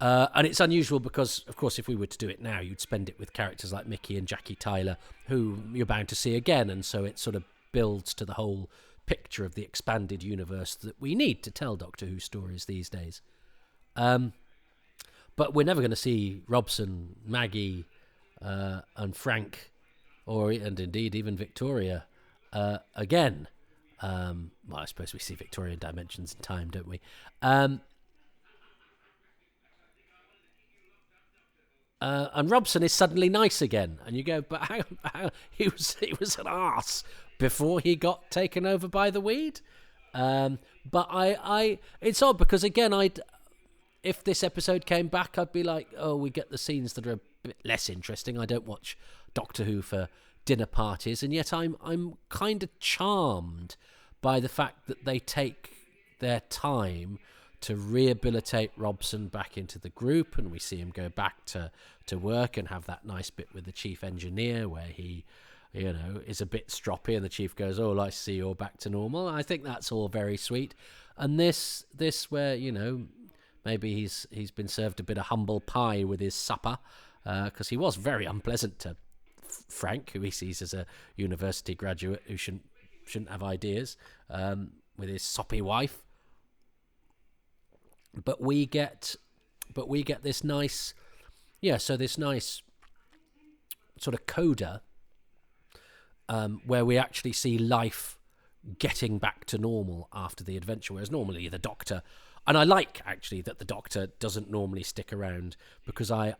And it's unusual because, of course, if we were to do it now, you'd spend it with characters like Mickey and Jackie Tyler, who you're bound to see again. And so it sort of builds to the whole picture of the expanded universe that we need to tell Doctor Who stories these days. But we're never going to see Robson, Maggie, and Frank, and indeed even Victoria again. Well, I suppose we see Victoria in Dimensions in Time, don't we? And Robson is suddenly nice again, and you go, but how he was an arse before he got taken over by the weed. But it's odd because again, if this episode came back, I'd be like, oh, we get the scenes that are a bit less interesting. I don't watch Doctor Who for dinner parties, and yet I'm kind of charmed by the fact that they take their time to rehabilitate Robson back into the group, and we see him go back to work and have that nice bit with the chief engineer where he, is a bit stroppy, and the chief goes, oh, I see you're back to normal. I think that's all very sweet. And this where, maybe he's been served a bit of humble pie with his supper, because he was very unpleasant to Frank, who he sees as a university graduate who shouldn't have ideas, with his soppy wife. But we get this nice, this nice sort of coda, where we actually see life getting back to normal after the adventure, whereas normally the Doctor. And I like, actually, that the Doctor doesn't normally stick around, because I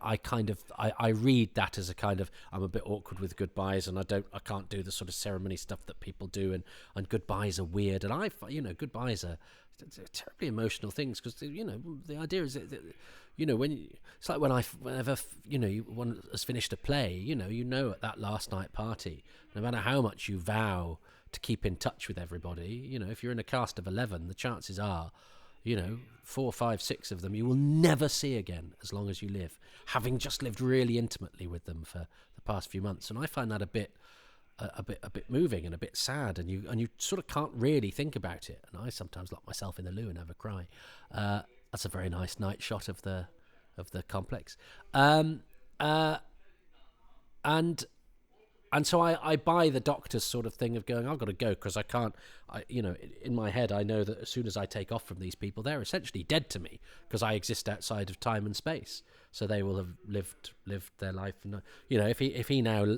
read that as a kind of, I'm a bit awkward with goodbyes, and I can't do the sort of ceremony stuff that people do, and goodbyes are weird, and goodbyes are terribly emotional things, because the idea is that when it's like whenever one has finished a play, at that last night party, no matter how much you vow to keep in touch with everybody, if you're in a cast of 11, the chances are, 4, 5, 6 of them you will never see again as long as you live, having just lived really intimately with them for the past few months. And I find that a bit moving and a bit sad, and you sort of can't really think about it. And I sometimes lock myself in the loo and have a cry. That's a very nice night shot of the complex. And so I buy the Doctor's sort of thing of going, I've got to go because I can't, in my head, I know that as soon as I take off from these people, they're essentially dead to me because I exist outside of time and space. So they will have lived their life. And, if he now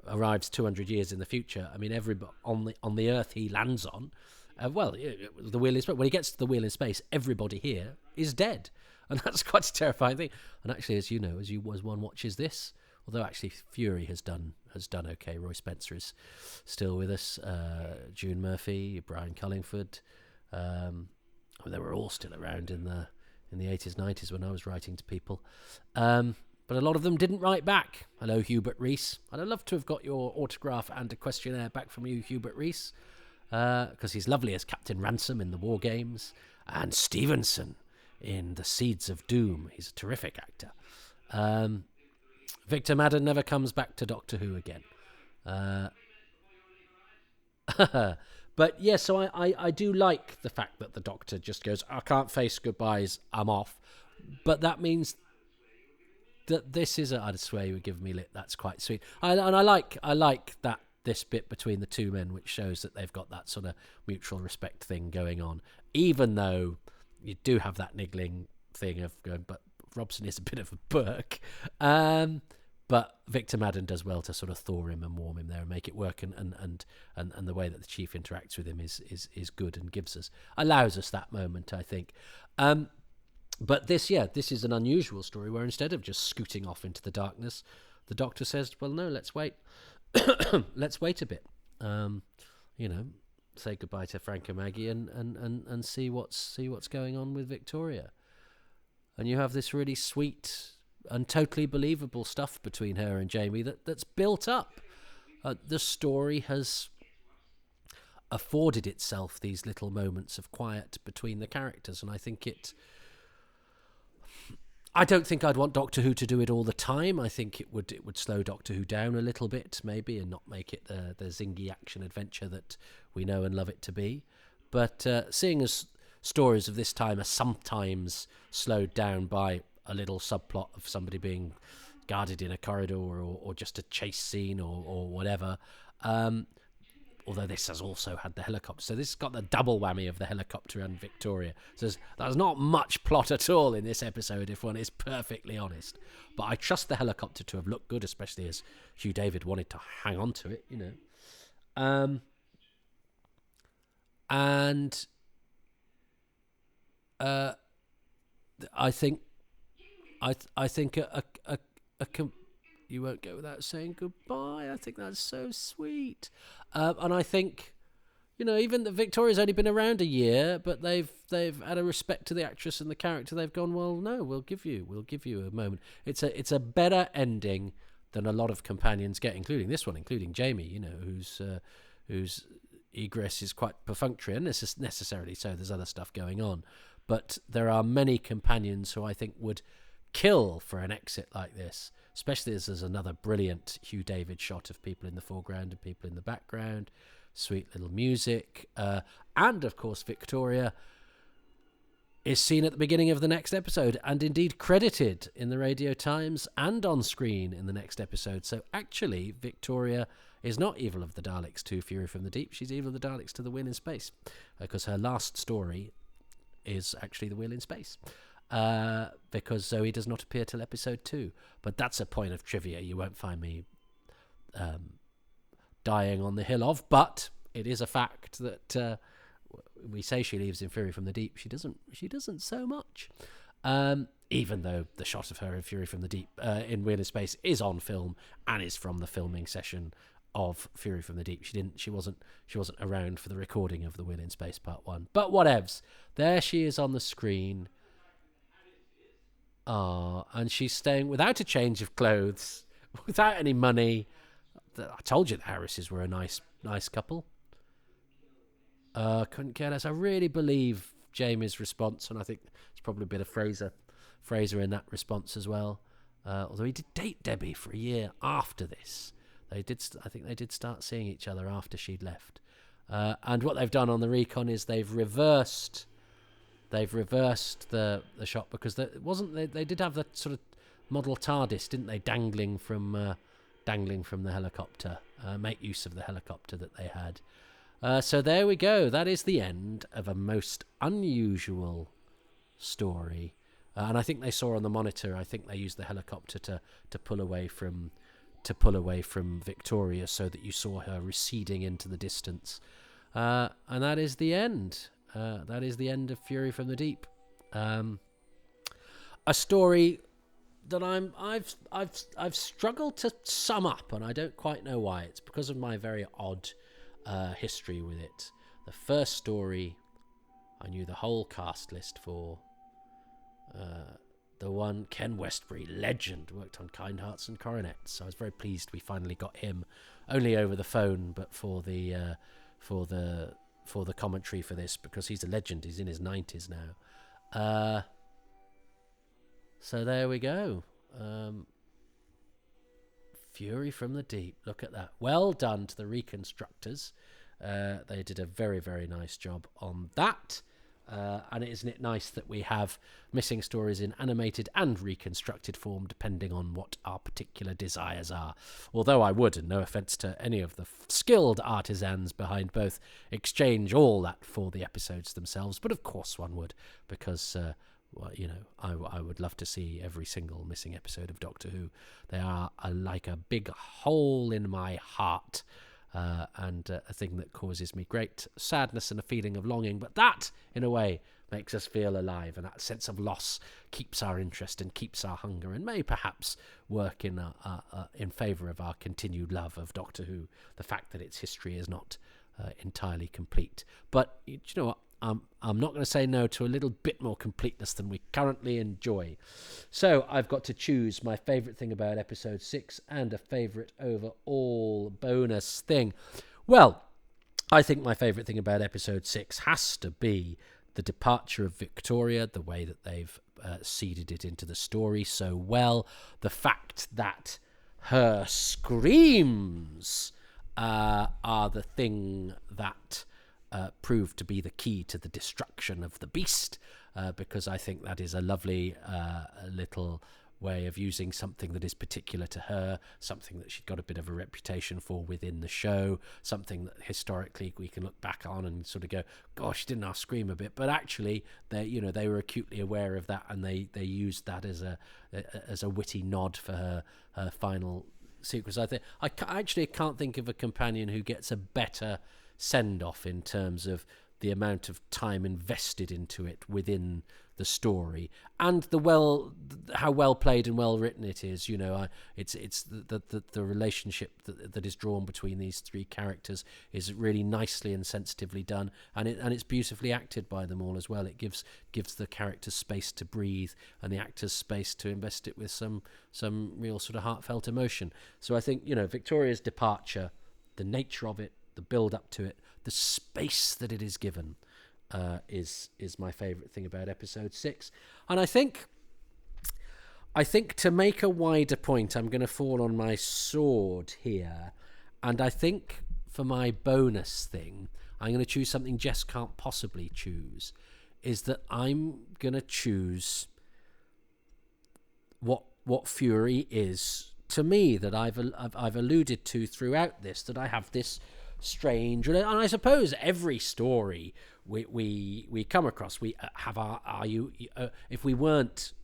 arrives 200 years in the future, I mean, everybody on the Earth he lands on, the wheel in space. When he gets to the wheel in space, everybody here is dead. And that's quite a terrifying thing. And actually, as one watches this, although actually Fury has done okay. Roy Spencer is still with us. June Murphy, Brian Cullingford. They were all still around in the 80s, 90s when I was writing to people. But a lot of them didn't write back. Hello, Hubert Rees. I'd love to have got your autograph and a questionnaire back from you, Hubert Rees, because he's lovely as Captain Ransom in the War Games, and Stevenson in The Seeds of Doom. He's a terrific actor. Victor Madden never comes back to Doctor Who again. But yeah, so I do like the fact that the Doctor just goes, I can't face goodbyes, I'm off. But that means that this is I'd swear you would give me lit. That's quite sweet. I like that this bit between the two men, which shows that they've got that sort of mutual respect thing going on, even though you do have that niggling thing of going, but Robson is a bit of a Burke. But Victor Madden does well to sort of thaw him and warm him there and make it work, and the way that the Chief interacts with him is good and allows us that moment, I think. But this is an unusual story where instead of just scooting off into the darkness, the Doctor says, well, no, let's wait. Let's wait a bit. Say goodbye to Frank and Maggie and see what's going on with Victoria. And you have this really sweet and totally believable stuff between her and Jamie that's built up. The story has afforded itself these little moments of quiet between the characters, and I don't think I'd want Doctor Who to do it all the time. I think it would slow Doctor Who down a little bit, maybe, and not make it the zingy action adventure that we know and love it to be. But seeing as stories of this time are sometimes slowed down by a little subplot of somebody being guarded in a corridor or just a chase scene or whatever, although this has also had the helicopter. So this has got the double whammy of the helicopter and Victoria. So there's not much plot at all in this episode, if one is perfectly honest. But I trust the helicopter to have looked good, especially as Hugh David wanted to hang on to it, And I think you won't go without saying goodbye. I think that's so sweet. And I think, even that Victoria's only been around a year, but they've had a respect to the actress and the character. They've gone, well, no, we'll give you a moment. It's a better ending than a lot of companions get, including this one, including Jamie, whose egress is quite perfunctory, and necessarily so. There's other stuff going on. But there are many companions who I think would kill for an exit like this, especially as there's another brilliant Hugh David shot of people in the foreground and people in the background, sweet little music, and of course Victoria is seen at the beginning of the next episode and indeed credited in the Radio Times and on screen in the next episode. So actually Victoria is not Evil of the Daleks to Fury from the Deep, she's Evil of the Daleks to The Wheel in Space, because her last story is actually The Wheel in Space. Because Zoe does not appear till episode 2. But that's a point of trivia you won't find me dying on the hill of. But it is a fact that we say she leaves in Fury from the Deep. She doesn't so much. Even though the shot of her in Fury from the Deep in Wheel in Space is on film and is from the filming session of Fury from the Deep. She wasn't around for the recording of The Wheel in Space Part 1. But whatevs. There she is on the screen. And she's staying without a change of clothes, without any money. I told you the Harrises were a nice couple. Couldn't care less. I really believe Jamie's response, and I think there's probably a bit of Fraser in that response as well. Although he did date Debbie for a year after this. I think they did start seeing each other after she'd left. And what they've done on the recon is they've reversed the shot, because they did have that sort of model TARDIS, didn't they, dangling from the helicopter, make use of the helicopter that they had. So there we go. That is the end of a most unusual story. And I think they saw on the monitor, I think they used the helicopter to pull away from Victoria, so that you saw her receding into the distance. And that is the end. That is the end of Fury from the Deep. A story that I've struggled to sum up, and I don't quite know why. It's because of my very odd history with it. The first story I knew the whole cast list for. the one Ken Westbury, legend, worked on Kind Hearts and Coronets. So I was very pleased we finally got him, only over the phone, but for the commentary for this, because he's a legend. He's in his 90s now. So there we go. Fury from the Deep. Look at that. Well done to the reconstructors. They did a very, very nice job on that. And isn't it nice that we have missing stories in animated and reconstructed form, depending on what our particular desires are. Although I would, and no offence to any of the skilled artisans behind both, exchange all that for the episodes themselves. But of course one would, because I would love to see every single missing episode of Doctor Who. They are like a big hole in my heart. And a thing that causes me great sadness and a feeling of longing, but that, in a way, makes us feel alive, and that sense of loss keeps our interest and keeps our hunger, and may perhaps work in favour of our continued love of Doctor Who. The fact that its history is not entirely complete, but you know what? I'm not going to say no to a little bit more completeness than we currently enjoy. So I've got to choose my favourite thing about episode 6 and a favourite overall bonus thing. Well, I think my favourite thing about episode 6 has to be the departure of Victoria, the way that they've seeded it into the story so well. The fact that her screams are the thing that proved to be the key to the destruction of the beast, because I think that is a lovely little way of using something that is particular to her, something that she'd got a bit of a reputation for within the show, something that historically we can look back on and sort of go, gosh, didn't I scream a bit? But actually they were acutely aware of that, and they used that as a witty nod for her final sequence. I actually can't think of a companion who gets a better send-off in terms of the amount of time invested into it within the story, and how well played and well written it is. It's the relationship that is drawn between these three characters is really nicely and sensitively done, and it's beautifully acted by them all as well. It gives the characters space to breathe and the actors space to invest it with some real sort of heartfelt emotion. So I think Victoria's departure, the nature of it, the build up to it, the space that it is given, is my favourite thing about episode 6. And I think to make a wider point, I'm going to fall on my sword here, and I think for my bonus thing, I'm going to choose something Jess can't possibly choose. Is that I'm going to choose what Fury is to me, that I've alluded to throughout this, that I have this strange, and I suppose every story we come across, we have if we weren't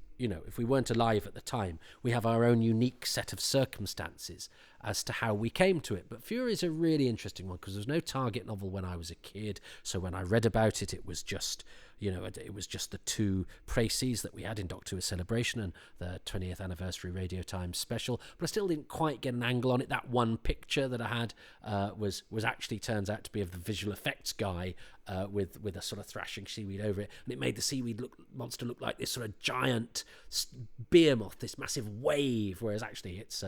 alive at the time, we have our own unique set of circumstances as to how we came to it. But Fury is a really interesting one because there was no Target novel when I was a kid, so when I read about it, it was just the two précis that we had in Doctor Who Celebration and the 20th anniversary Radio Times special, but I still didn't quite get an angle on it. That one picture that I had was actually turns out to be of the visual effects guy with a sort of thrashing seaweed over it, and it made the seaweed monster look like this sort of giant behemoth, this massive wave, whereas actually it's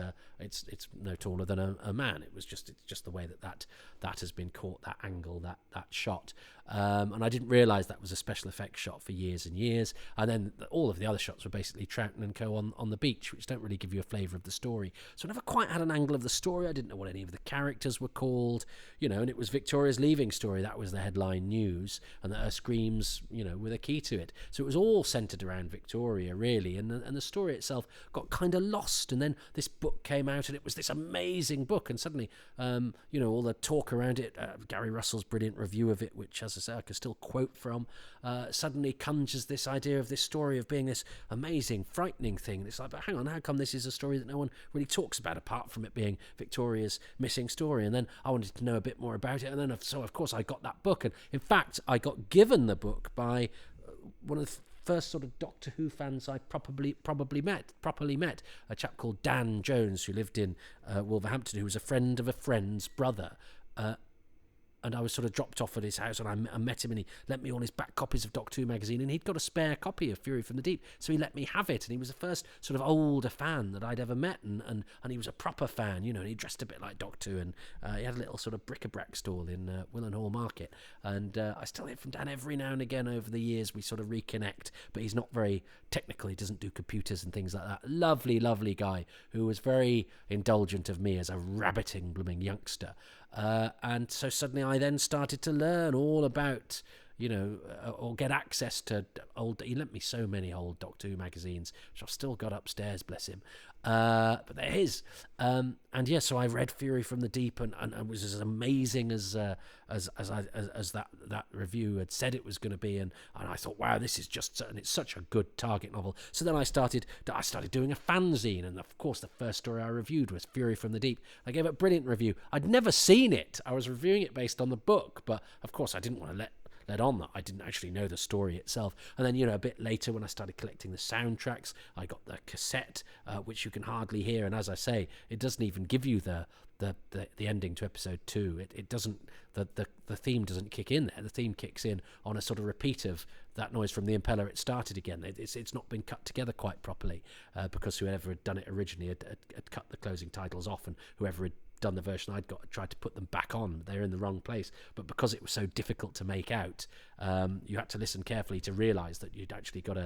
no taller than a man. It's just the way that has been caught, that angle, that shot, and I didn't realise that was a special effects shot for years and years. And then all of the other shots were basically Troughton and co on the beach, which don't really give you a flavour of the story. So I never quite had an angle of the story. I didn't know what any of the characters were called, and it was Victoria's leaving story. That was the headline news, and that her screams, were the key to it. So it was all centred around Victoria, really, and the story itself got kind of lost. And then this book came out, and it was this amazing book, and suddenly, all the talk around it, Gary Russell's brilliant review of it, which, as I say, I can still quote from, suddenly conjures this idea of this story of being this amazing, frightening thing. And it's like, but hang on, how come this is a story that no one really talks about, apart from it being Victoria's missing story? And then I wanted to know a bit more about it, and then so of course I got that book, and in fact I got given the book by one of the first sort of Doctor Who fans I properly met, a chap called Dan Jones, who lived in Wolverhampton, who was a friend of a friend's brother. I was sort of dropped off at his house, and I met him, and he lent me all his back copies of Doctor Who magazine, and he'd got a spare copy of Fury from the Deep, so he let me have it, and he was the first sort of older fan that I'd ever met, and he was a proper fan, you know, and he dressed a bit like Doctor Who, and he had a little sort of bric-a-brac stall in Willenhall Market, and I still hear from Dan every now and again over the years. We sort of reconnect, but he's not very technical, he doesn't do computers and things like that. Lovely guy who was very indulgent of me as a rabbiting blooming youngster. And so suddenly I then started to learn all about, you know, or get access to old... He lent me so many old Doctor Who magazines, which I've still got upstairs, bless him. But they're his. And yeah, so I read Fury from the Deep, and it was as amazing as that review had said it was going to be. And I thought, wow, this is just... And it's such a good target novel. So then I started doing a fanzine, and of course the first story I reviewed was Fury from the Deep. I gave it a brilliant review. I'd never seen it. I was reviewing it based on the book, but of course I didn't want to let on that I didn't actually know the story itself. And then, you know, a bit later when I started collecting the soundtracks, I got the cassette, which you can hardly hear, and as I say, it doesn't even give you the ending to episode 2. It doesn't, the theme doesn't kick in there. The theme kicks in on a sort of repeat of that noise from the impeller. It started again. It's not been cut together quite properly, because whoever had done it originally had cut the closing titles off, and whoever had done the version I'd got tried to put them back on. They're in the wrong place, but because it was so difficult to make out, you had to listen carefully to realise that you'd actually got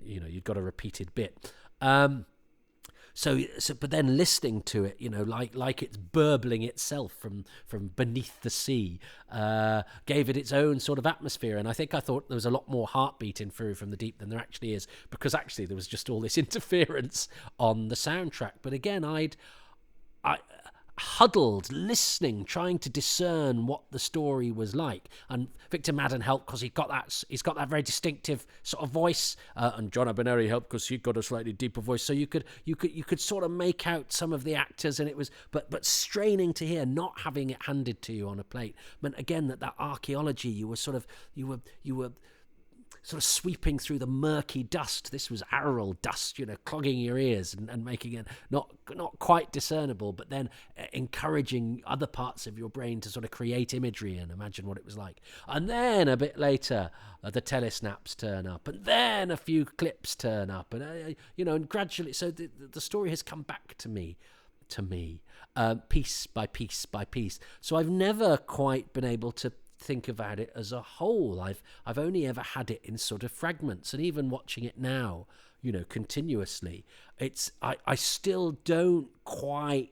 you'd got a repeated bit. So, but then listening to it, you know, like it's burbling itself from beneath the sea, gave it its own sort of atmosphere. And I thought there was a lot more heartbeat in Fury from the Deep than there actually is, because actually there was just all this interference on the soundtrack. But again, I huddled, listening, trying to discern what the story was like. And Victor Madden helped because he's got that very distinctive sort of voice, and John Abineri helped because he got a slightly deeper voice. So you could sort of make out some of the actors, and it was but straining to hear, not having it handed to you on a plate, meant again that archaeology, you were sort of sweeping through the murky dust. This was aural dust, you know, clogging your ears and making it not quite discernible, but then encouraging other parts of your brain to sort of create imagery and imagine what it was like. And then a bit later, the telesnaps turn up, and then a few clips turn up, and and gradually, so the story has come back to me, piece by piece by piece. So I've never quite been able to think about it as a whole. I've only ever had it in sort of fragments, and even watching it now, you know, continuously, I still don't quite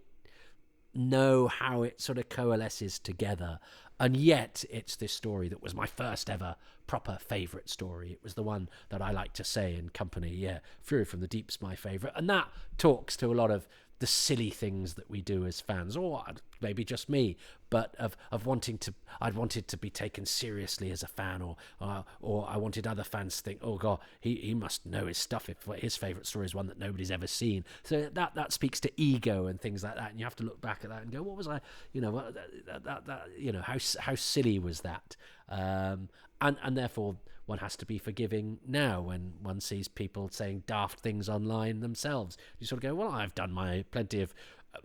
know how it sort of coalesces together. And yet it's this story that was my first ever proper favourite story. It was the one that I like to say in company, yeah, Fury from the Deep's my favourite. And that talks to a lot of the silly things that we do as fans, or maybe just me, but of wanting to, I'd wanted to be taken seriously as a fan, or I wanted other fans to think, oh god, he must know his stuff if his favourite story is one that nobody's ever seen. So that speaks to ego and things like that, and you have to look back at that and go, what was I, how silly was that? And therefore one has to be forgiving now when one sees people saying daft things online themselves. You sort of go, well, I've done plenty of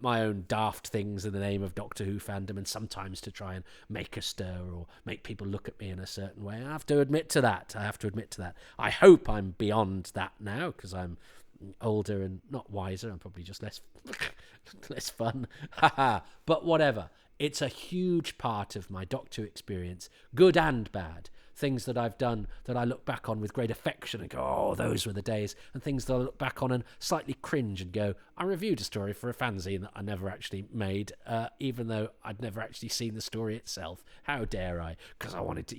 my own daft things in the name of Doctor Who fandom, and sometimes to try and make a stir or make people look at me in a certain way. I have to admit to that. I hope I'm beyond that now, because I'm older and not wiser. I'm probably just less fun. But whatever. It's a huge part of my Doctor Who experience, good and bad. Things that I've done that I look back on with great affection and go, oh, those were the days. And things that I look back on and slightly cringe and go, I reviewed a story for a fanzine that I never actually made, even though I'd never actually seen the story itself. How dare I? Because I wanted to,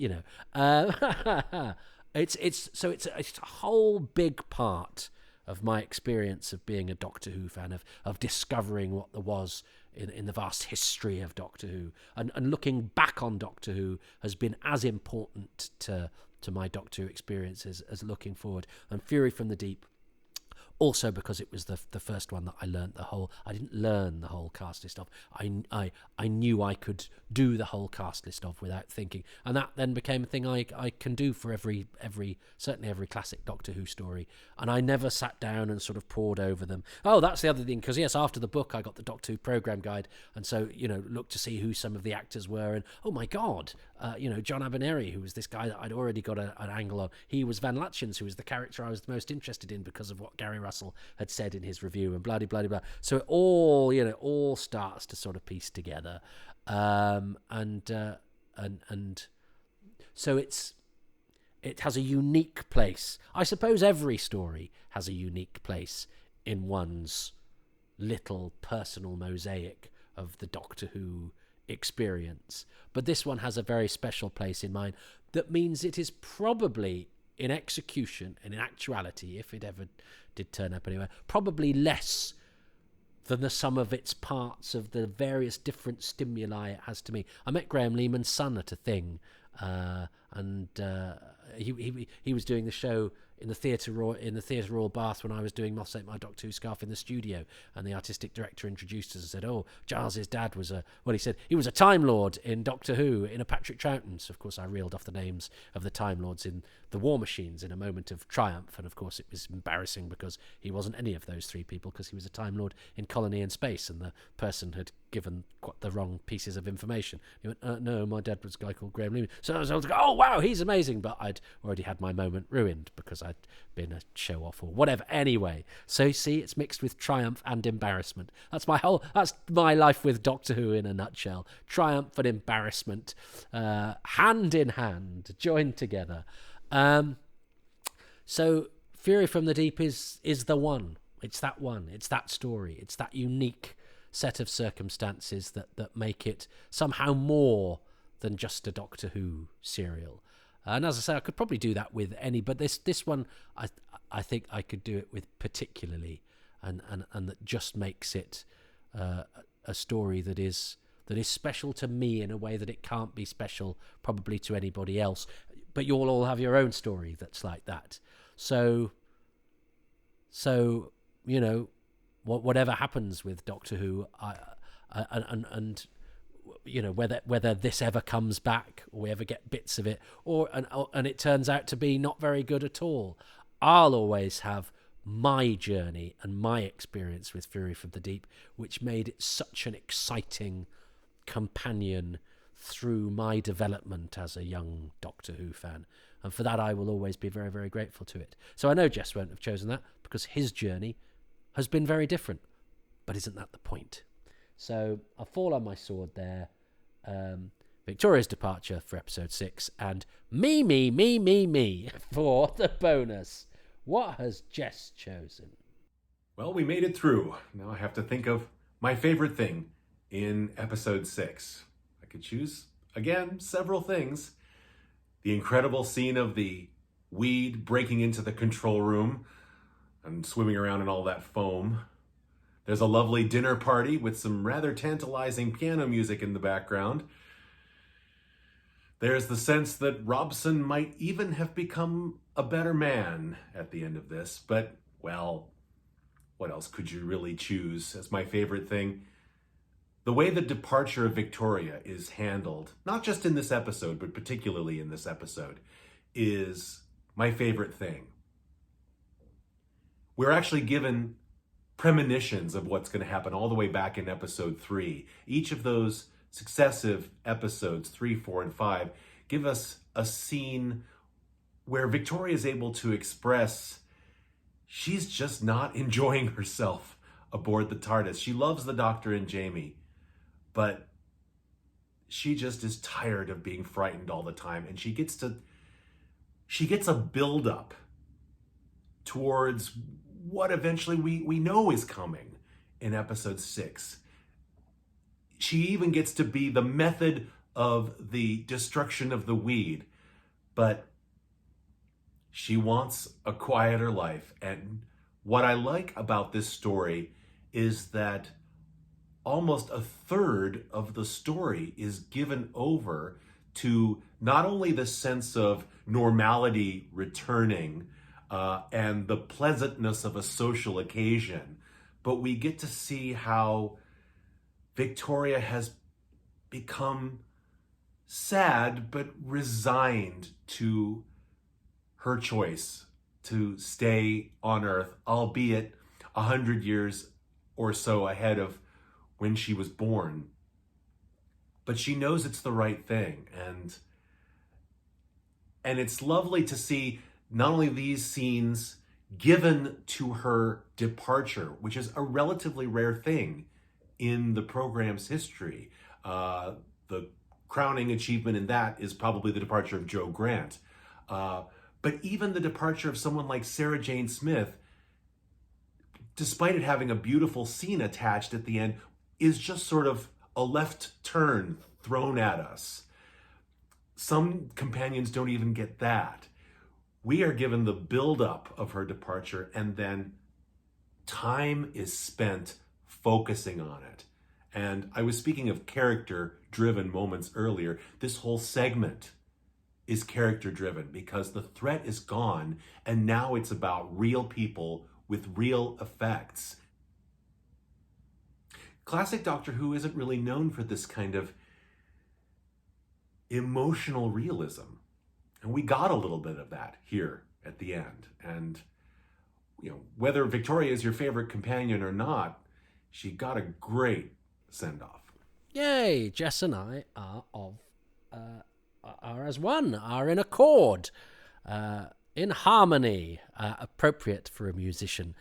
It's a whole big part of my experience of being a Doctor Who fan, of discovering what there was in the vast history of Doctor Who, and looking back on Doctor Who has been as important to my Doctor Who experiences as looking forward. And Fury from the Deep Also because it was the first one that I learnt the whole. I didn't learn the whole cast list of. I knew I could do the whole cast list of without thinking, and that then became a thing I can do for certainly every classic Doctor Who story. And I never sat down and sort of pored over them. Oh, that's the other thing, because yes, after the book I got the Doctor Who program guide, and so looked to see who some of the actors were, and oh my God, John Abernethy, who was this guy that I'd already got an angle on. He was Van Latchens, who was the character I was the most interested in because of what Gary Russell had said in his review, and blah blah blah. So it all starts to sort of piece together, and so it has a unique place. I suppose every story has a unique place in one's little personal mosaic of the Doctor Who experience, but this one has a very special place in mine. That means it is probably, in execution and in actuality, if it ever did turn up anywhere, probably less than the sum of its parts of the various different stimuli it has to me. I met Graham Lehman's son at a thing, and he was doing the show in the Theatre Royal Bath when I was doing Moss Ate My Doctor Who scarf in the studio, and the artistic director introduced us and said, "Oh, Giles's dad was he said he was a Time Lord in Doctor Who in a Patrick Troughton." So of course I reeled off the names of the Time Lords in the War Machines in a moment of triumph, and of course it was embarrassing because he wasn't any of those three people, because he was a Time Lord in Colony in Space, and the person had given the wrong pieces of information. He went, "No, my dad was a guy called Graham Lehman." So I was like, "Oh wow, he's amazing," but I'd already had my moment ruined because I'd been a show off or whatever. Anyway, so you see, it's mixed with triumph and embarrassment. That's my life with Doctor Who in a nutshell. Triumph and embarrassment, hand in hand, joined together. So Fury from the Deep is the one. It's that one. It's that story. It's that unique set of circumstances that make it somehow more than just a Doctor Who serial. And as I say, I could probably do that with any, but this one, I think I could do it with particularly, and that just makes it a story that is special to me in a way that it can't be special probably to anybody else. But you'll all have your own story that's like that. So whatever happens with Doctor Who, and whether this ever comes back or we ever get bits of it, and it turns out to be not very good at all, I'll always have my journey and my experience with Fury from the Deep, which made it such an exciting companion through my development as a young Doctor Who fan. And for that, I will always be very, very grateful to it. So I know Jess won't have chosen that because his journey has been very different. But isn't that the point? So I'll fall on my sword there. Victoria's departure for episode 6, and me for the bonus. What has Jess chosen? Well, we made it through. Now I have to think of my favorite thing in episode 6. I could choose, again, several things. The incredible scene of the weed breaking into the control room and swimming around in all that foam. There's a lovely dinner party with some rather tantalizing piano music in the background. There's the sense that Robson might even have become a better man at the end of this. But, well, what else could you really choose as my favorite thing? The way the departure of Victoria is handled, not just in this episode, but particularly in this episode, is my favorite thing. We're actually given premonitions of what's going to happen all the way back in episode 3. Each of those successive episodes, 3, 4, and 5, give us a scene where Victoria is able to express she's just not enjoying herself aboard the TARDIS. She loves the Doctor and Jamie, but she just is tired of being frightened all the time, and she gets a build-up towards what eventually we know is coming in episode 6. She even gets to be the method of the destruction of the weed, but she wants a quieter life. And what I like about this story is that almost a third of the story is given over to not only the sense of normality returning, and the pleasantness of a social occasion. But we get to see how Victoria has become sad but resigned to her choice to stay on Earth, albeit 100 years or so ahead of when she was born. But she knows it's the right thing, and it's lovely to see not only these scenes given to her departure, which is a relatively rare thing in the program's history. The crowning achievement in that is probably the departure of Joe Grant. But even the departure of someone like Sarah Jane Smith, despite it having a beautiful scene attached at the end, is just sort of a left turn thrown at us. Some companions don't even get that. We are given the buildup of her departure, and then time is spent focusing on it. And I was speaking of character-driven moments earlier. This whole segment is character-driven because the threat is gone, and now it's about real people with real effects. Classic Doctor Who isn't really known for this kind of emotional realism. And we got a little bit of that here at the end. And, whether Victoria is your favorite companion or not, she got a great send-off. Yay! Jess and I are as one, are in accord, in harmony, appropriate for a musician.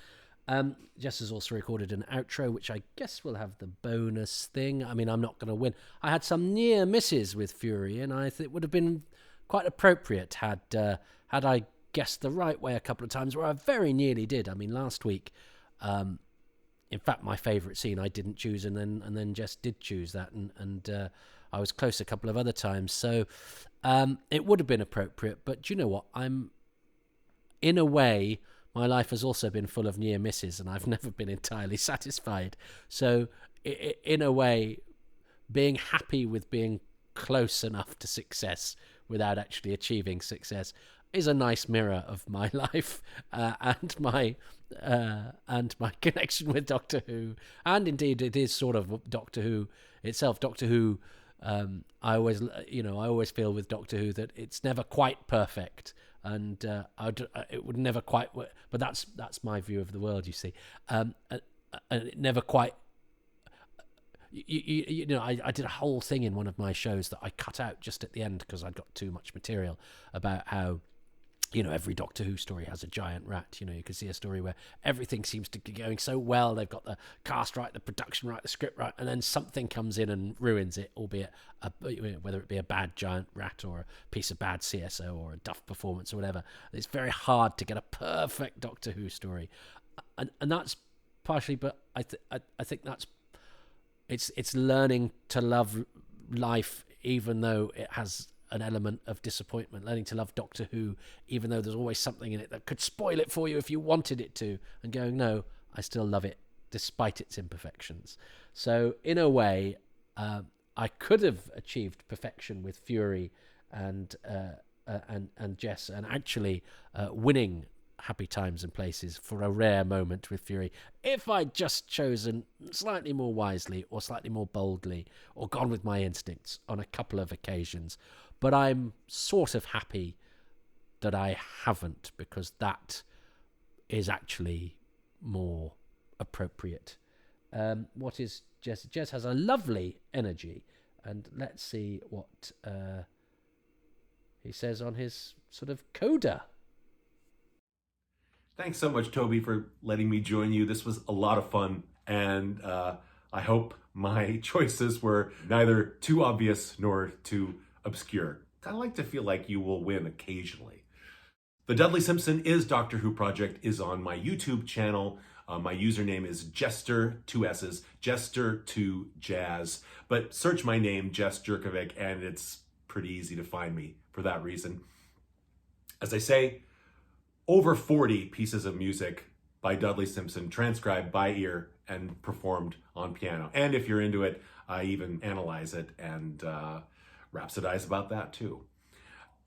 Jess has also recorded an outro, which I guess will have the bonus thing. I mean, I'm not going to win. I had some near misses with Fury, and I think it would have been quite appropriate had I guessed the right way a couple of times, where I very nearly did. I mean, last week, in fact, my favourite scene I didn't choose, and then Jess did choose that, and I was close a couple of other times. So it would have been appropriate, but do you know what? In a way, my life has also been full of near misses, and I've never been entirely satisfied. So in a way, being happy with being close enough to success without actually achieving success is a nice mirror of my life and my connection with Doctor Who, and indeed it is sort of Doctor Who itself. Doctor Who, I always feel with Doctor Who that it's never quite perfect, and it would never quite work. But that's my view of the world, you see, and it never quite. I did a whole thing in one of my shows that I cut out just at the end because I'd got too much material about how, every Doctor Who story has a giant rat. You can see a story where everything seems to be going so well. They've got the cast right, the production right, the script right, and then something comes in and ruins it, albeit whether it be a bad giant rat or a piece of bad CSO or a duff performance or whatever. It's very hard to get a perfect Doctor Who story. And that's partially, but I think that's it's learning to love life even though it has an element of disappointment, learning to love Doctor Who even though there's always something in it that could spoil it for you if you wanted it to, and going, no, I still love it despite its imperfections. So in a way, I could have achieved perfection with Fury and Jess, and actually winning Happy Times and Places for a rare moment with Fury, if I'd just chosen slightly more wisely or slightly more boldly or gone with my instincts on a couple of occasions. But I'm sort of happy that I haven't, because that is actually more appropriate. What is Jess? Jess has a lovely energy, and let's see what he says on his sort of coda. Thanks so much, Toby, for letting me join you. This was a lot of fun, and I hope my choices were neither too obvious nor too obscure. I like to feel like you will win occasionally. The Dudley Simpson is Doctor Who Project is on my YouTube channel. My username is Jester, 2 S's, Jester2Jazz. But search my name, Jess Jurkovic, and it's pretty easy to find me for that reason. As I say, over 40 pieces of music by Dudley Simpson, transcribed by ear and performed on piano. And if you're into it, I even analyze it and rhapsodize about that too.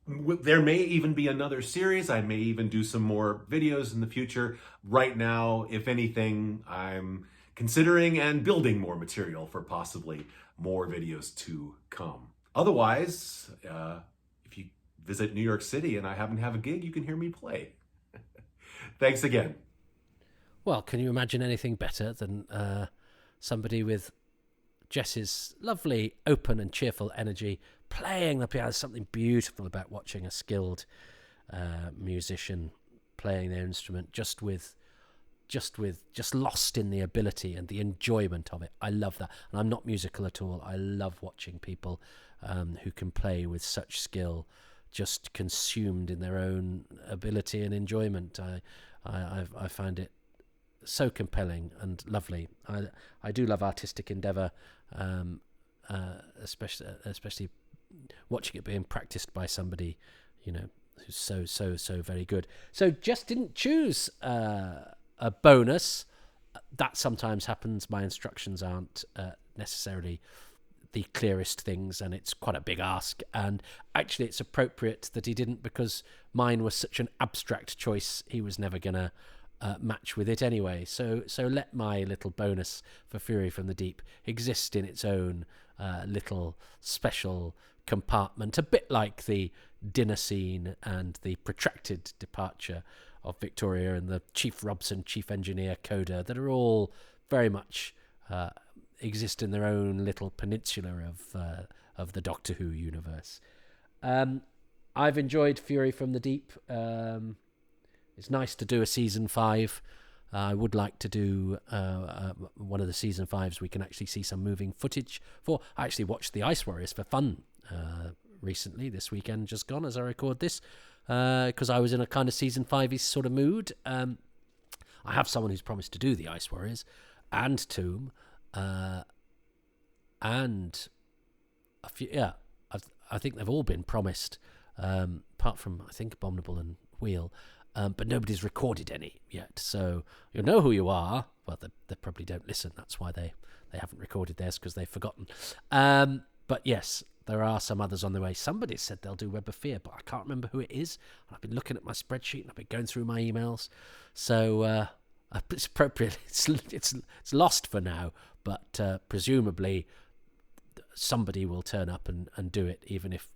There may even be another series. I may even do some more videos in the future. Right now, if anything, I'm considering and building more material for possibly more videos to come. Otherwise, if you visit New York City and I happen to have a gig, you can hear me play. Thanks again. Well, can you imagine anything better than somebody with Jess's lovely, open and cheerful energy playing the piano? There's something beautiful about watching a skilled musician playing their instrument, just lost in the ability and the enjoyment of it. I love that. And I'm not musical at all. I love watching people who can play with such skill, just consumed in their own ability and enjoyment. I find it so compelling and lovely. I do love artistic endeavour, especially watching it being practiced by somebody, who's so very good. So just didn't choose a bonus. That sometimes happens. My instructions aren't necessarily the clearest things, and it's quite a big ask. And actually, it's appropriate that he didn't, because mine was such an abstract choice. He was never gonna match with it anyway. So let my little bonus for Fury from the Deep exist in its own little special compartment, a bit like the dinner scene and the protracted departure of Victoria and the Chief Robson, Chief Engineer Coda, that are all very much exist in their own little peninsula of the Doctor Who universe. I've enjoyed Fury from the Deep. It's nice to do a season 5. I would like to do one of the season 5s we can actually see some moving footage for. I actually watched The Ice Warriors for fun recently, this weekend just gone as I record this, because I was in a kind of season 5-y sort of mood. I have someone who's promised to do The Ice Warriors and Tomb, and a few, I think they've all been promised, apart from, I think, Abominable and Wheel. But nobody's recorded any yet. So you'll know who you are. Well, they probably don't listen. That's why they haven't recorded theirs, because they've forgotten. But yes, there are some others on the way. Somebody said they'll do Web of Fear, but I can't remember who it is. And I've been looking at my spreadsheet and I've been going through my emails. So it's appropriate. It's lost for now, but presumably somebody will turn up and do it, even if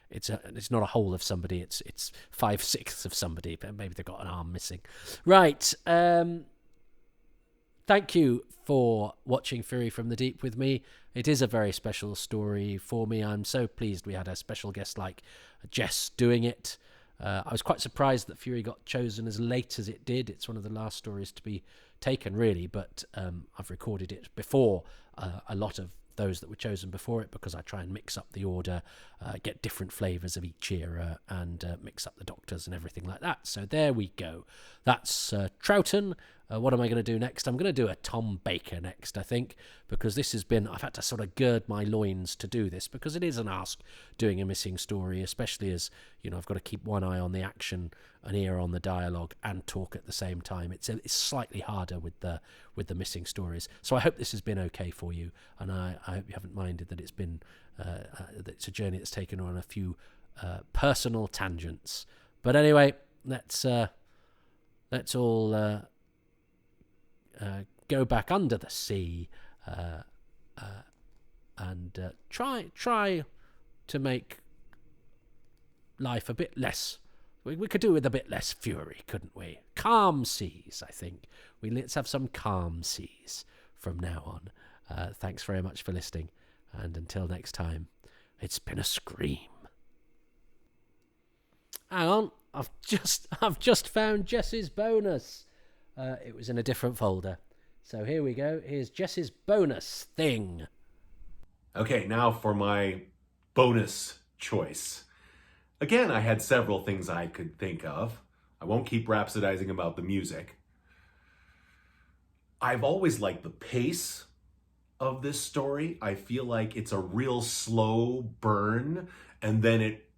it's not a whole of somebody, it's 5/6 of somebody, but maybe they've got an arm missing. Right. Thank you for watching Fury from the Deep with me. It is a very special story for me. I'm so pleased we had a special guest like Jess doing it. I was quite surprised that Fury got chosen as late as it did. It's one of the last stories to be taken, really, but I've recorded it before a lot of those that were chosen before it, because I try and mix up the order, get different flavours of each era, and mix up the Doctors and everything like that. So there we go. That's Troughton. What am I going to do next? I'm going to do a Tom Baker next, I think, because this has been, I've had to sort of gird my loins to do this, because it is an ask doing a missing story, especially as, I've got to keep one eye on the action, an ear on the dialogue, and talk at the same time. It's slightly harder with the missing stories. So I hope this has been okay for you, and I hope you haven't minded that it's been that it's a journey that's taken on a few personal tangents. But anyway, let's all go back under the sea and try to make life a bit less. We could do with a bit less fury, couldn't we? Calm seas, I think. Let's have some calm seas from now on. Thanks very much for listening, and until next time, it's been a scream. Hang on, I've just found Jess's bonus. It was in a different folder. So here we go. Here's Jess's bonus thing. Okay, now for my bonus choice. Again, I had several things I could think of. I won't keep rhapsodizing about the music. I've always liked the pace of this story. I feel like it's a real slow burn, and then it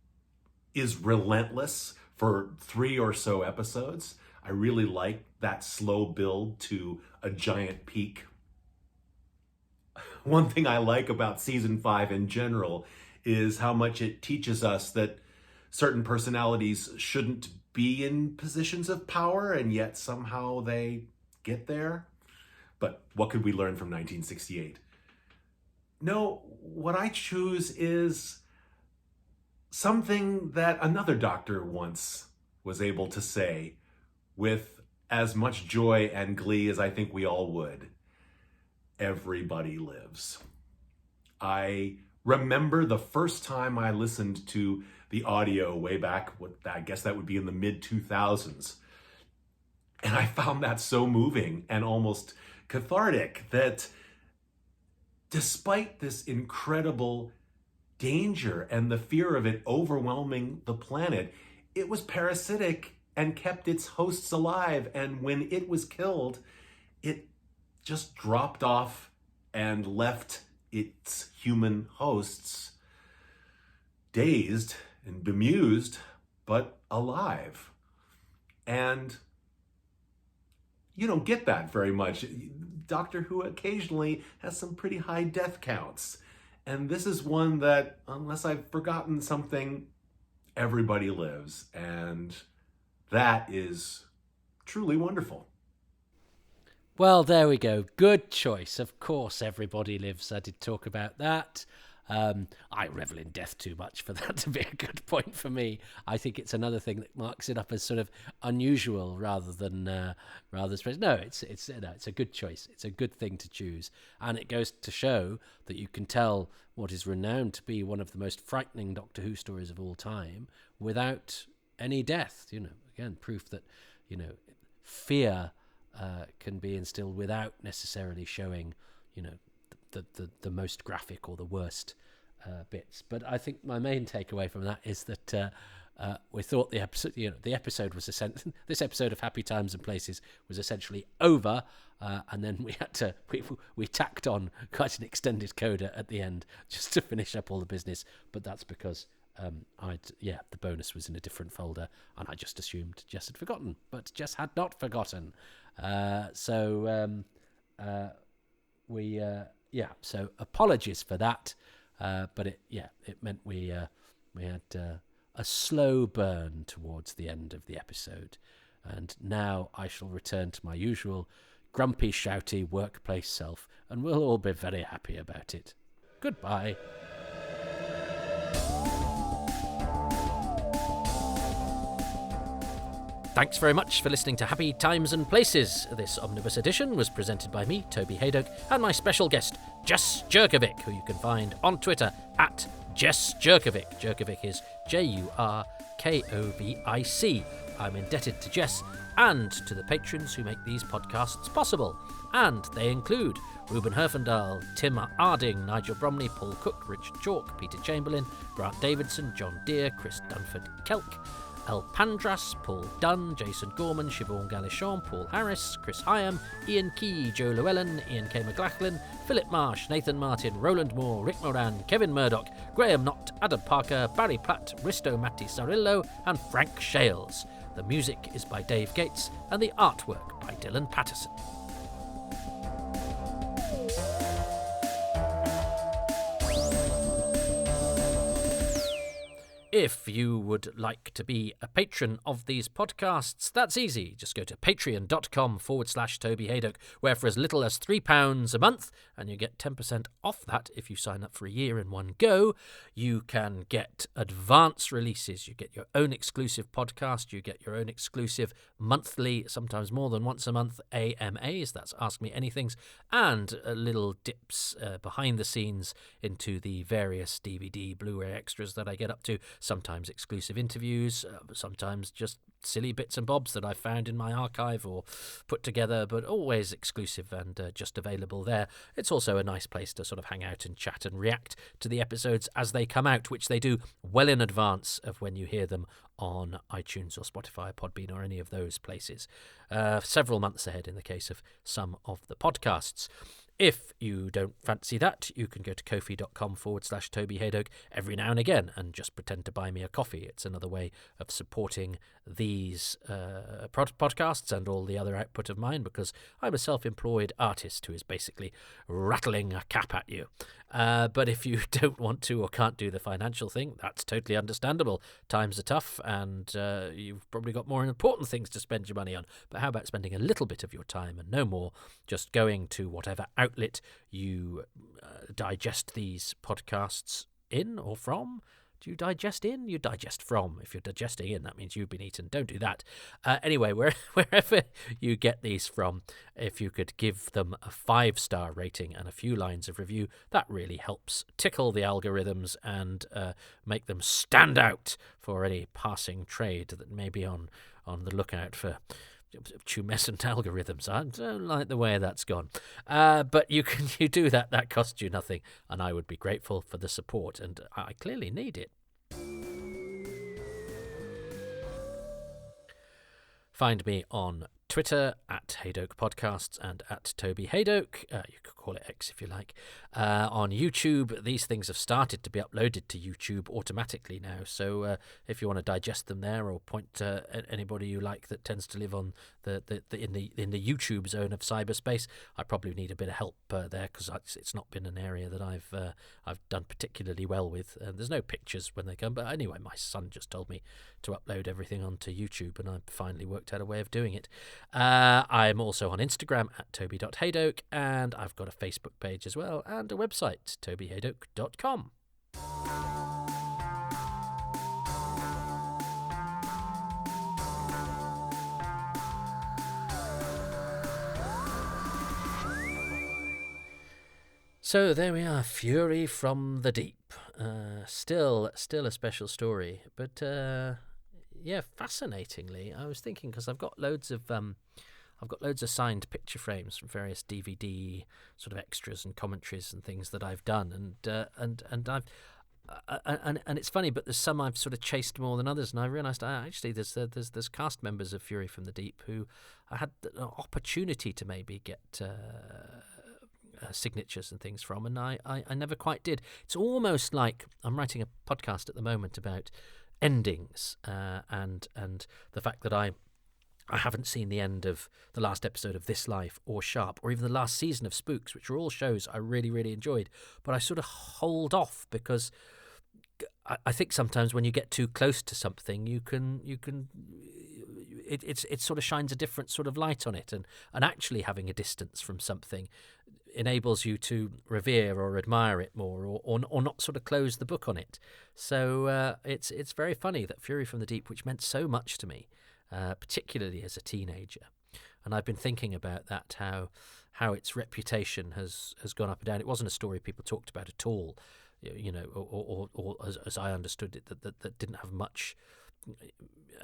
is relentless for 3 or so episodes. I really like that slow build to a giant peak. One thing I like about season 5 in general is how much it teaches us that certain personalities shouldn't be in positions of power, and yet somehow they get there. But what could we learn from 1968? No, what I choose is something that another doctor once was able to say with as much joy and glee as I think we all would. Everybody lives. I remember the first time I listened to the audio way back, I guess that would be in the mid-2000s. And I found that so moving and almost cathartic that despite this incredible danger and the fear of it overwhelming the planet, it was parasitic and kept its hosts alive. And when it was killed, it just dropped off and left its human hosts dazed and bemused, but alive. And you don't get that very much. Doctor Who occasionally has some pretty high death counts. And this is one that, unless I've forgotten something, everybody lives. And that is truly wonderful. Well, there we go. Good choice. Of course, everybody lives. I did talk about that. I revel in death too much for that to be a good point for me. I think it's another thing that marks it up as sort of unusual rather than special. No, it's a good choice. It's a good thing to choose, and it goes to show that you can tell what is renowned to be one of the most frightening Doctor Who stories of all time without any death. Again, proof that fear can be instilled without necessarily showing the most graphic or the worst bits. But I think my main takeaway from that is that we thought the episode was this episode of Happy Times and Places was essentially over, and then we tacked on quite an extended coda at the end just to finish up all the business. But that's because the bonus was in a different folder, and I just assumed Jess had forgotten, but Jess had not forgotten. So apologies for that, but it meant we had a slow burn towards the end of the episode, and now I shall return to my usual grumpy, shouty workplace self, and we'll all be very happy about it. Goodbye. Thanks very much for listening to Happy Times and Places. This Omnibus edition was presented by me, Toby Haydock, and my special guest, Jess Jurkovic, who you can find on Twitter at Jess Jurkovic. Jurkovic is Jurkovic. I'm indebted to Jess and to the patrons who make these podcasts possible. And they include Ruben Herfindahl, Tim Arding, Nigel Bromley, Paul Cook, Richard Chalk, Peter Chamberlain, Grant Davidson, John Deere, Chris Dunford-Kelk, El Pandras, Paul Dunn, Jason Gorman, Siobhan Galichon, Paul Harris, Chris Hyam, Ian Key, Joe Llewellyn, Ian K. McLachlan, Philip Marsh, Nathan Martin, Roland Moore, Rick Moran, Kevin Murdoch, Graham Knott, Adam Parker, Barry Platt, Risto Matti Sarillo, and Frank Shales. The music is by Dave Gates, and the artwork by Dylan Patterson. If you would like to be a patron of these podcasts, that's easy. Just go to patreon.com/Toby Haydock, where for as little as £3 a month, and you get 10% off that if you sign up for a year in one go, you can get advance releases. You get your own exclusive podcast. You get your own exclusive monthly, sometimes more than once a month, AMAs, that's Ask Me Anythings, and little dips behind the scenes into the various DVD, Blu-ray extras that I get up to. Sometimes exclusive interviews, sometimes just silly bits and bobs that I found in my archive or put together, but always exclusive and just available there. It's also a nice place to sort of hang out and chat and react to the episodes as they come out, which they do well in advance of when you hear them on iTunes or Spotify, Podbean, or any of those places. Several months ahead in the case of some of the podcasts. If you don't fancy that, you can go to ko-fi.com/Toby Haydock every now and again and just pretend to buy me a coffee. It's another way of supporting these podcasts and all the other output of mine, because I'm a self-employed artist who is basically rattling a cap at you. But if you don't want to or can't do the financial thing, that's totally understandable. Times are tough, and you've probably got more important things to spend your money on. But how about spending a little bit of your time and no more, just going to whatever outlet you digest these podcasts in or from? Do you digest in? You digest from. If you're digesting in, that means you've been eaten. Don't do that. Anyway, wherever you get these from, if you could give them a 5-star rating and a few lines of review, that really helps tickle the algorithms and make them stand out for any passing trade that may be on the lookout for tumescent algorithms. I don't like the way that's gone. But you do that. That costs you nothing, and I would be grateful for the support, and I clearly need it. Find me on Twitter at Haydoke Podcasts and at Toby Haydoke. You could call it X if you like. On YouTube, these things have started to be uploaded to YouTube automatically now. So if you want to digest them there, or point to anybody you like that tends to live on in the YouTube zone of cyberspace, I probably need a bit of help there, because it's not been an area that I've done particularly well with. There's no pictures when they come, but anyway, my son just told me to upload everything onto YouTube, and I finally worked out a way of doing it. I'm also on Instagram at toby.haydoke, and I've got a Facebook page as well, and a website, tobyhaydoke.com. So there we are, Fury from the Deep. Still a special story, but yeah, fascinatingly, I was thinking, because I've got loads of signed picture frames from various DVD sort of extras and commentaries and things that I've done, and I've and it's funny, but there's some I've sort of chased more than others, and I realised actually there's cast members of Fury from the Deep who I had the opportunity to maybe get signatures and things from, and I never quite did. It's almost like I'm writing a podcast at the moment about endings, and the fact that I haven't seen the end of the last episode of This Life or Sharp, or even the last season of Spooks, which are all shows I really, really enjoyed, but I sort of hold off because I think sometimes when you get too close to something, it sort of shines a different sort of light on it, and actually having a distance from something enables you to revere or admire it more, or not sort of close the book on it. So it's very funny that Fury from the Deep, which meant so much to me, particularly as a teenager, and I've been thinking about that, how its reputation has gone up and down. It wasn't a story people talked about at all, you know, or as I understood it, that didn't have much.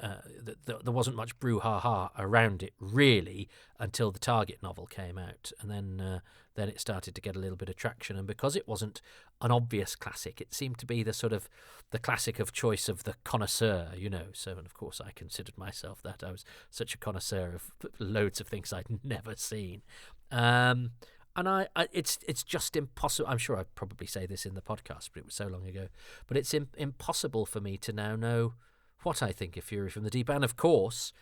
There wasn't much brouhaha around it really until the Target novel came out, and then it started to get a little bit of traction. And because it wasn't an obvious classic, it seemed to be the sort of the classic of choice of the connoisseur, you know. So, and of course, I considered myself that. I was such a connoisseur of loads of things I'd never seen. And it's just impossible. I'm sure I probably say this in the podcast, but it was so long ago. But it's impossible for me to now know what I think of Fury from the Deep. And of course,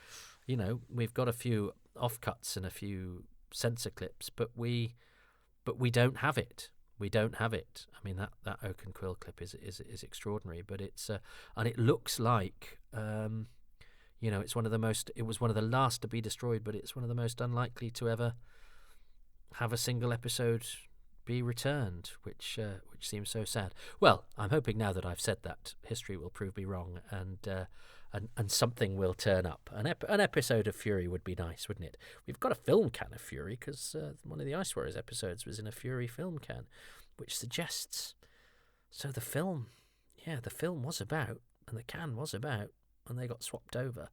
you know, we've got a few offcuts and a few censor clips, but we don't have it. We don't have it. I mean, that Oak and Quill clip is extraordinary, but it's and it looks like you know, it was one of the last to be destroyed, but it's one of the most unlikely to ever have a single episode be returned, which seems so sad. Well, I'm hoping now that I've said that, history will prove me wrong, and something will turn up. An episode of Fury would be nice, wouldn't it? We've got a film can of Fury, because one of the Ice Warriors episodes was in a Fury film can, which suggests. So the film was about, and the can was about, and they got swapped over.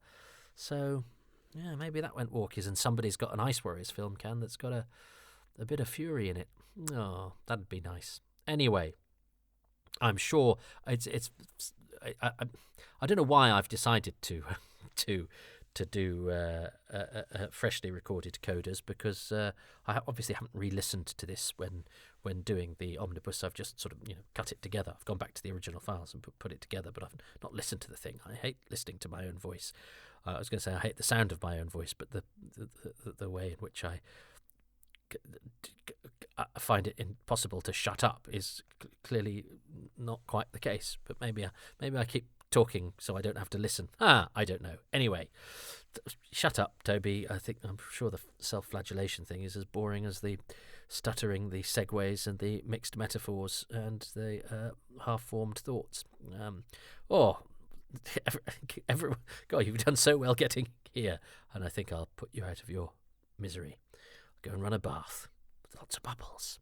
So, yeah, maybe that went walkies, and somebody's got an Ice Warriors film can that's got a bit of Fury in it. Oh, that'd be nice. Anyway, I'm sure it's I don't know why I've decided to do freshly recorded coders, because I obviously haven't re-listened to this when doing the Omnibus. I've just sort of, you know, cut it together. I've gone back to the original files and put it together, but I've not listened to the thing. I hate listening to my own voice. I was going to say I hate the sound of my own voice, but the way in which I I find it impossible to shut up is clearly not quite the case. But maybe I keep talking so I don't have to listen. I don't know. Anyway, shut up, Toby. I'm sure the self-flagellation thing is as boring as the stuttering, the segues, and the mixed metaphors and the half-formed thoughts. Everyone, God, you've done so well getting here, and I think I'll put you out of your misery. Go and run a bath with lots of bubbles.